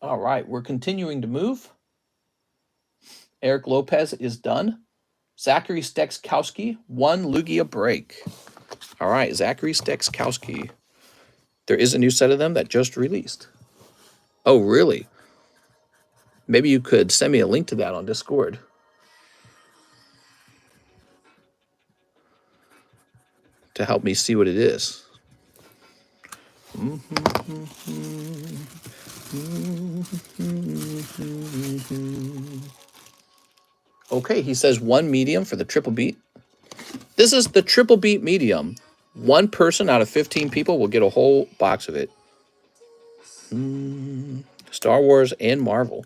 S1: All right, we're continuing to move. Eric Lopez is done. Zachary Stekskowski, 1 Lugia break. All right, Zachary Stekskowski. There is a new set of them that just released. Oh, really? Maybe you could send me a link to that on Discord. To help me see what it is. Okay, he says 1 medium for the triple beat. This is the triple beat medium. 1 person out of 15 people will get a whole box of it. Star Wars and Marvel.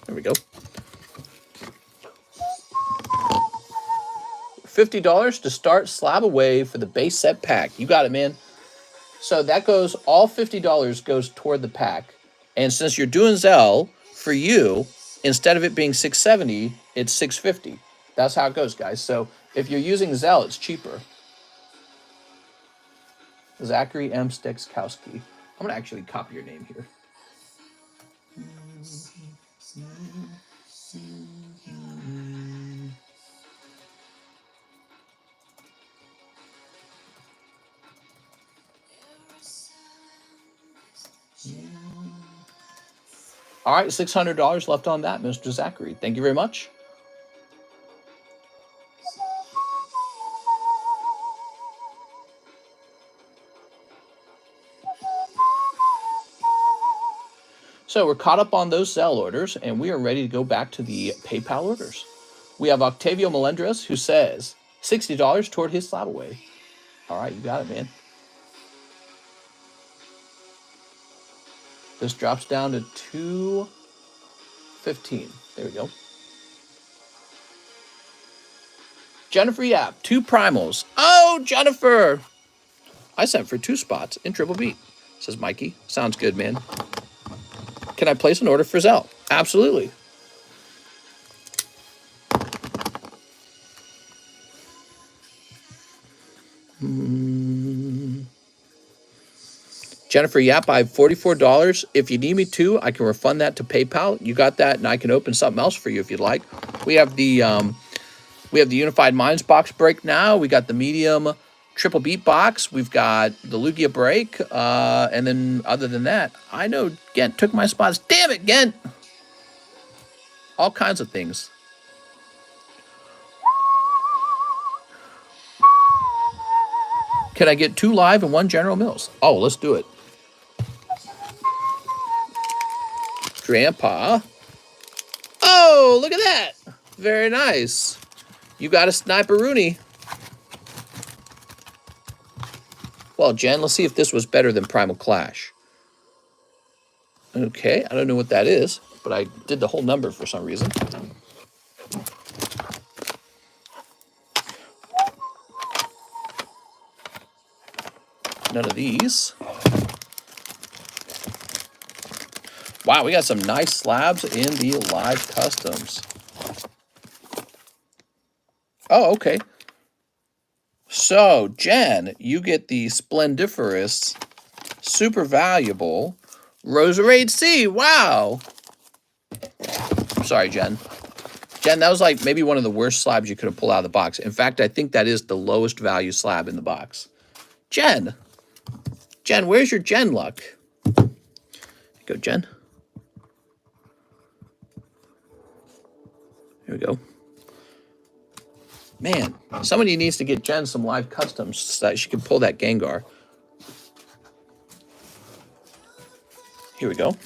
S1: There we go. $50 to start SLAB-AWAY for the base set pack. You got it, man. So that goes, all $50 goes toward the pack. And since you're doing ZELLE, for you, instead of it being $670, it's $650. That's how it goes, guys. So if you're using ZELLE, it's cheaper. Zachary M. Stekskowski. I'm going to actually copy your name here. All right, $600 left on that, Mr. Zachary. Thank you very much. So we're caught up on those ZELLE orders, and we are ready to go back to the PayPal orders. We have Octavio Melendres, who says $60 toward his SLAB-AWAY. All right, you got it, man. This drops down to $215. There we go. Jennifer Yap, 2 primals. Oh, Jennifer! I sent for 2 spots in triple beat, says Mikey. Sounds good, man. Can I place an order for ZELLE? Absolutely. Jennifer Yap, I have $44. If you need me to, I can refund that to PayPal. You got that, and I can open something else for you if you'd like. We have the Unified Minds box break now. We got the medium triple beat box. We've got the Lugia break, and then other than that, I know Gent took my spots. Damn it, Gent! All kinds of things. Can I get 2 live and 1 General Mills? Oh, let's do it. Grandpa. Oh, look at that. Very nice. You got a Sniper Rooney. Well, Jen, let's see if this was better than Primal Clash. Okay, I don't know what that is, but I did the whole number for some reason. None of these. Wow, we got some nice slabs in the live customs. Oh, okay. So, Jen, you get the Splendiferous, super valuable Roserade C. Wow. I'm sorry, Jen. Jen, that was like maybe one of the worst slabs you could have pulled out of the box. In fact, I think that is the lowest value slab in the box. Jen. Jen, where's your Jen luck? Here you go, Jen. Here we go. Man, somebody needs to get Jen some live customs so that she can pull that Gengar. Here we go.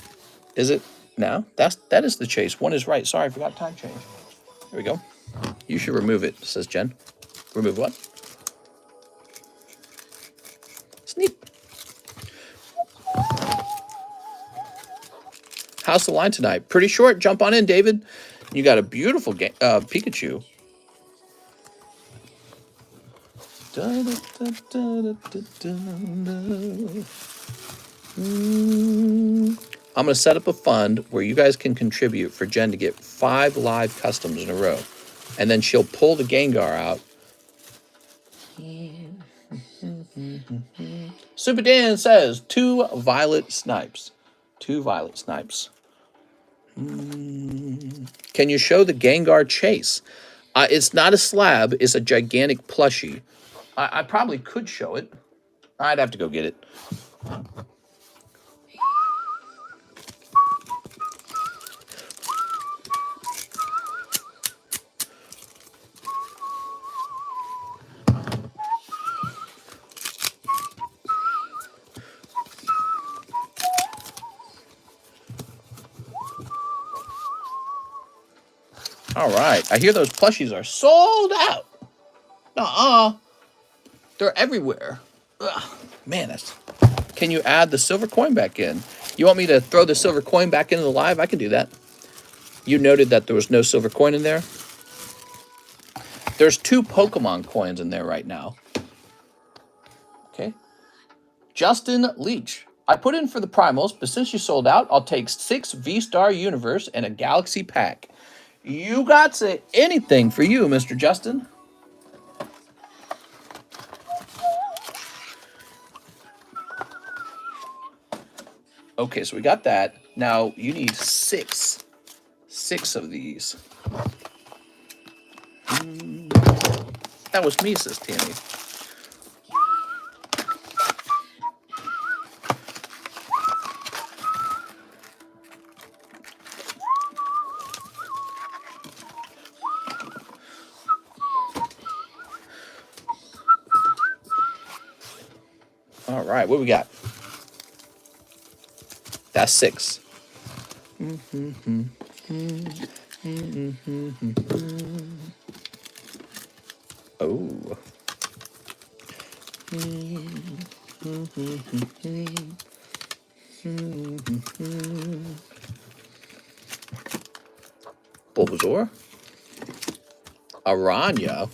S1: Is it now? That is the chase. One is right. Sorry, I forgot time change. Here we go. You should remove it, says Jen. Remove what? It's neat. How's the line tonight? Pretty short. Jump on in, David. You got a beautiful Pikachu. I'm going to set up a fund where you guys can contribute for Jen to get 5 live customs in a row. And then she'll pull the Gengar out. Super Dan says 2 Violet Snipes. 2 Violet Snipes. Can you show the Gengar chase? It's not a slab. It's a gigantic plushie. I probably could show it. I'd have to go get it. All right. I hear those plushies are sold out. They're everywhere. Ugh, man, that's... Can you add the silver coin back in? You want me to throw the silver coin back into the live? I can do that. You noted that there was no silver coin in there. There's 2 Pokemon coins in there right now. Okay. Justin Leach. I put in for the primals, but since you sold out, I'll take 6 V-Star Universe and a Galaxy Pack. You got anything for you, Mr. Justin. Okay, so we got that. Now you need 6 of these. That was me, says Tammy. All right, what we got? That's 6. Oh. Bulbasaur. Aranya.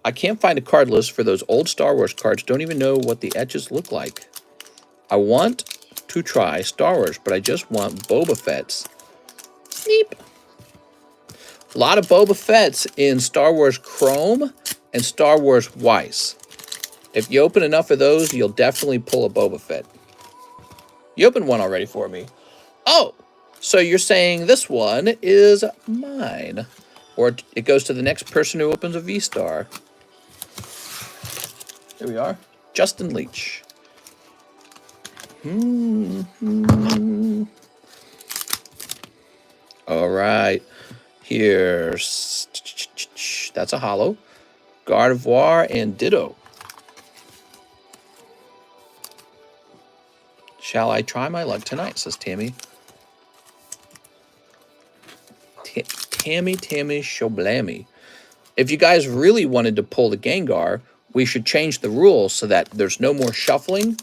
S1: I can't find a card list for those old Star Wars cards. Don't even know what the etches look like. I want to try Star Wars, but I just want Boba Fett's. Sneep. A lot of Boba Fett's in Star Wars Chrome and Star Wars WEISS. If you open enough of those, you'll definitely pull a Boba Fett. You opened one already for me. Oh, so you're saying this one is mine. Or it goes to the next person who opens a V-Star. Here we are. Justin Leach. All right. Here's... That's a holo. Gardevoir and Ditto. Shall I try my luck tonight, says Tammy. Tammy Shoblammy. If you guys really wanted to pull the Gengar, we should change the rules so that there's no more shuffling,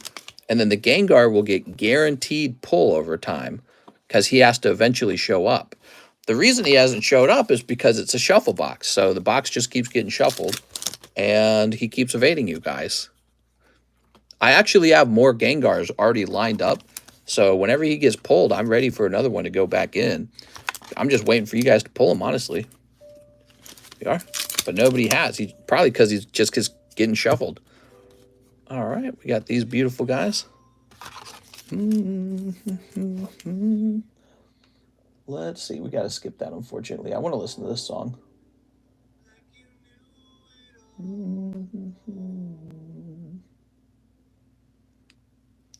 S1: and then the Gengar will get guaranteed pull over time because he has to eventually show up. The reason he hasn't showed up is because it's a shuffle box, so the box just keeps getting shuffled, and he keeps evading you guys. I actually have more Gengars already lined up, so whenever he gets pulled, I'm ready for another one to go back in. I'm just waiting for you guys to pull him, honestly. We are, but nobody has. He's probably because he's just getting shuffled. All right, we got these beautiful guys. Let's see. We got to skip that, unfortunately. I want to listen to this song.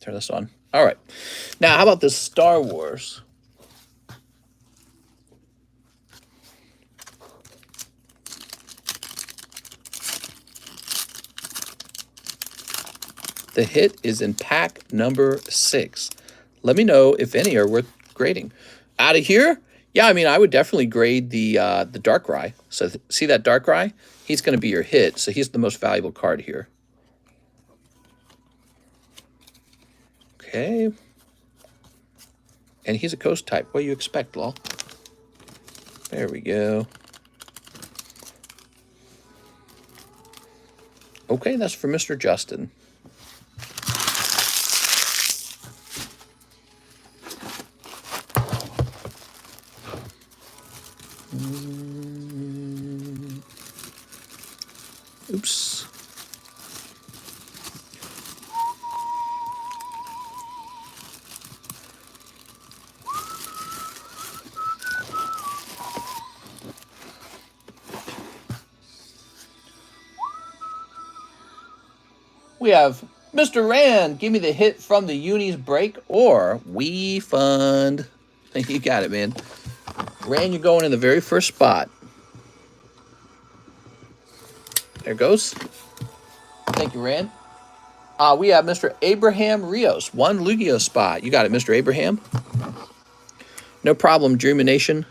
S1: Turn this on. All right. Now, how about this Star Wars? The hit is in pack number 6. Let me know if any are worth grading. Out of here, yeah, I mean, I would definitely grade the Darkrai. So see that Darkrai? He's going to be your hit, so he's the most valuable card here. Okay. And he's a coast type. What do you expect, lol? There we go. Okay, that's for Mr. Justin. Oops. We have Mr. Rand, give me the hit from the Unis break or We Fund. You got it, man. Rand, you're going in the very first spot. There it goes. Thank you, Rand. We have Mr. Abraham Rios. 1 Lugia spot. You got it, Mr. Abraham. No problem, Dreamer Nation.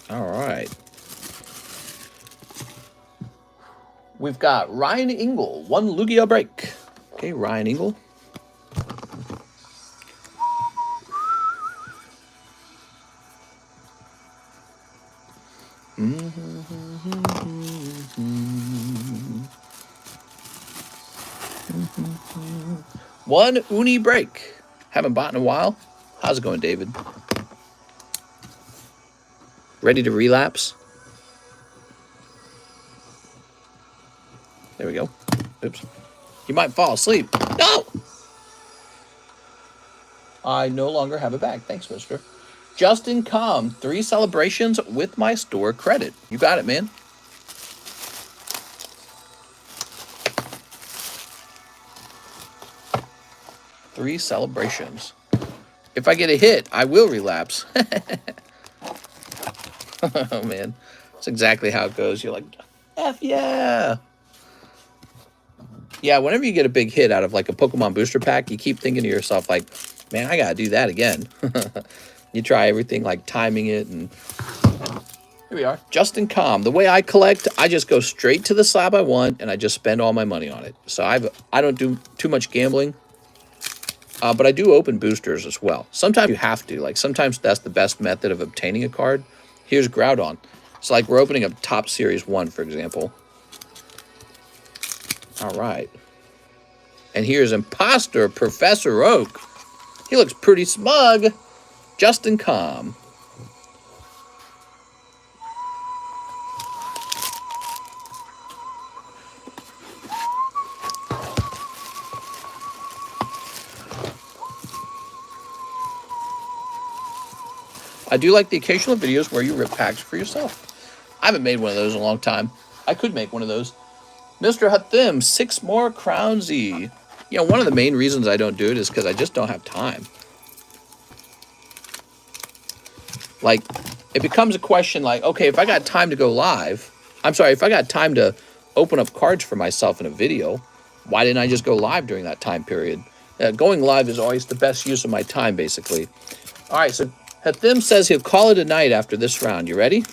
S1: All right. We've got Ryan Ingle. 1 Lugia break. Okay, Ryan Ingle. One Uni break. Haven't bought in a while. How's it going, David? Ready to relapse? There we go. Oops. You might fall asleep. No! I no longer have a bag. Thanks, mister. Justin Com, 3 celebrations with my store credit. You got it, man. Three celebrations. If I get a hit, I will relapse. Oh, man. That's exactly how it goes. You're like, F yeah. Yeah, whenever you get a big hit out of like a Pokemon booster pack, you keep thinking to yourself like, man, I got to do that again. You try everything like timing it and Here we are. Justin Com. The way I collect, I just go straight to the slab I want, and I just spend all my money on it. So I don't do too much gambling, but I do open boosters as well. Sometimes you have to. Like, sometimes that's the best method of obtaining a card. Here's Groudon. So, like, we're opening up Top Series 1, for example. All right. And here's Imposter Professor Oak. He looks pretty smug. Justin Com. I do like the occasional videos where you rip packs for yourself. I haven't made one of those in a long time. I could make one of those. Mr. Hathim, 6 more Crownsy. You know, one of the main reasons I don't do it is because I just don't have time. Like, it becomes a question like, okay, if I got time to go live, if I got time to open up cards for myself in a video, why didn't I just go live during that time period? Going live is always the best use of my time, basically. All right, so Hathim says he'll call it a night after this round. You ready?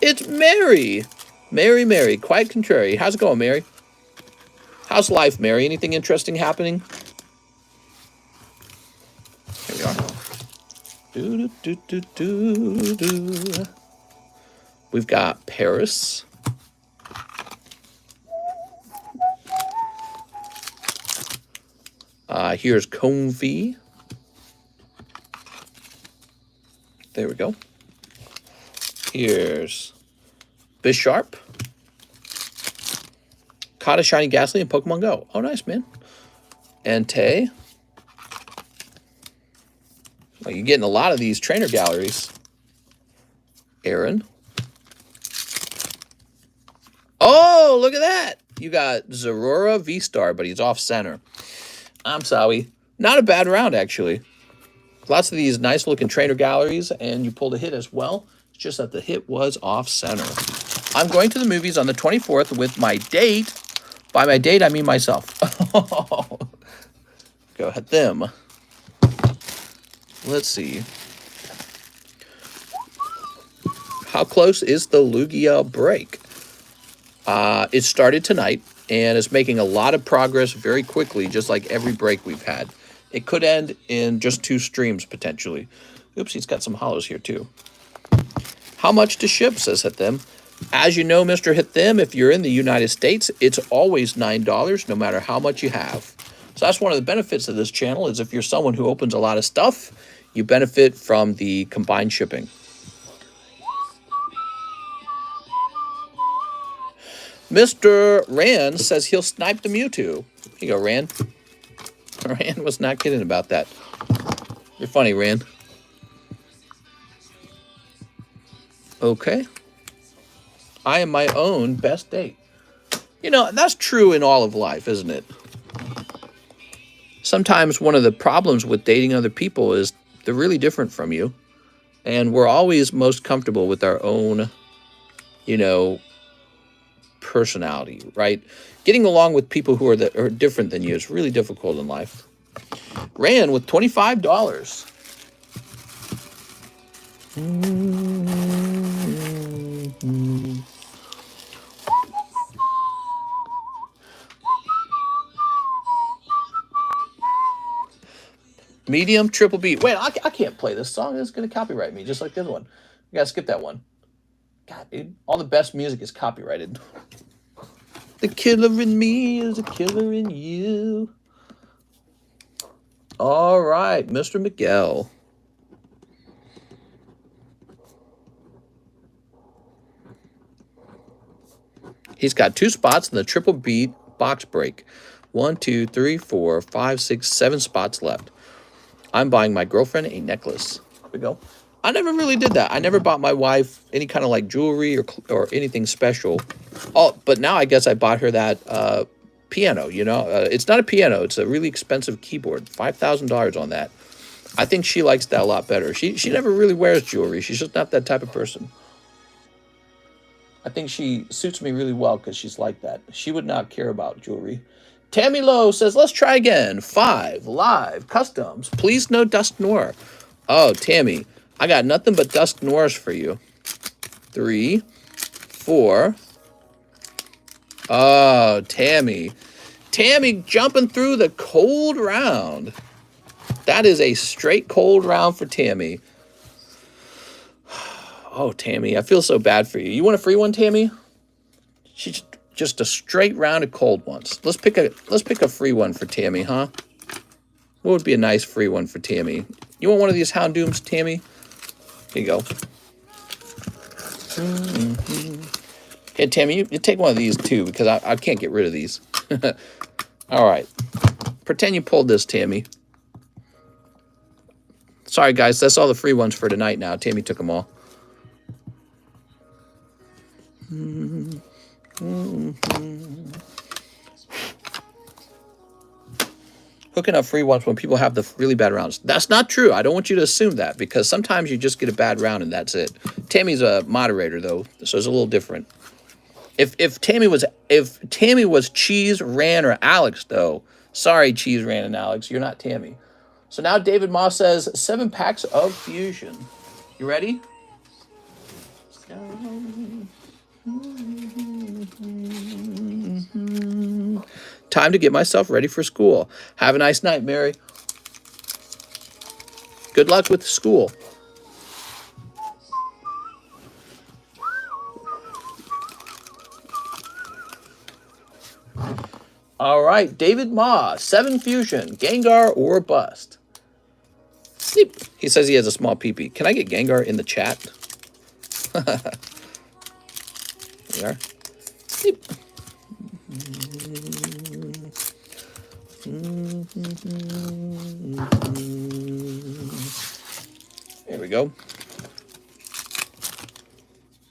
S1: It's Mary. Mary. Quite contrary. How's it going, Mary? How's life, Mary? Anything interesting happening? Here we are. We've got Paris. Here's Comfy. There we go. Here's Bisharp. Caught a shiny Ghastly in Pokemon Go. Oh, nice, man. Entei. Well, you're getting a lot of these trainer galleries. Aaron. Oh, look at that. You got Zorora V-Star, but he's off center. I'm sorry. Not a bad round, actually. Lots of these nice looking trainer galleries, and you pulled a hit as well. It's just that the hit was off center. I'm going to the movies on the 24th with my date. By my date, I mean myself. Go ahead, them. Let's see. How close is the Lugia break? It started tonight, and it's making a lot of progress very quickly, just like every break we've had. It could end in just 2 streams, potentially. Oops, he's got some hollows here, too. How much to ship, says Hathim. As you know, Mr. Hathim, if you're in the United States, it's always $9, no matter how much you have. So that's one of the benefits of this channel, is if you're someone who opens a lot of stuff, you benefit from the combined shipping. Mr. Rand says he'll snipe the Mewtwo. Here you go, Rand. Rand was not kidding about that. You're funny, Rand. Okay. I am my own best date. You know, that's true in all of life, isn't it? Sometimes one of the problems with dating other people is they're really different from you. And we're always most comfortable with our own, you know, personality, right? Getting along with people who are different than you is really difficult in life. Rand with $25. Medium, triple B. Wait, I can't play this song. It's going to copyright me, just like the other one. You got to skip that one. God, dude, all the best music is copyrighted. The killer in me is a killer in you. All right, Mr. Miguel. He's got 2 spots in the triple beat box break. 1, 2, 3, 4, 5, 6, 7 spots left. I'm buying my girlfriend a necklace. Here we go. I never really did that. I never bought my wife any kind of like jewelry or anything special. Oh, but now I guess I bought her that piano, you know. It's not a piano. It's a really expensive keyboard. $5,000 on that. I think she likes that a lot better. She never really wears jewelry. She's just not that type of person. I think she suits me really well because she's like that. She would not care about jewelry. Tammy Lowe says, let's try again. 5 live customs. Please no Dusk Noir. Oh, Tammy, I got nothing but Dusk Noirs for you. 3, 4. Oh, Tammy. Tammy jumping through the cold round. That is a straight cold round for Tammy. Oh, Tammy, I feel so bad for you. You want a free one, Tammy? She's just a straight round of cold ones. Let's pick a free one for Tammy, huh? What would be a nice free one for Tammy? You want one of these Houndooms, Tammy? Here you go. Hey, Tammy, you take one of these too, because I can't get rid of these. All right. Pretend you pulled this, Tammy. Sorry, guys. That's all the free ones for tonight now. Tammy took them all. Hooking up free ones when people have the really bad rounds. That's not true. I don't want you to assume that, because sometimes you just get a bad round and that's it. Tammy's a moderator though, so it's a little different. If Tammy was Cheese, Ran, or Alex though, sorry Cheese, Ran, and Alex, you're not Tammy. So now David Moss says 7 packs of Fusion. You ready? Time to get myself ready for school. Have a nice night, Mary. Good luck with school. All right, David Ma, 7 Fusion, Gengar or bust. Sleep. He says he has a small peepee. Can I get Gengar in the chat? There we are. Sleep. There we go.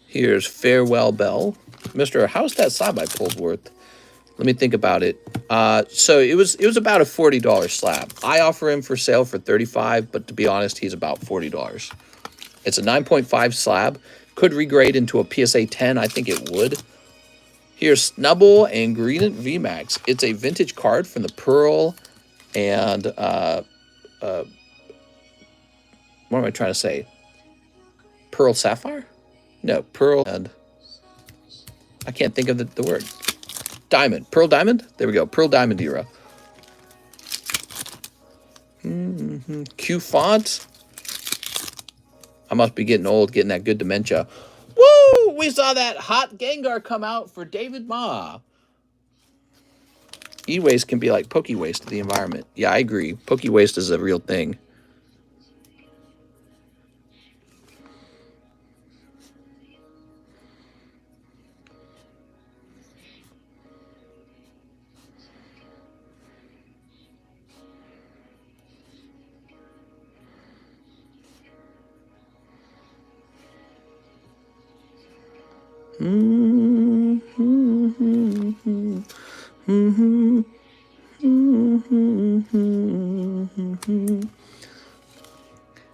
S1: Here's Farewell Bell. Mr. How's that slab I pulled worth? Let me think about it. So it was about a $40 slab. I offer him for sale for $35, but to be honest, he's about $40. It's a 9.5 slab. Could regrade into a PSA 10. I think it would. Here's Snubble and Greedent VMAX. It's a vintage card from the Pearl and what am I trying to say? Pearl Sapphire? No, Pearl and I can't think of the word. Diamond. Pearl Diamond? There we go. Pearl Diamond era. Q font. I must be getting old, getting that good dementia. Woo! We saw that hot Gengar come out for David Ma. E-waste can be like Poke-waste to the environment. Yeah, I agree. Poke-waste is a real thing.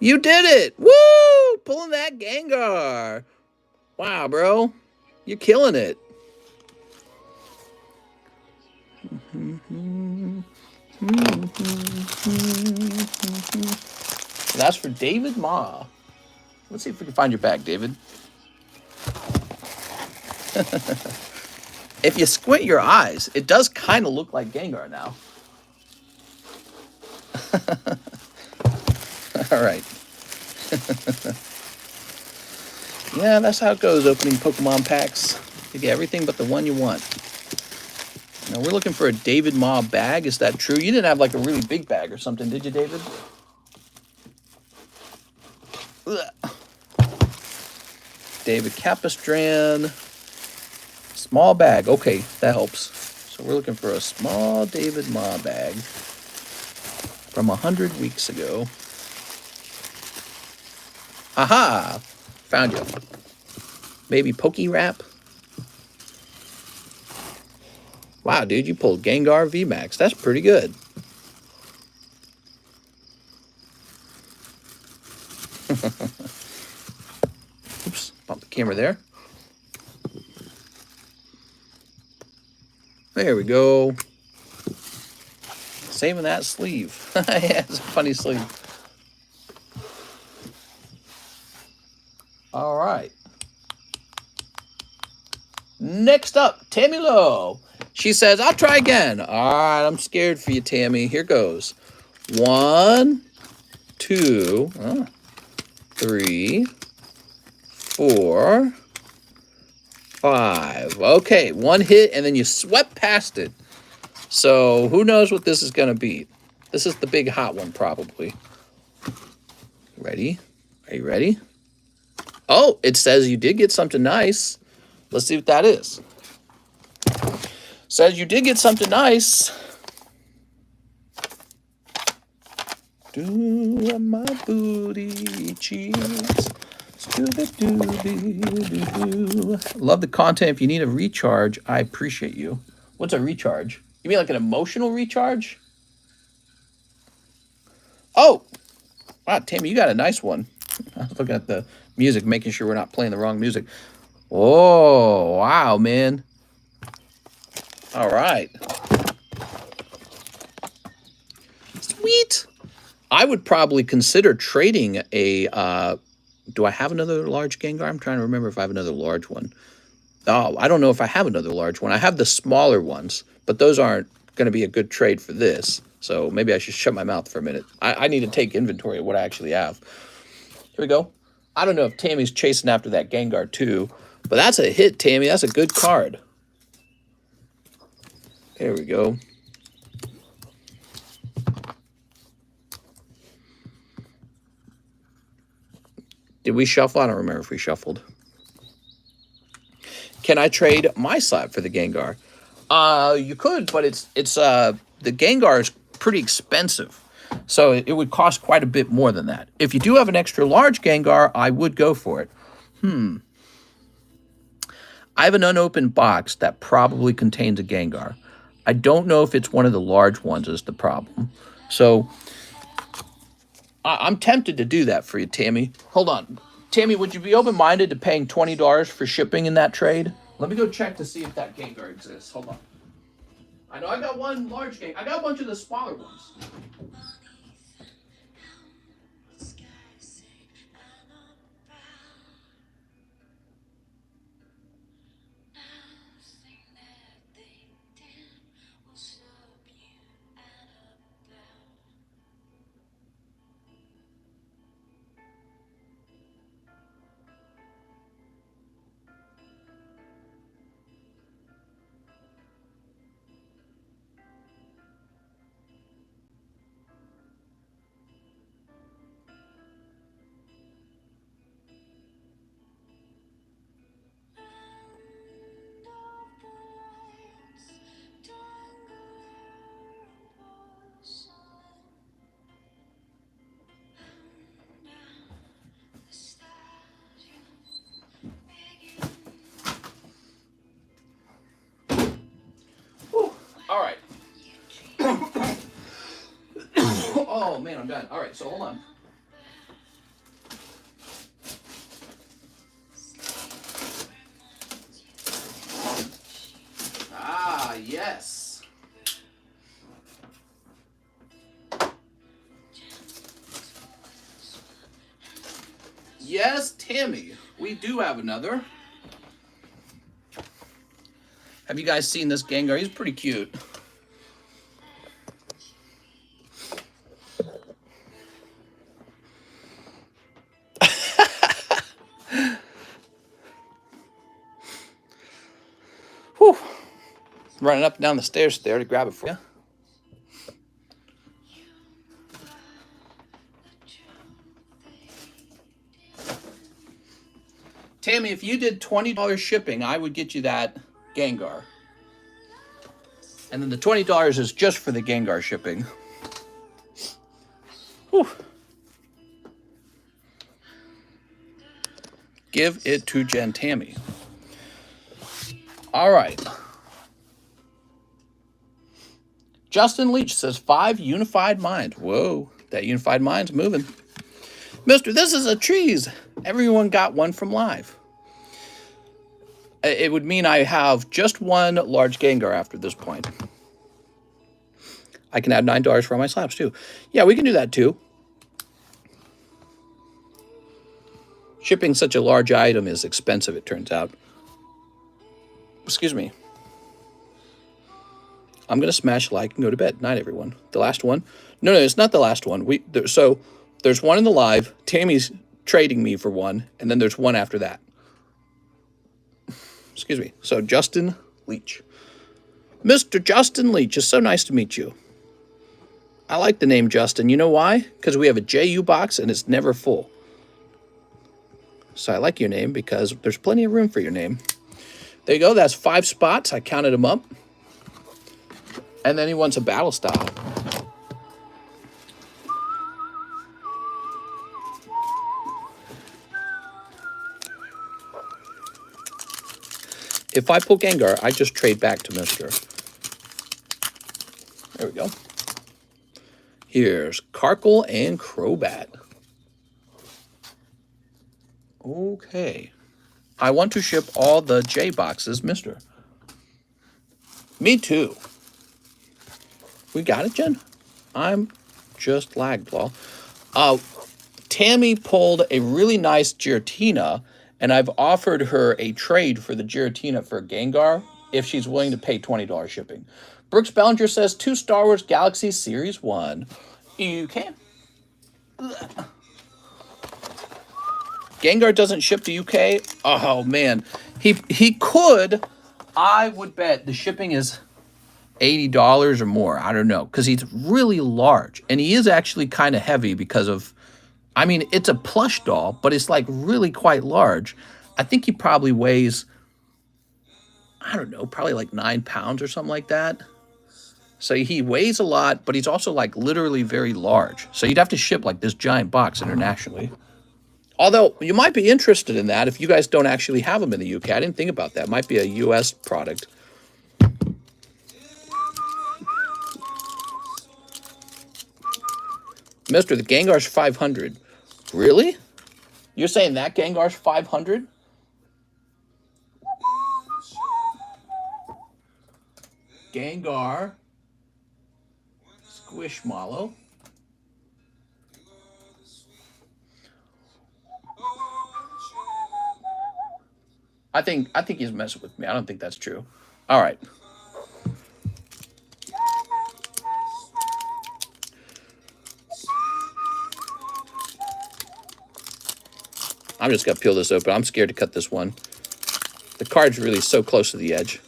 S1: You did it! Woo! Pulling that Gengar. Wow, bro. You're killing it. That's for David Ma. Let's see if we can find your bag, David. If you squint your eyes, it does kind of look like Gengar now. All right. Yeah, that's how it goes opening Pokemon packs. You get everything but the one you want. Now, we're looking for a David Ma bag. Is that true? You didn't have like a really big bag or something, did you, David? Ugh. David Capistran. Small bag. Okay, that helps. So we're looking for a small David Ma bag from 100 weeks ago. Aha! Found you. Maybe Poke Wrap? Wow, dude, you pulled Gengar VMAX. That's pretty good. Oops, bump the camera there. There we go. Saving that sleeve. Yeah, it's a funny sleeve. All right. Next up, Tammy Lowe. She says, I'll try again. All right, I'm scared for you, Tammy. Here goes. 1, 2, 3, 4, 5. Okay, one hit, and then you swept past it. So who knows what this is going to be? This is the big hot one, probably. Ready? Are you ready? Oh, it says you did get something nice. Let's see what that is. Says you did get something nice. Do my booty cheeks. Love the content. If you need a recharge, I appreciate you. What's a recharge? You mean like an emotional recharge? Oh! Wow, Tammy, you got a nice one. I was looking at the music, making sure we're not playing the wrong music. Oh, wow, man. All right. Sweet. I would probably consider trading a... do I have another large Gengar? I'm trying to remember if I have another large one. Oh, I don't know if I have another large one. I have the smaller ones, but those aren't going to be a good trade for this. So maybe I should shut my mouth for a minute. I need to take inventory of what I actually have. Here we go. I don't know if Tammy's chasing after that Gengar too, but that's a hit, Tammy. That's a good card. There we go. Did we shuffle? I don't remember if we shuffled. Can I trade my slab for the Gengar? You could, but it's the Gengar is pretty expensive. So it would cost quite a bit more than that. If you do have an extra large Gengar, I would go for it. I have an unopened box that probably contains a Gengar. I don't know if it's one of the large ones is the problem. So I'm tempted to do that for you, Tammy. Hold on. Tammy, would you be open-minded to paying $20 for shipping in that trade? Let me go check to see if that Gengar exists. Hold on. I know I got one large Gengar. I got a bunch of the smaller ones. All right. Oh, man, I'm done. All right, so hold on. Ah, yes. Yes, Tammy. We do have another. Have you guys seen this Gengar? He's pretty cute. Whew. Running up and down the stairs there to grab it for you. Tammy, if you did $20 shipping, I would get you that Gengar. And then the $20 is just for the Gengar shipping. Whew. Give it to Jen Tammy. All right. Justin Leach says 5 unified minds. Whoa, that unified mind's moving. Mister, this is a trees. Everyone got one from live. It would mean I have just one large Gengar after this point. I can add $9 for all my slabs too. Yeah, we can do that too. Shipping such a large item is expensive, it turns out. Excuse me. I'm going to smash like and go to bed. Night, everyone. The last one. No, it's not the last one. So there's one in the live. Tammy's trading me for one. And then there's one after that. Excuse me. So Justin Leach. Mr. Justin Leach, it's so nice to meet you. I like the name Justin. You know why? Because we have a JU box and it's never full. So I like your name because there's plenty of room for your name. There you go. That's 5 spots. I counted them up. And then he wants a battle style. If I pull Gengar, I just trade back to Mr. There we go. Here's Carkle and Crobat. Okay. I want to ship all the J boxes, Mister. Me too. We got it, Jen? I'm just lagged, lol. Tammy pulled a really nice Giratina, and I've offered her a trade for the Giratina for Gengar if she's willing to pay $20 shipping. Brooks Bellinger says 2 Star Wars Galaxy Series 1. You can. Gengar doesn't ship to UK? Oh, man. He could. I would bet the shipping is $80 or more. I don't know. Because he's really large. And he is actually kind of heavy because of... I mean, it's a plush doll, but it's like really quite large. I think he probably weighs... I don't know. Probably like 9 pounds or something like that. So he weighs a lot, but he's also like literally very large. So you'd have to ship like this giant box internationally. Although you might be interested in that if you guys don't actually have them in the UK. I didn't think about that. It might be a US product. Mister, the Gengar's 500. Really? You're saying that Gengar's 500? Gengar. Squishmallow. I think he's messing with me. I don't think that's true. All right. I'm just going to peel this open. I'm scared to cut this one. The card's really so close to the edge.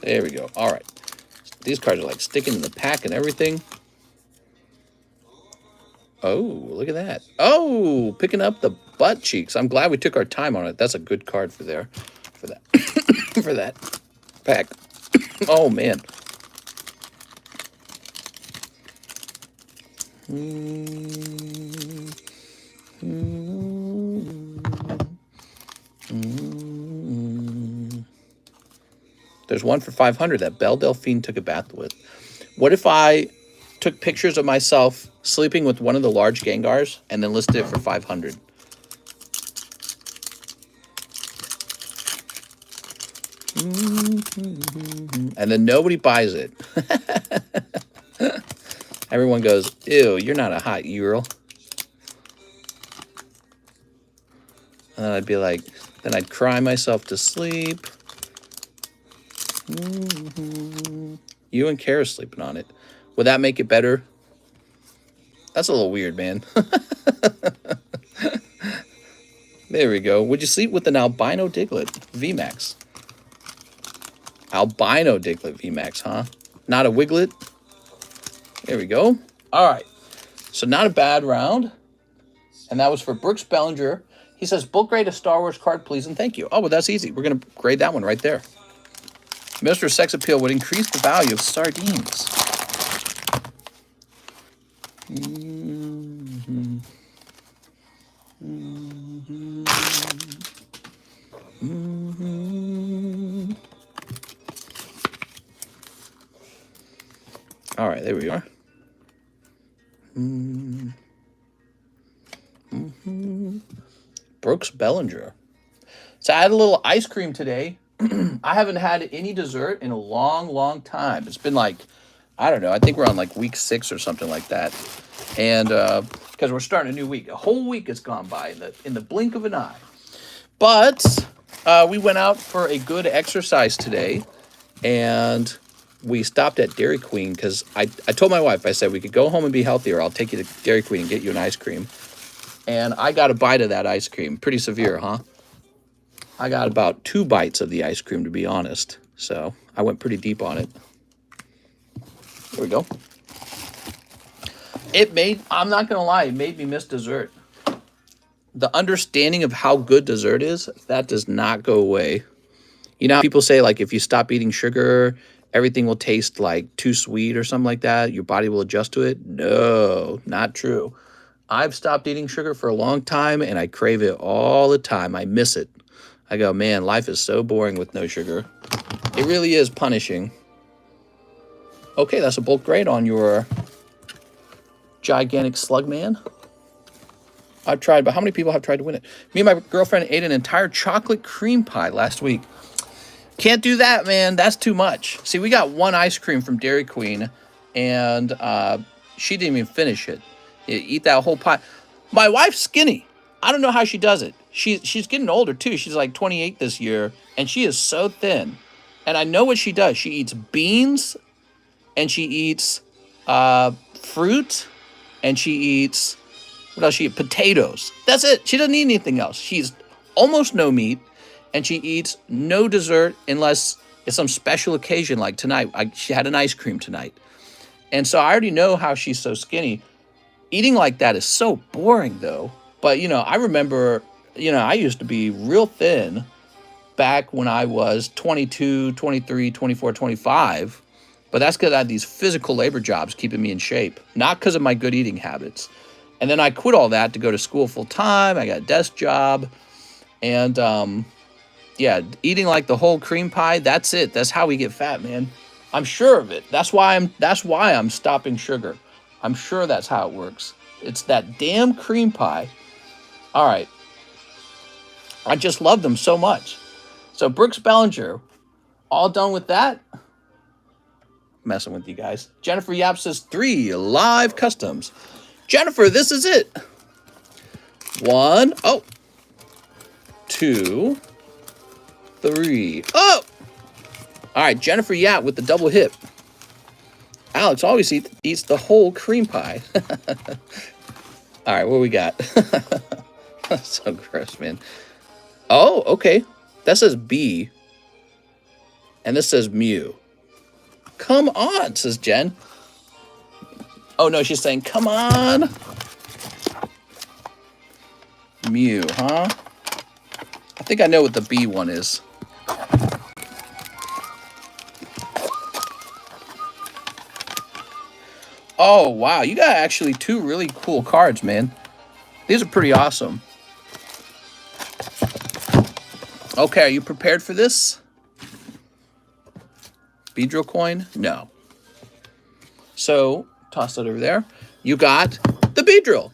S1: There we go. All right. These cards are like sticking in the pack and everything. Oh, look at that. Oh, picking up the butt cheeks. I'm glad we took our time on it. That's a good card for that. For that pack. Oh, man. There's one for 500 that Belle Delphine took a bath with. What if I took pictures of myself sleeping with one of the large Gengars and then listed it for 500? And then nobody buys it. Everyone goes, ew, you're not a hot girl. And then I'd be like, then I'd cry myself to sleep. You and Kara sleeping on it. Would that make it better? That's a little weird, man. There we go. Would you sleep with an albino Diglett VMAX? Albino Diglett VMAX, huh? Not a Wiglet? There we go. All right. So not a bad round. And that was for Brooks Bellinger. He says, bulk grade a Star Wars card, please, and thank you. Oh, well, that's easy. We're going to grade that one right there. Mr. Sex Appeal would increase the value of sardines. All right, there we are. Brooks Bellinger. So I had a little ice cream today. I I haven't had any dessert in a long, long time. It's been like, I don't know, I think we're on like week 6 or something like that. And because we're starting a new week. A whole week has gone by in the blink of an eye. But we went out for a good exercise today, and we stopped at Dairy Queen because I told my wife, I said, we could go home and be healthy, or I'll take you to Dairy Queen and get you an ice cream. And I got a bite of that ice cream. Pretty severe, huh? I got about 2 bites of the ice cream, to be honest. So I went pretty deep on it. There we go. I'm not going to lie, it made me miss dessert. The understanding of how good dessert is, that does not go away. You know, people say, like, if you stop eating sugar, everything will taste like too sweet or something like that. Your body will adjust to it. No, not true. I've stopped eating sugar for a long time, and I crave it all the time. I miss it. I go, man, life is so boring with no sugar. It really is punishing. Okay, that's a bulk grade on your gigantic slug man. I've tried, but how many people have tried to win it? Me and my girlfriend ate an entire chocolate cream pie last week. Can't do that, man. That's too much. See, we got 1 ice cream from Dairy Queen, and she didn't even finish it. You eat that whole pie. My wife's skinny. I don't know how she does it. She's getting older, too. She's like 28 this year, and she is so thin. And I know what she does. She eats beans, and she eats fruit, and she eats, what else? She eats potatoes. That's it. She doesn't eat anything else. She's almost no meat, and she eats no dessert unless it's some special occasion like tonight. She had an ice cream tonight. And so I already know how she's so skinny. Eating like that is so boring, though. But, you know, I remember, you know, I used to be real thin back when I was 22, 23, 24, 25. But that's because I had these physical labor jobs keeping me in shape, not because of my good eating habits. And then I quit all that to go to school full time. I got a desk job. And, yeah, eating like the whole cream pie, that's it. That's how we get fat, man. I'm sure of it. That's why I'm stopping sugar. I'm sure that's how it works. It's that damn cream pie. All right. I just love them so much. So Brooks Bellinger, all done with that? Messing with you guys. Jennifer Yap says 3 live customs. Jennifer, this is it. 1, 2, 3. Oh! All right, Jennifer Yap with the double hit. Alex always eats the whole cream pie. All right, what we got? That's so gross, man. Oh, okay. That says B. And this says Mew. Come on, says Jen. Oh, no, she's saying, come on. Mew, huh? I think I know what the B one is. Oh, wow. You got actually 2 really cool cards, man. These are pretty awesome. Okay, are you prepared for this? Beedrill coin? No. So, toss that over there. You got the Beedrill.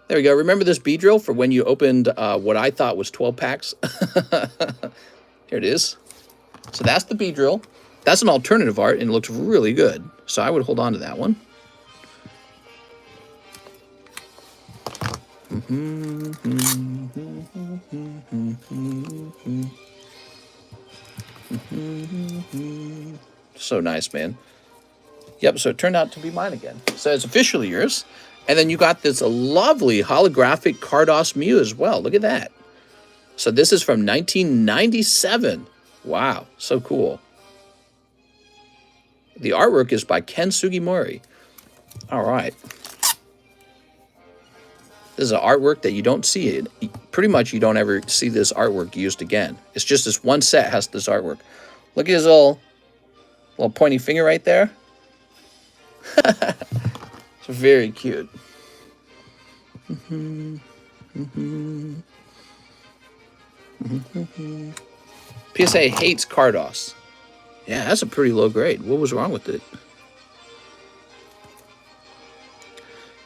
S1: There we go. Remember this Beedrill for when you opened what I thought was 12 packs? Here it is. So that's the Beedrill. That's an alternative art, and it looks really good. So I would hold on to that one. So nice, man. Yep, so it turned out to be mine again. So it's officially yours. And then you got this lovely holographic Cardos Mew as well. Look at that. So this is from 1997. Wow, so cool. The artwork is by Ken Sugimori. All right. This is an artwork that you don't see. It pretty much you don't ever see this artwork used again. It's just this one set has this artwork. Look at his little pointy finger right there. It's very cute. PSA hates Cardos. Yeah, that's a pretty low grade. What was wrong with it?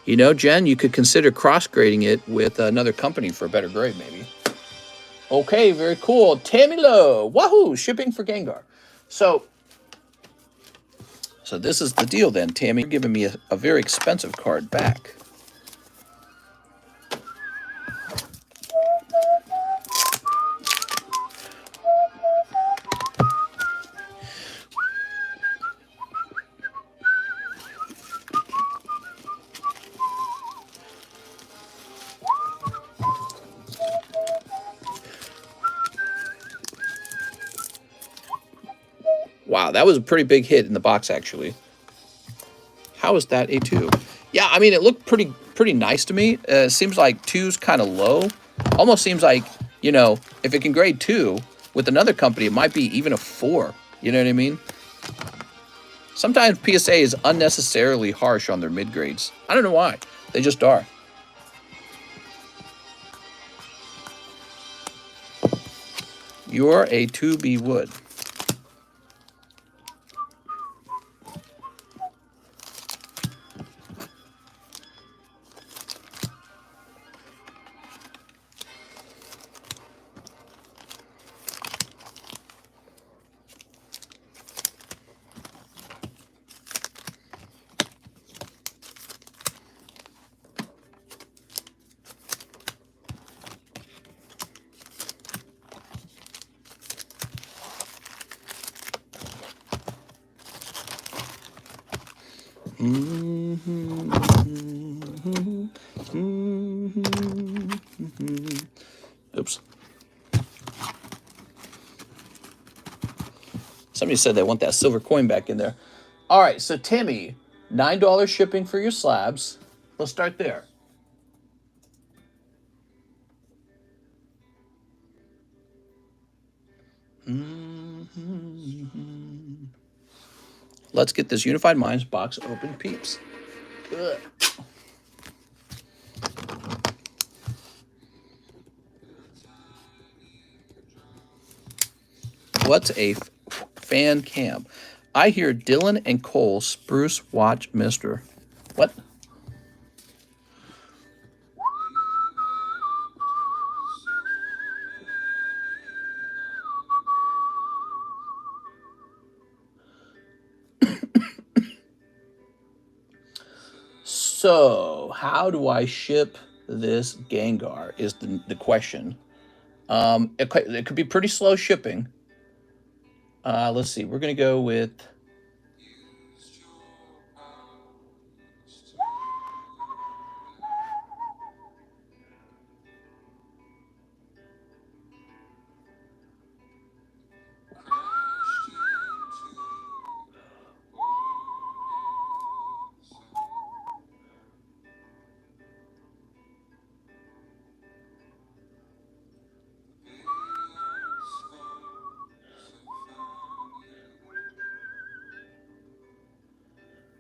S1: You know, Jen, you could consider cross-grading it with another company for a better grade, maybe. Okay, very cool. Tammy Lowe. Wahoo! Shipping for Gengar. So this is the deal then, Tammy. You're giving me a very expensive card back. Wow, that was a pretty big hit in the box, actually. How is that a 2? Yeah, I mean, it looked pretty nice to me. Seems like 2's kind of low. Almost seems like, you know, if it can grade 2 with another company, it might be even a 4. You know what I mean? Sometimes PSA is unnecessarily harsh on their mid grades. I don't know why. They just are. You're a 2B Wood. Oops. Somebody said they want that silver coin back in there. All right, so Timmy, $9 shipping for your slabs. Let's start there. Let's get this Unified Minds box open, peeps. Ugh. What's a fan cam? I hear Dylan and Cole spruce watch Mister. What? So, how do I ship this Gengar is the question. It could be pretty slow shipping. Let's see. We're going to go with...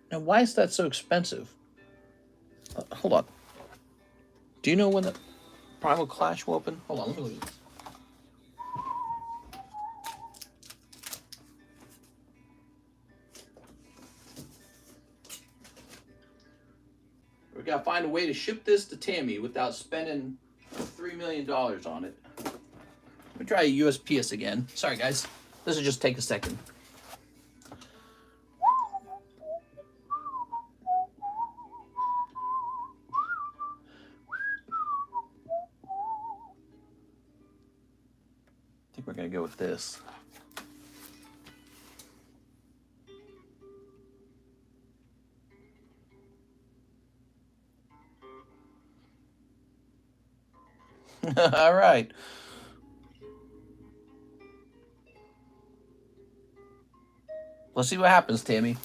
S1: Now, why is that so expensive? Hold on. Do you know when the Primal Clash will open? Hold on, let me look at this. We gotta find a way to ship this to Tammy without spending $3 million on it. Let me try a USPS again. Sorry, guys. This will just take a second. I think we're gonna go with this. All right. Let's see what happens, Tammy.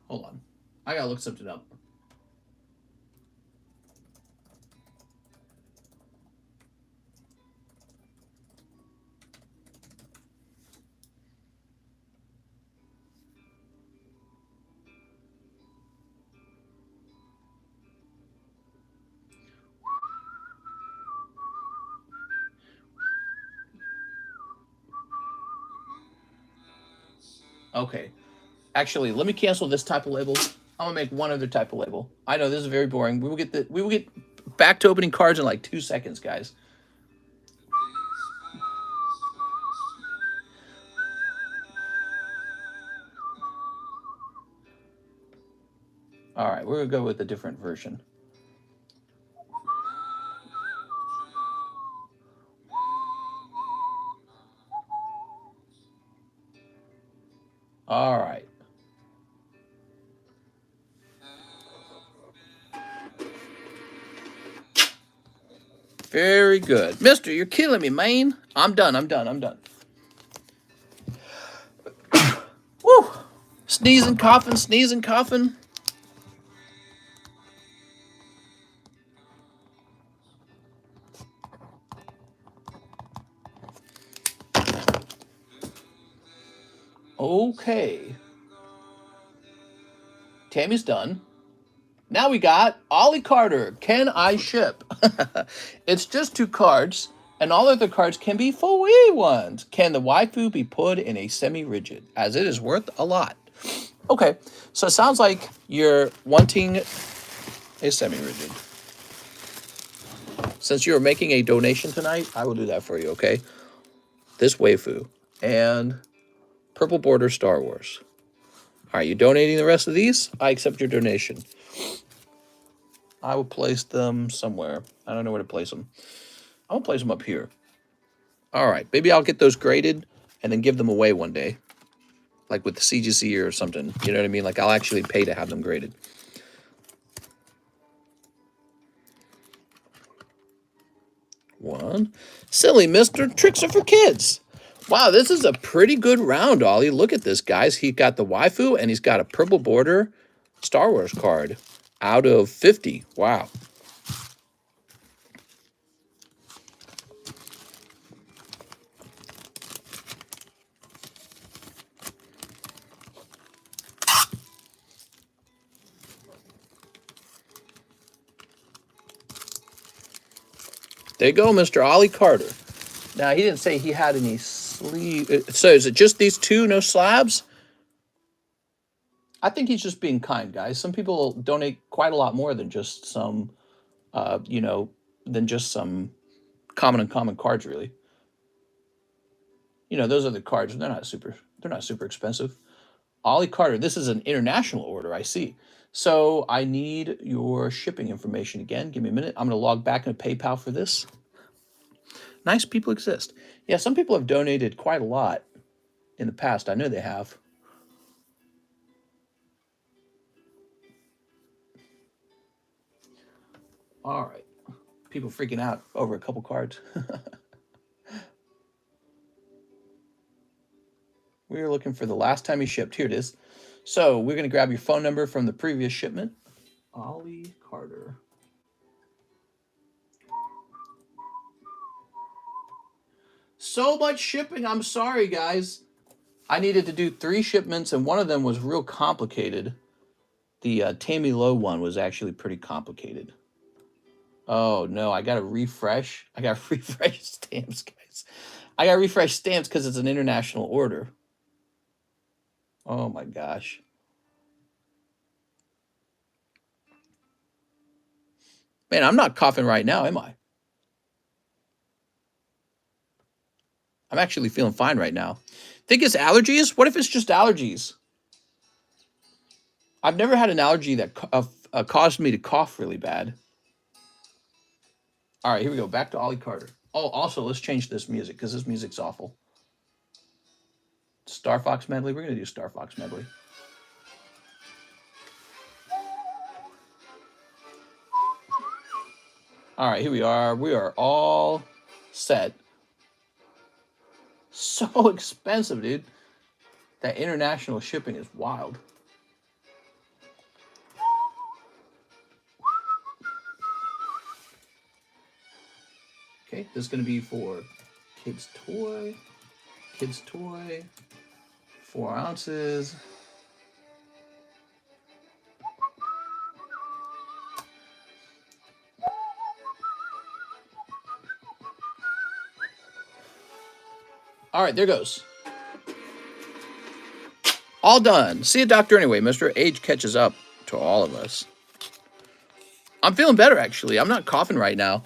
S1: Hold on. I gotta look something up. Okay. Actually, let me cancel this type of label. I'm gonna make one other type of label. I know this is very boring. We will get back to opening cards in like 2 seconds, guys. All right, we're gonna go with a different version. All right. Very good. Mister, you're killing me, man. I'm done. Woo! Sneezing, coughing. Okay. Tammy's done. Now we got Ollie Carter. Can I ship? It's just 2 cards, and all other cards can be full wee ones. Can the waifu be put in a semi-rigid, as it is worth a lot? Okay, so it sounds like you're wanting a semi-rigid. Since you're making a donation tonight, I will do that for you, okay? This waifu and purple border Star Wars. Are you donating the rest of these? I accept your donation. I will place them somewhere. I don't know where to place them. I'll place them up here. All right. Maybe I'll get those graded and then give them away one day. Like with the CGC or something. You know what I mean? Like I'll actually pay to have them graded. One. Silly Mr. Tricks are for kids. Wow, this is a pretty good round, Ollie. Look at this, guys. He got the waifu and he's got a purple border Star Wars card out of 50. Wow. There you go, Mr. Ollie Carter. Now, he didn't say he had any sleeve. So is it just these 2, no slabs? I think he's just being kind, guys. Some people donate quite a lot more than just some, you know, than just some common and common cards, really. You know, those are the cards. They're not super expensive. Ollie Carter, this is an international order, I see. So I need your shipping information again. Give me a minute. I'm going to log back into PayPal for this. Nice people exist. Yeah, some people have donated quite a lot in the past. I know they have. All right. People freaking out over a couple cards. We were looking for the last time he shipped. Here it is. So we're going to grab your phone number from the previous shipment. Ollie Carter. So much shipping. I'm sorry, guys. I needed to do 3 shipments, and one of them was real complicated. The Tammy Lowe one was actually pretty complicated. Oh, no. I got to refresh. I got to refresh stamps, guys. I got to refresh stamps because it's an international order. Oh, my gosh. Man, I'm not coughing right now, am I? I'm actually feeling fine right now. Think it's allergies? What if it's just allergies? I've never had an allergy that caused me to cough really bad. All right, here we go. Back to Ollie Carter. Oh, also, let's change this music because this music's awful. Star Fox medley. We're going to do Star Fox medley. All right, here we are. We are all set. So expensive, dude. That international shipping is wild. Okay, this is going to be for Kids Toy. 4 ounces. All right, there goes. All done. See a doctor anyway, mister. Age catches up to all of us. I'm feeling better, actually. I'm not coughing right now.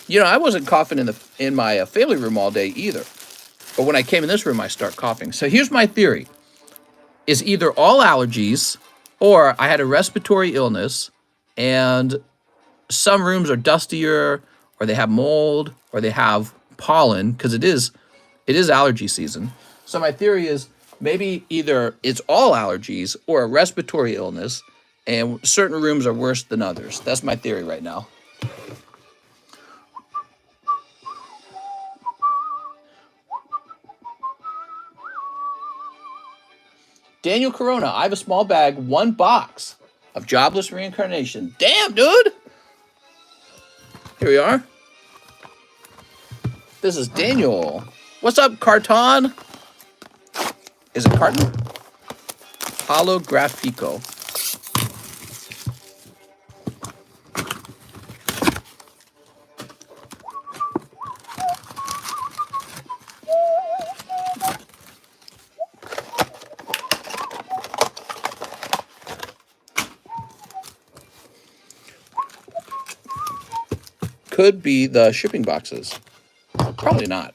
S1: You know, I wasn't coughing in my family room all day either. But when I came in this room, I start coughing. So here's my theory. Is either all allergies or I had a respiratory illness and some rooms are dustier or they have mold or they have pollen because it is allergy season. So my theory is maybe either it's all allergies or a respiratory illness and certain rooms are worse than others. That's my theory right now. Daniel Corona, I have a small bag, 1 box of jobless reincarnation. Damn, dude! Here we are. This is Daniel. What's up, Carton? Is it Carton? Holographico. Could be the shipping boxes. Probably not.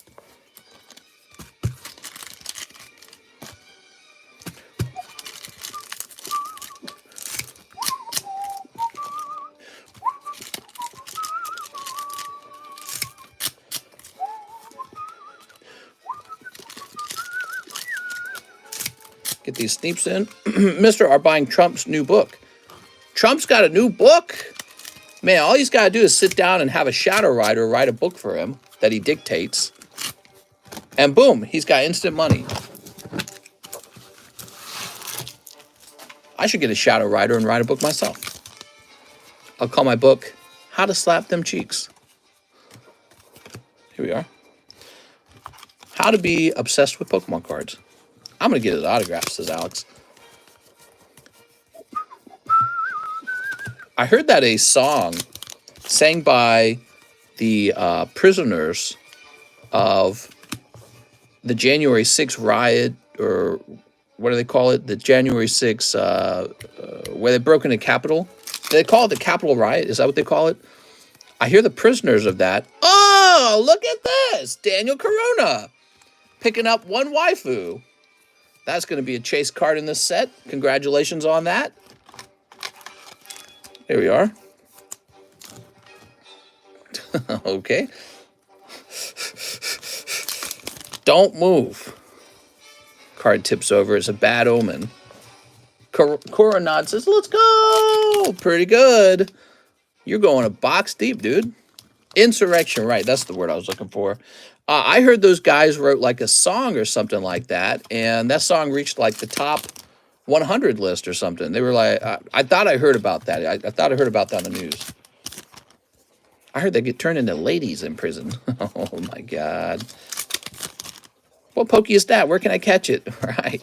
S1: Get these sneeps in. Mister are buying Trump's new book. Trump's got a new book? Man, all he's got to do is sit down and have a shadow writer write a book for him that he dictates. And boom, he's got instant money. I should get a shadow writer and write a book myself. I'll call my book, How to Slap Them Cheeks. Here we are. How to Be Obsessed with Pokemon Cards. I'm going to get his autograph, says Alex. I heard that a song sang by the prisoners of the January 6th riot, or what do they call it? The January 6th, where they broke into Capitol. Do they call it the Capitol riot? Is that what they call it? I hear the prisoners of that. Oh, look at this. Daniel Corona picking up 1 waifu. That's going to be a chase card in this set. Congratulations on that. Here we are. Okay. Don't move. Card tips over. It's a bad omen. Coronad says, let's go. Pretty good. You're going a box deep, dude. Insurrection, right. That's the word I was looking for. I heard those guys wrote like a song or something like that. And that song reached like the top 100 list or something. They were like, I thought I heard about that. I thought I heard about that on the news. I heard they get turned into ladies in prison. Oh my God. What Pokey is that? Where can I catch it? Right.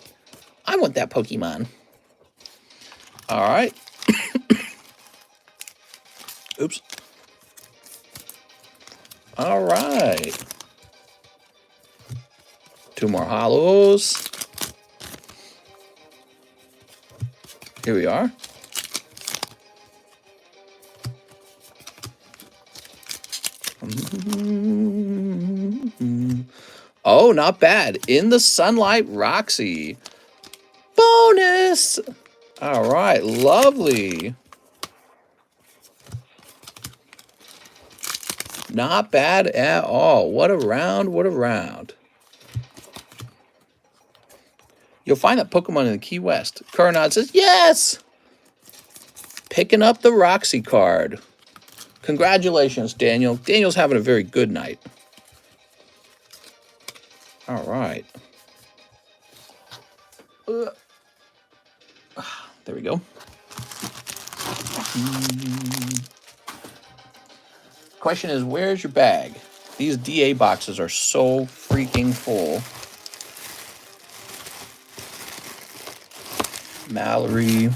S1: I want that Pokemon. All right. Oops. All right. 2 more hollows. Here we are. Oh, not bad. In the Sunlight Roxy. Bonus. All right. Lovely. Not bad at all. What a round. What a round. You'll find that Pokemon in the Key West. Coronad says, yes! Picking up the Roxy card. Congratulations, Daniel. Daniel's having a very good night. All right. There we go. Question is, where's your bag? These DA boxes are so freaking full. Mallory.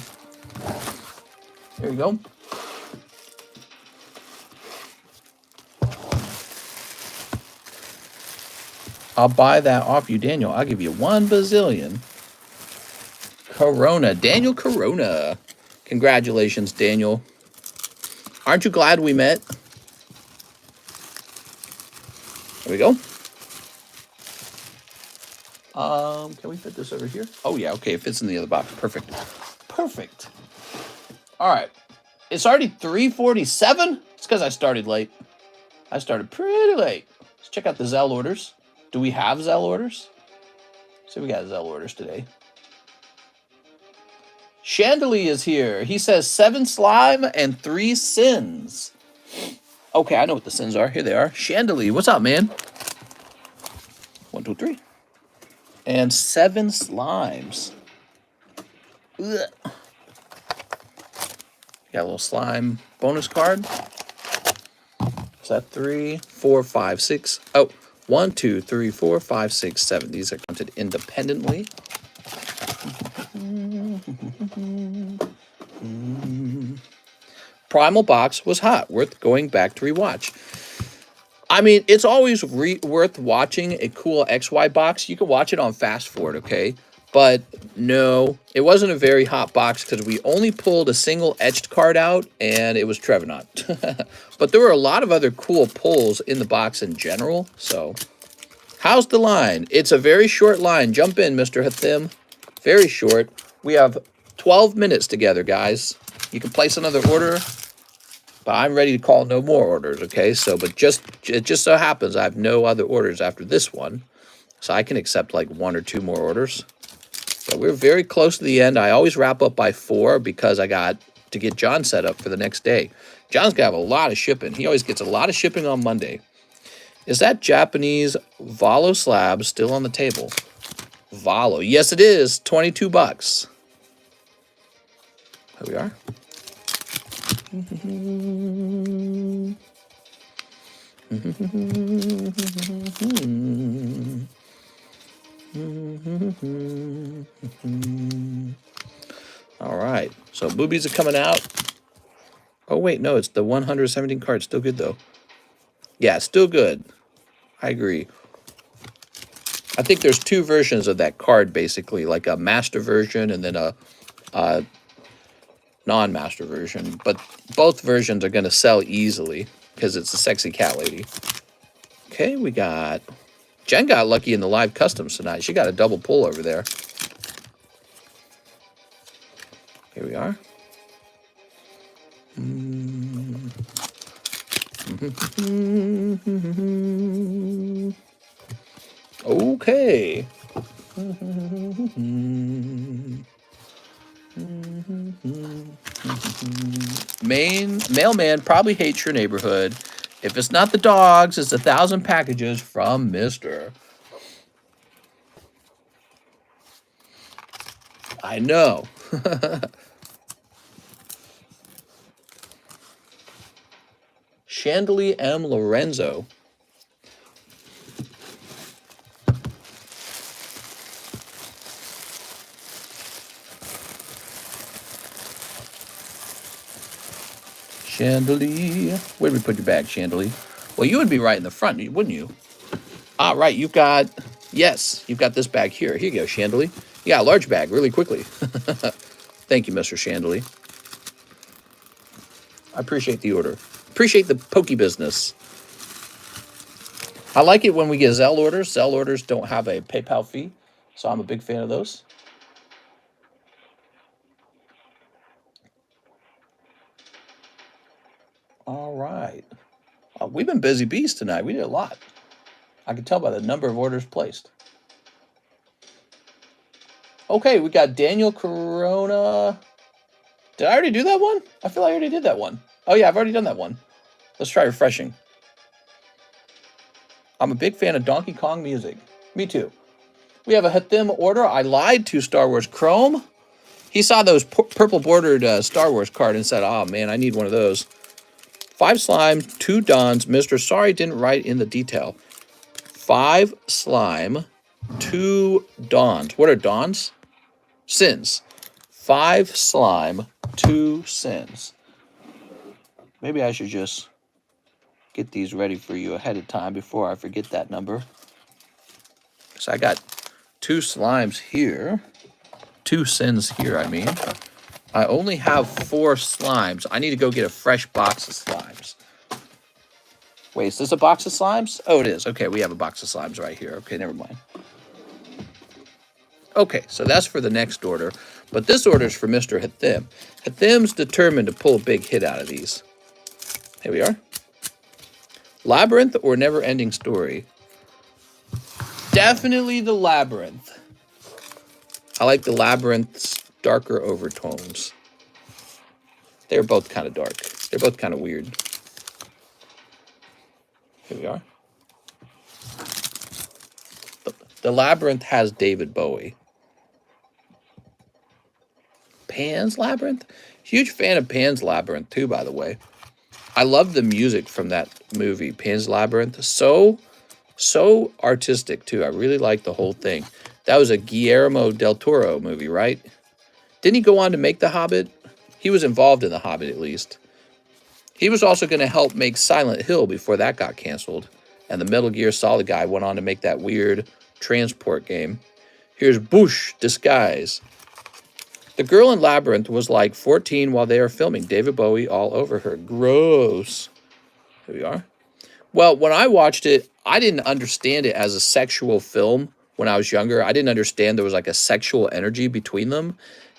S1: There you go. I'll buy that off you, Daniel. I'll give you 1 bazillion. Corona. Daniel Corona. Congratulations, Daniel. Aren't you glad we met? There we go. Can we fit this over here? Oh, yeah. Okay, it fits in the other box. Perfect. Perfect. All right. It's already 3:47. It's because I started late. I started pretty late. Let's check out the ZELLE orders. Do we have ZELLE orders? So we got ZELLE orders today. Chandelier is here. He says 7 slime and 3 sins. Okay, I know what the sins are. Here they are. Chandelier, what's up, man? 1, 2, 3. And 7 slimes. Ugh. Got a little slime bonus card. Is that 3, 4, 5, 6? Oh, 1, 2, 3, 4, 5, 6, 7. These are counted independently. Primal box was hot. Worth going back to rewatch. I mean, it's always worth watching a cool XY box. You can watch it on fast forward, okay? But no, it wasn't a very hot box because we only pulled a single etched card out, and it was Trevenant. But there were a lot of other cool pulls in the box in general. So, how's the line? It's a very short line. Jump in, Mr. Hathim. Very short. We have 12 minutes together, guys. You can place another order. But I'm ready to call no more orders, okay? So, but it just so happens I have no other orders after this one. So I can accept like 1 or 2 more orders. But we're very close to the end. I always wrap up by 4 because I got to get John set up for the next day. John's got to have a lot of shipping. He always gets a lot of shipping on Monday. Is that Japanese Valo slab still on the table? Valo. Yes, it is. 22 bucks. Here we are. All right, so boobies are coming out. Oh wait, no, it's the 117 card. Still good though. Yeah, still good. I agree. I think there's 2 versions of that card, basically, like a master version and then a non-master version. But both versions are going to sell easily because it's a sexy cat lady. Okay, we got... Jen got lucky in the live customs tonight. She got a double pull over there. Here we are. Okay. Mailman probably hates your neighborhood. If it's not the dogs, it's 1,000 packages from Mr. I know. Chandelier M. Lorenzo. Chandelier. Where did we put your bag, Chandelier? Well, you would be right in the front, wouldn't you? Ah, right. You've got... Yes, you've got this bag here. Here you go, Chandelier. You got a large bag really quickly. Thank you, Mr. Chandelier. I appreciate the order. Appreciate the pokey business. I like it when we get ZELLE orders. ZELLE orders don't have a PayPal fee, so I'm a big fan of those. All right. We've been busy bees tonight. We did a lot. I can tell by the number of orders placed. Okay, we got Daniel Corona. Did I already do that one? I feel like I already did that one. Oh, yeah, I've already done that one. Let's try refreshing. I'm a big fan of Donkey Kong music. Me too. We have a Hathim order. I lied to Star Wars Chrome. He saw those purple bordered Star Wars card and said, oh, man, I need one of those. 5 slime, 2 dons. Mr. Sorry didn't write in the detail. 5 slime, 2 dons. What are dons? Sins. 5 slime, 2 sins. Maybe I should just get these ready for you ahead of time before I forget that number. So I got 2 slimes here. 2 sins here, I mean. I only have 4 slimes. I need to go get a fresh box of slimes. Wait, is this a box of slimes? Oh, it is. Okay, we have a box of slimes right here. Okay, never mind. Okay, so that's for the next order. But this order is for Mr. Hathim. Hathim's determined to pull a big hit out of these. Here we are. Labyrinth or Never-Ending Story? Definitely the Labyrinth. I like the Labyrinth's darker overtones. They're both kind of dark. They're both kind of weird. Here we are. The Labyrinth has David Bowie. Pan's Labyrinth? Huge fan of Pan's Labyrinth too, by the way. I love the music from that movie, Pan's Labyrinth. So artistic too. I really like the whole thing. That was a Guillermo del Toro movie, right? Didn't he go on to make The Hobbit? He was involved in The Hobbit, at least. He was also going to help make Silent Hill before that got canceled. And the Metal Gear Solid guy went on to make that weird transport game. Here's Bush Disguise. The girl in Labyrinth was like 14 while they were filming. David Bowie all over her. Gross. Here we are. Well, when I watched it, I didn't understand it as a sexual film when I was younger. I didn't understand there was like a sexual energy between them.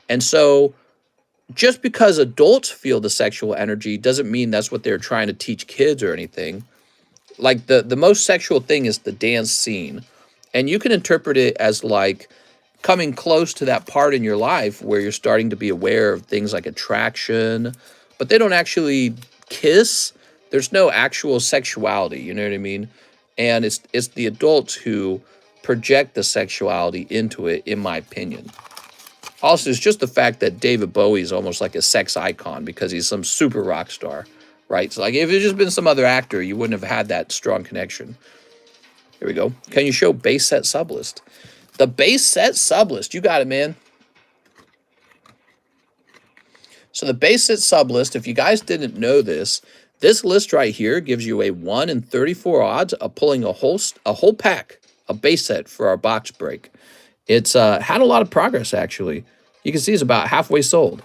S1: And so just because adults feel the sexual energy doesn't mean that's what they're trying to teach kids or anything. Like the most sexual thing is the dance scene. And you can interpret it as like coming close to that part in your life where you're starting to be aware of things like attraction, but they don't actually kiss. There's no actual sexuality, you know what I mean? And it's the adults who project the sexuality into it, in my opinion. Also, it's just the fact that David Bowie is almost like a sex icon because he's some super rock star, right? So like if it had just been some other actor, you wouldn't have had that strong connection. Here we go. Can you show base set sublist? The base set sublist. You got it, man. So the base set sublist, if you guys didn't know this list right here gives you a 1 in 34 odds of pulling a whole pack of base set for our box break. It's had a lot of progress, actually. You can see it's about halfway sold.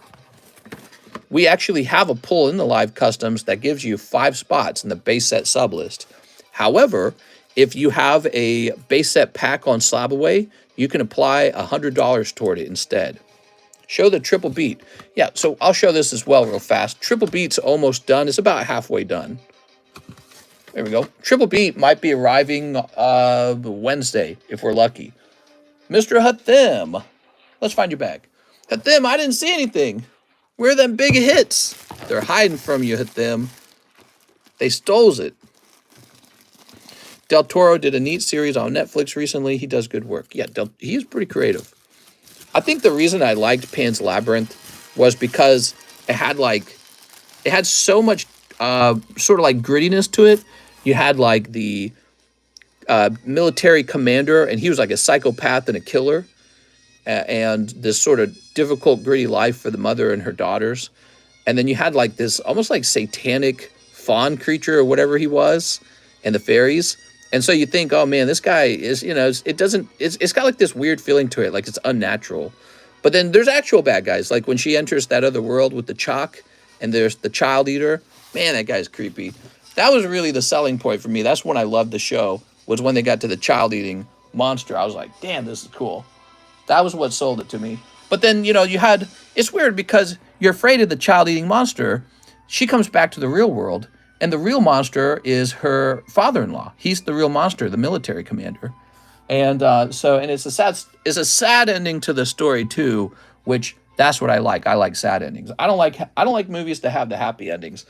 S1: We actually have a pull in the live customs that gives you 5 spots in the base set sublist. However, if you have a base set pack on SLAB-AWAY, you can apply $100 toward it instead. Show the triple beat. Yeah, so I'll show this as well real fast. Triple beat's almost done. It's about halfway done. There we go. Triple beat might be arriving Wednesday, if we're lucky. Mr. Hathim, let's find your bag. Hathim, I didn't see anything. Where are them big hits? They're hiding from you, Hathim. They stole it. Del Toro did a neat series on Netflix recently. He does good work. Yeah, he's pretty creative. I think the reason I liked Pan's Labyrinth was because it had so much sort of like grittiness to it. You had like the military commander, and he was like a psychopath and a killer, and this sort of difficult, gritty life for the mother and her daughters. And then you had like this almost like satanic fawn creature or whatever he was, and the fairies. And so you think, oh man, this guy is, you know, it's got like this weird feeling to it, like it's unnatural. But then there's actual bad guys, like when she enters that other world with the chalk, and there's the child eater. Man, that guy's creepy. That was really the selling point for me. That's when I loved the show, was when they got to the child eating monster. I was like, damn, this is cool. That was what sold it to me. But then, you know, it's weird because you're afraid of the child eating monster. She comes back to the real world. And the real monster is her father-in-law. He's the real monster, the military commander. And it's a sad ending to the story too, which that's what I like. I like sad endings. I don't like movies to have the happy endings.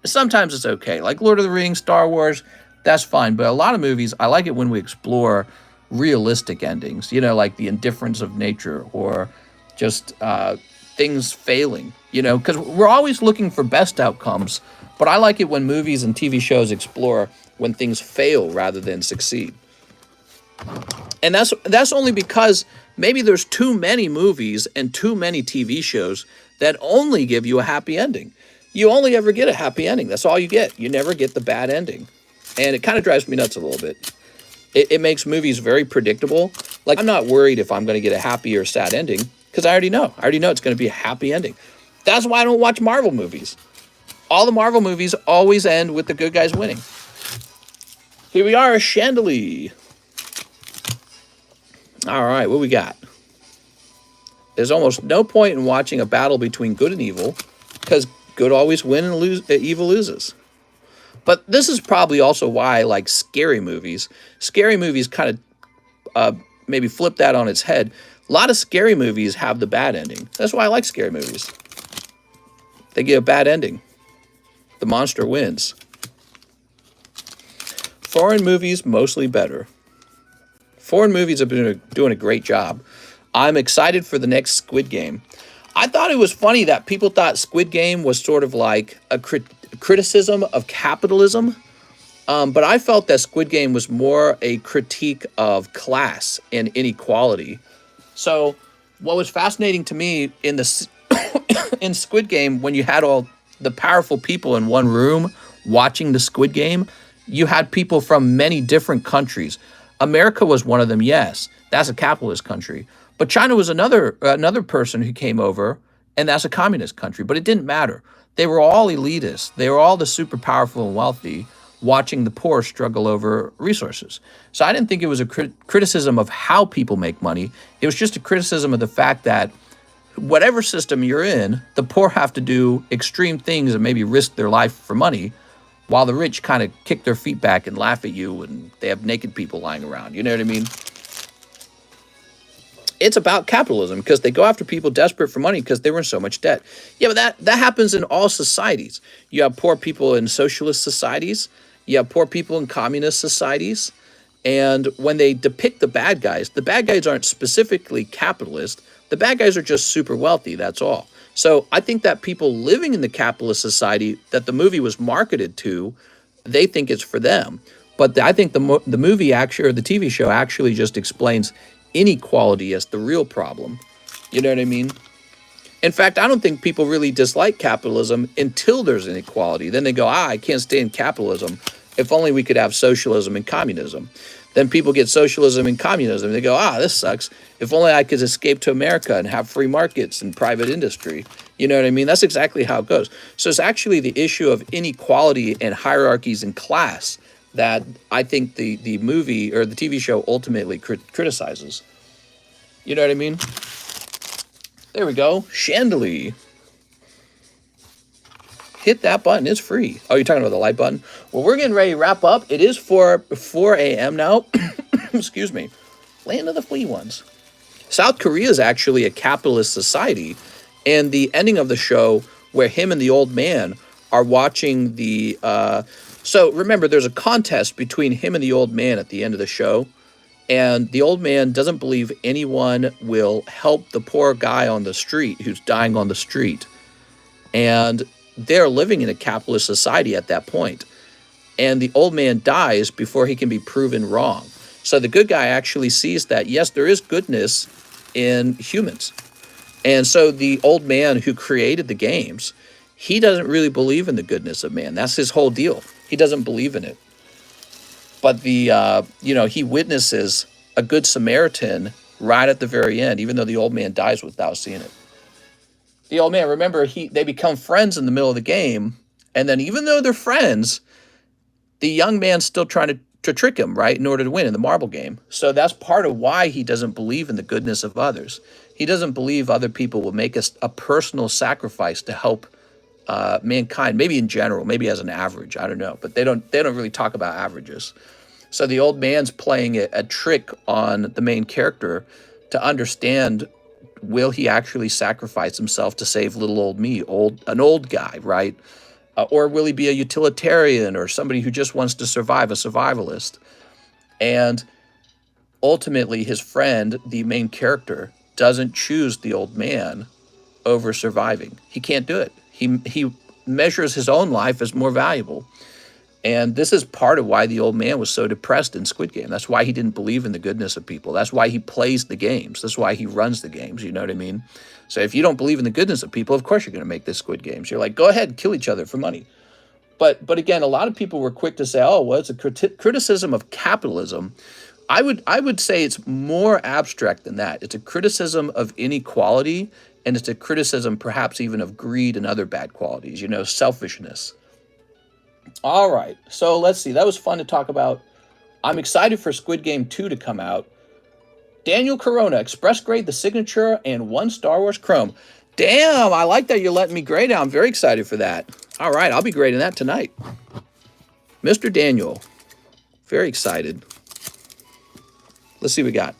S1: Sometimes it's okay. Like Lord of the Rings, Star Wars, that's fine. But a lot of movies, I like it when we explore realistic endings, you know, like the indifference of nature or just things failing, you know, because we're always looking for best outcomes. But I like it when movies and TV shows explore when things fail rather than succeed. And that's only because maybe there's too many movies and too many TV shows that only give you a happy ending. You only ever get a happy ending. That's all you get. You never get the bad ending. And it kind of drives me nuts a little bit. It makes movies very predictable. Like, I'm not worried if I'm going to get a happy or sad ending because I already know. I already know it's going to be a happy ending. That's why I don't watch Marvel movies. All the Marvel movies always end with the good guys winning. Here we are, Chandelier. All right, what we got? There's almost no point in watching a battle between good and evil because good always wins and evil loses. But this is probably also why I like scary movies. Scary movies kind of maybe flip that on its head. A lot of scary movies have the bad ending. That's why I like scary movies. They get a bad ending. The monster wins. Foreign movies, mostly better. Foreign movies have been doing a great job. I'm excited for the next Squid Game. I thought it was funny that people thought Squid Game was sort of like a criticism of capitalism. But I felt that Squid Game was more a critique of class and inequality. So what was fascinating to me in in Squid Game, when you had all the powerful people in one room watching the Squid Game, you had people from many different countries. America was one of them, yes. That's a capitalist country. But China was another person who came over, and that's a communist country. But it didn't matter. They were all elitists. They were all the super powerful and wealthy watching the poor struggle over resources. So I didn't think it was a criticism of how people make money. It was just a criticism of the fact that whatever system you're in, the poor have to do extreme things and maybe risk their life for money, while the rich kind of kick their feet back and laugh at you and they have naked people lying around. You know what I mean? It's about capitalism because they go after people desperate for money because they were in so much debt. Yeah, but that happens in all societies. You have poor people in socialist societies. You have poor people in communist societies. And when they depict the bad guys aren't specifically capitalist. The bad guys are just super wealthy, that's all. So I think that people living in the capitalist society that the movie was marketed to, they think it's for them. But I think the movie actually, or the TV show actually just explains inequality as the real problem. You know what I mean? In fact, I don't think people really dislike capitalism until there's inequality. Then they go, I can't stand capitalism. If only we could have socialism and communism. Then people get socialism and communism. They go, this sucks. If only I could escape to America and have free markets and private industry. You know what I mean? That's exactly how it goes. So it's actually the issue of inequality and hierarchies and class that I think the movie or the TV show ultimately criticizes. You know what I mean? There we go. Chandelier. Hit that button. It's free. Oh, you're talking about the like button? Well, we're getting ready to wrap up. It is 4 a.m. now. Excuse me. Land of the free ones. South Korea is actually a capitalist society. And the ending of the show where him and the old man are watching the... So remember, there's a contest between him and the old man at the end of the show. And the old man doesn't believe anyone will help the poor guy on the street who's dying on the street. And they're living in a capitalist society at that point. And the old man dies before he can be proven wrong. So the good guy actually sees that, yes, there is goodness in humans. And so the old man who created the games, he doesn't really believe in the goodness of man. That's his whole deal. He doesn't believe in it. But he witnesses a good Samaritan right at the very end, even though the old man dies without seeing it. The old man, remember, they become friends in the middle of the game. And then even though they're friends, the young man's still trying to trick him, right, in order to win in the marble game. So that's part of why he doesn't believe in the goodness of others. He doesn't believe other people will make a personal sacrifice to help mankind, maybe in general, maybe as an average, I don't know. But they don't really talk about averages. So the old man's playing a trick on the main character to understand, will he actually sacrifice himself to save little old me, an old guy, right? Or will he be a utilitarian or somebody who just wants to survive, a survivalist? And ultimately, his friend, the main character, doesn't choose the old man over surviving. He can't do it. He measures his own life as more valuable. And this is part of why the old man was so depressed in Squid Game. That's why he didn't believe in the goodness of people. That's why he plays the games. That's why he runs the games. You know what I mean? So if you don't believe in the goodness of people, of course you're going to make this Squid Games. You're like, go ahead, kill each other for money. But again, a lot of people were quick to say, oh, well, it's a criticism of capitalism. I would say it's more abstract than that. It's a criticism of inequality, and it's a criticism perhaps even of greed and other bad qualities, you know, selfishness. All right, so let's see. That was fun to talk about. I'm excited for Squid Game 2 to come out. Daniel Corona, express grade the signature and 1 Star Wars Chrome. Damn, I like that you're letting me grade it. I'm very excited for that. All right, I'll be grading that tonight. Mr. Daniel, very excited. Let's see what we got.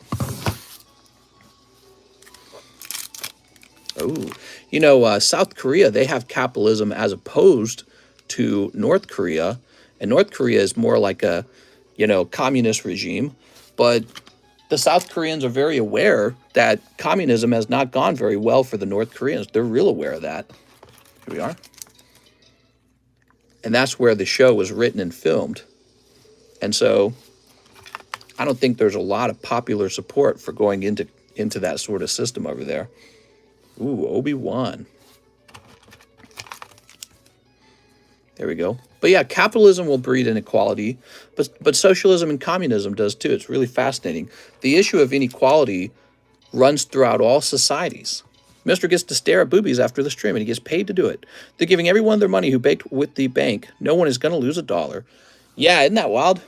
S1: Oh, you know, South Korea, they have capitalism as opposed to North Korea. And North Korea is more like a, you know, communist regime. But the South Koreans are very aware that communism has not gone very well for the North Koreans. They're real aware of that. Here we are. And that's where the show was written and filmed. And so I don't think there's a lot of popular support for going into that sort of system over there. Ooh, Obi-Wan. There we go. But yeah, capitalism will breed inequality, but socialism and communism does too. It's really fascinating. The issue of inequality runs throughout all societies. Mister gets to stare at boobies after the stream, and he gets paid to do it. They're giving everyone their money who baked with the bank. No one is going to lose a dollar. Yeah, isn't that wild?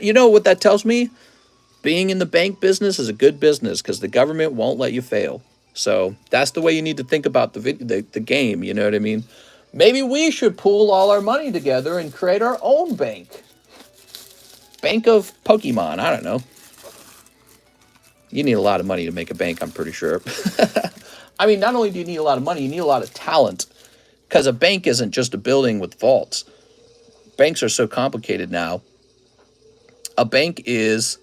S1: You know what that tells me? Being in the bank business is a good business because the government won't let you fail. So that's the way you need to think about the game, you know what I mean? Maybe we should pool all our money together and create our own bank. Bank of Pokemon, I don't know. You need a lot of money to make a bank, I'm pretty sure. I mean, not only do you need a lot of money, you need a lot of talent. Because a bank isn't just a building with vaults. Banks are so complicated now. A bank is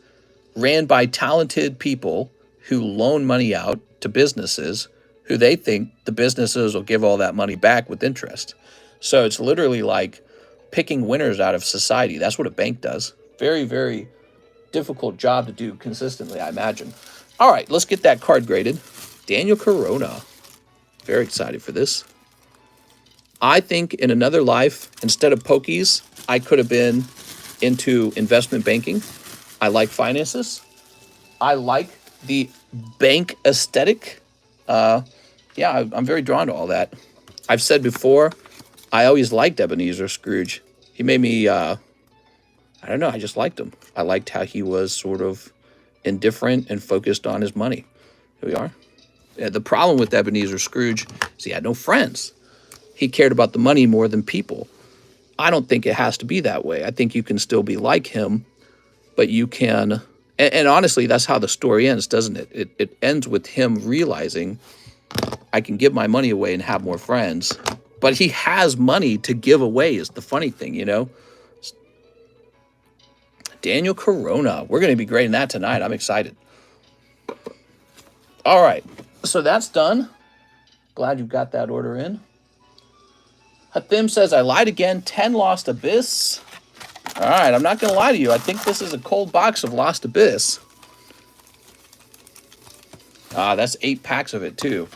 S1: ran by talented people who loan money out to businesses who they think the businesses will give all that money back with interest. So it's literally like picking winners out of society. That's what a bank does. Very, very difficult job to do consistently, I imagine. All right, let's get that card graded. Daniel Corona. Very excited for this. I think in another life, instead of pokies, I could have been into investment banking. I like finances. I like the bank aesthetic. Yeah, I'm very drawn to all that. I've said before, I always liked Ebenezer Scrooge. He made me, I don't know, I just liked him. I liked how he was sort of indifferent and focused on his money. Here we are. Yeah, the problem with Ebenezer Scrooge is he had no friends. He cared about the money more than people. I don't think it has to be that way. I think you can still be like him, but you can... And honestly, that's how the story ends, doesn't it? It ends with him realizing, I can give my money away and have more friends. But he has money to give away is the funny thing, you know? Daniel Corona. We're going to be grading that tonight. I'm excited. All right. So that's done. Glad you got that order in. Hathim says, I lied again. 10 Lost Abyss. All right, I'm not going to lie to you. I think this is a cold box of Lost Abyss. Ah, that's 8 packs of it, too.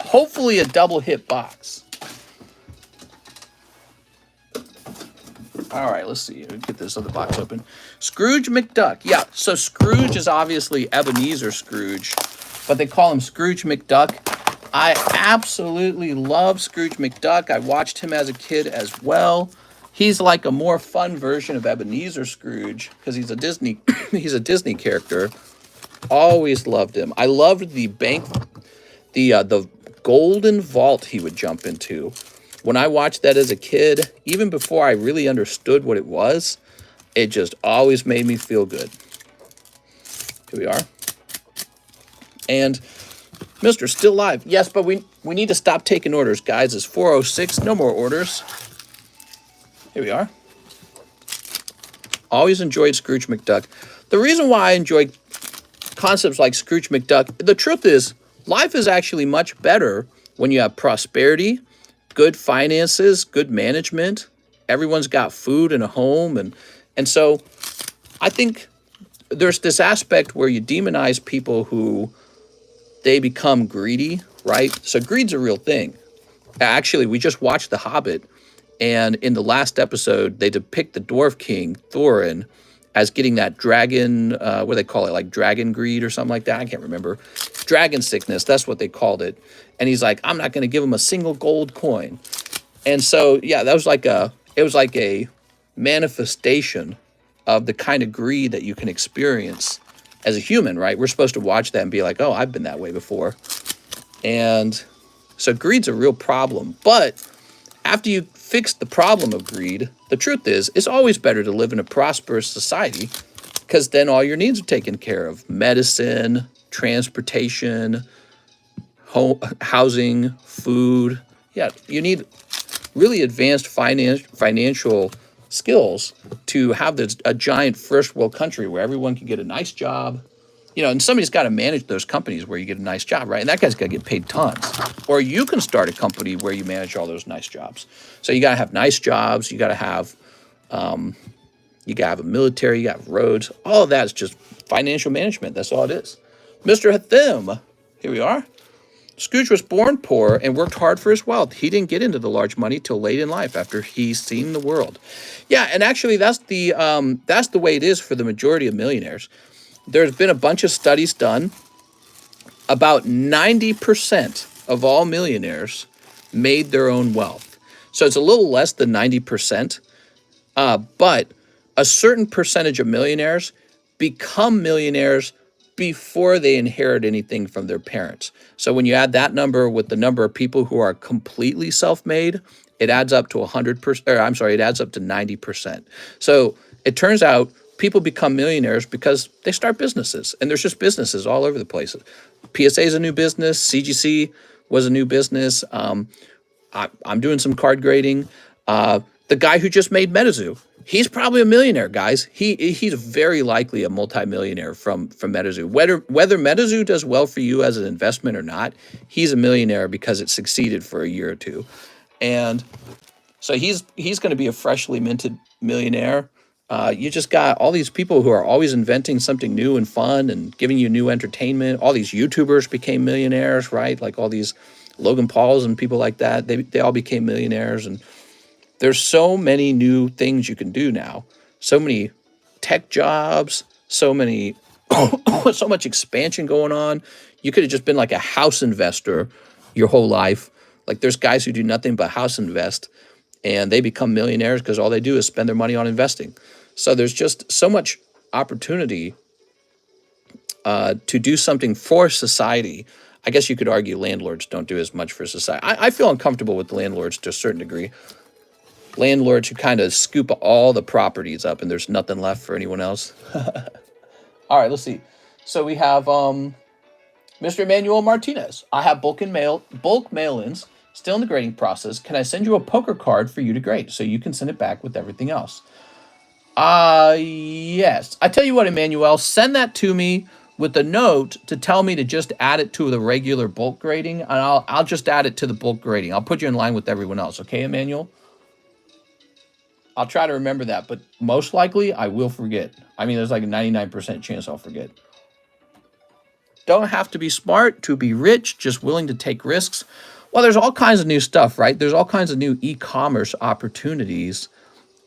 S1: Hopefully a double hit box. All right, let's see. Let's get this other box open. Scrooge McDuck. Yeah, so Scrooge is obviously Ebenezer Scrooge, but they call him Scrooge McDuck. I absolutely love Scrooge McDuck. I watched him as a kid as well. He's like a more fun version of Ebenezer Scrooge because he's a Disney he's a Disney character. Always loved him. I loved the bank, the golden vault he would jump into. When I watched that as a kid, even before I really understood what it was, it just always made me feel good. Here we are. And Mr. Still Live. Yes, but we need to stop taking orders, guys. It's 4:06. No more orders. Here we are. Always enjoyed Scrooge McDuck. The reason why I enjoy concepts like Scrooge McDuck, the truth is, life is actually much better when you have prosperity, good finances, good management. Everyone's got food and a home. And so I think there's this aspect where you demonize people who they become greedy, right? So greed's a real thing. Actually, we just watched The Hobbit, And in the last episode, they depict the Dwarf King, Thorin, as getting that dragon, what do they call it, like dragon greed or something like that? I can't remember. Dragon sickness, that's what they called it. And he's like, I'm not going to give him a single gold coin. And so, yeah, that was like it was like a manifestation of the kind of greed that you can experience as a human, right? We're supposed to watch that and be like, oh, I've been that way before. And so greed's a real problem. But after you fix the problem of greed, the truth is, it's always better to live in a prosperous society because then all your needs are taken care of. Medicine, transportation, home, housing, food. Yeah, you need really advanced financial skills to have a giant first world country where everyone can get a nice job. You know, and somebody's got to manage those companies where you get a nice job, right? And that guy's got to get paid tons. Or you can start a company where you manage all those nice jobs. So you got to have nice jobs. You got to have, a military. You got roads. All of that's just financial management. That's all it is. Mr. Hathim, here we are. Scrooge was born poor and worked hard for his wealth. He didn't get into the large money till late in life after he's seen the world. Yeah, and actually that's the way it is for the majority of millionaires. There's been a bunch of studies done. About 90% of all millionaires made their own wealth. So it's a little less than 90%, but a certain percentage of millionaires become millionaires before they inherit anything from their parents. So when you add that number with the number of people who are completely self-made, it adds up to 100%, or I'm sorry, it adds up to 90%. So it turns out people become millionaires because they start businesses, and there's just businesses all over the place. PSA is a new business. CGC was a new business. I'm doing some card grading. The guy who just made MetaZoo, he's probably a millionaire, guys. He's very likely a multimillionaire from MetaZoo. Whether MetaZoo does well for you as an investment or not, he's a millionaire because it succeeded for a year or two. And so he's going to be a freshly minted millionaire. You just got all these people who are always inventing something new and fun and giving you new entertainment. All these YouTubers became millionaires, right? Like all these Logan Pauls and people like that. They all became millionaires. And there's so many new things you can do now. So many tech jobs, so much expansion going on. You could have just been like a house investor your whole life. Like there's guys who do nothing but house invest, and they become millionaires because all they do is spend their money on investing. So there's just so much opportunity to do something for society. I guess you could argue landlords don't do as much for society. I feel uncomfortable with landlords to a certain degree. Landlords who kind of scoop all the properties up and there's nothing left for anyone else. All right, let's see. So we have Mr. Emmanuel Martinez. I have bulk mail-ins still in the grading process. Can I send you a poker card for you to grade so you can send it back with everything else? Yes. I tell you what, Emmanuel, send that to me with a note to tell me to just add it to the regular bulk grading, and I'll just add it to the bulk grading. I'll put you in line with everyone else. Okay, Emmanuel? I'll try to remember that, but most likely I will forget. I mean, there's like a 99% chance I'll forget. Don't have to be smart to be rich, just willing to take risks. Well, there's all kinds of new stuff, right? There's all kinds of new e-commerce opportunities.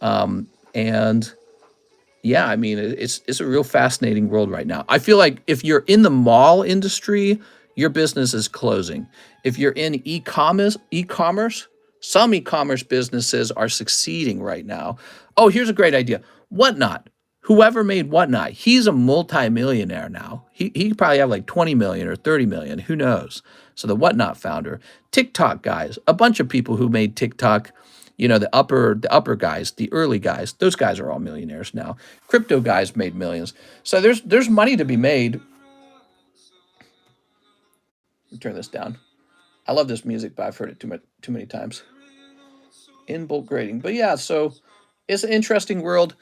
S1: And yeah, I mean, it's a real fascinating world right now. I feel like if you're in the mall industry, your business is closing. If you're in e-commerce, some e-commerce businesses are succeeding right now. Oh, here's a great idea. Whatnot. Whoever made Whatnot, he's a multi-millionaire now. He could probably have like 20 million or 30 million. Who knows? So the Whatnot founder, TikTok guys, a bunch of people who made TikTok, you know, the upper guys, the early guys, those guys are all millionaires now. Crypto guys made millions. So there's money to be made. Let me turn this down. I love this music, but I've heard it too many times. In bulk grading. But yeah, so it's an interesting world.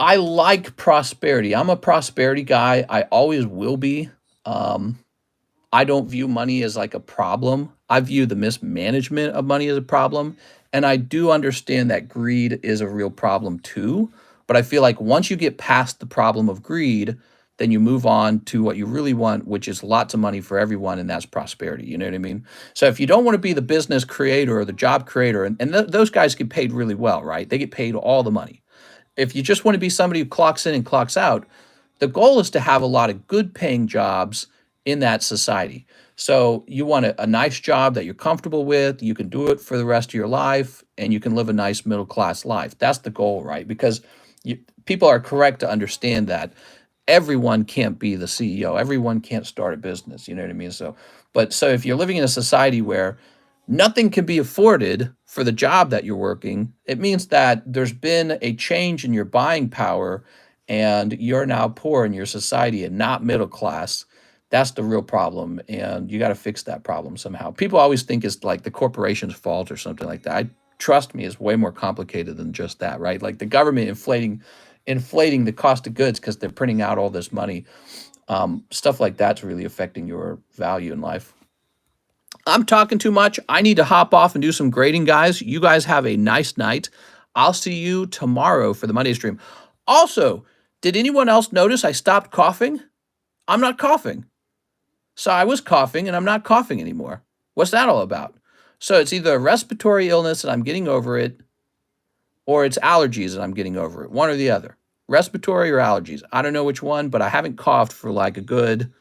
S1: I like prosperity. I'm a prosperity guy. I always will be. I don't view money as like a problem. I view the mismanagement of money as a problem. And I do understand that greed is a real problem too. But I feel like once you get past the problem of greed, then you move on to what you really want, which is lots of money for everyone, and that's prosperity. You know what I mean? So if you don't want to be the business creator or the job creator, and those guys get paid really well, right? They get paid all the money. If you just want to be somebody who clocks in and clocks out, the goal is to have a lot of good paying jobs in that society. So you want a nice job that you're comfortable with, you can do it for the rest of your life, and you can live a nice middle class life. That's the goal, right? Because people are correct to understand that everyone can't be the CEO. Everyone can't start a business. You know what I mean? So if you're living in a society where nothing can be afforded for the job that you're working, it means that there's been a change in your buying power and you're now poor in your society and not middle class. That's the real problem, and you got to fix that problem somehow. People always think it's like the corporation's fault or something like that. Trust me, it's way more complicated than just that, right? Like the government inflating the cost of goods because they're printing out all this money. Stuff like that's really affecting your value in life. I'm talking too much. I need to hop off and do some grading, guys. You guys have a nice night. I'll see you tomorrow for the Monday stream. Also, did anyone else notice I stopped coughing? I'm not coughing. So I was coughing and I'm not coughing anymore. What's that all about? So it's either a respiratory illness and I'm getting over it, or it's allergies and I'm getting over it. One or the other. Respiratory or allergies. I don't know which one, but I haven't coughed for like a good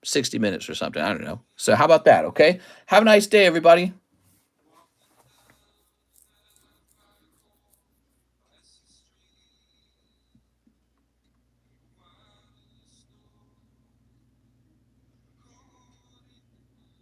S1: 60 minutes or something. I don't know. So how about that, okay? Have a nice day, everybody.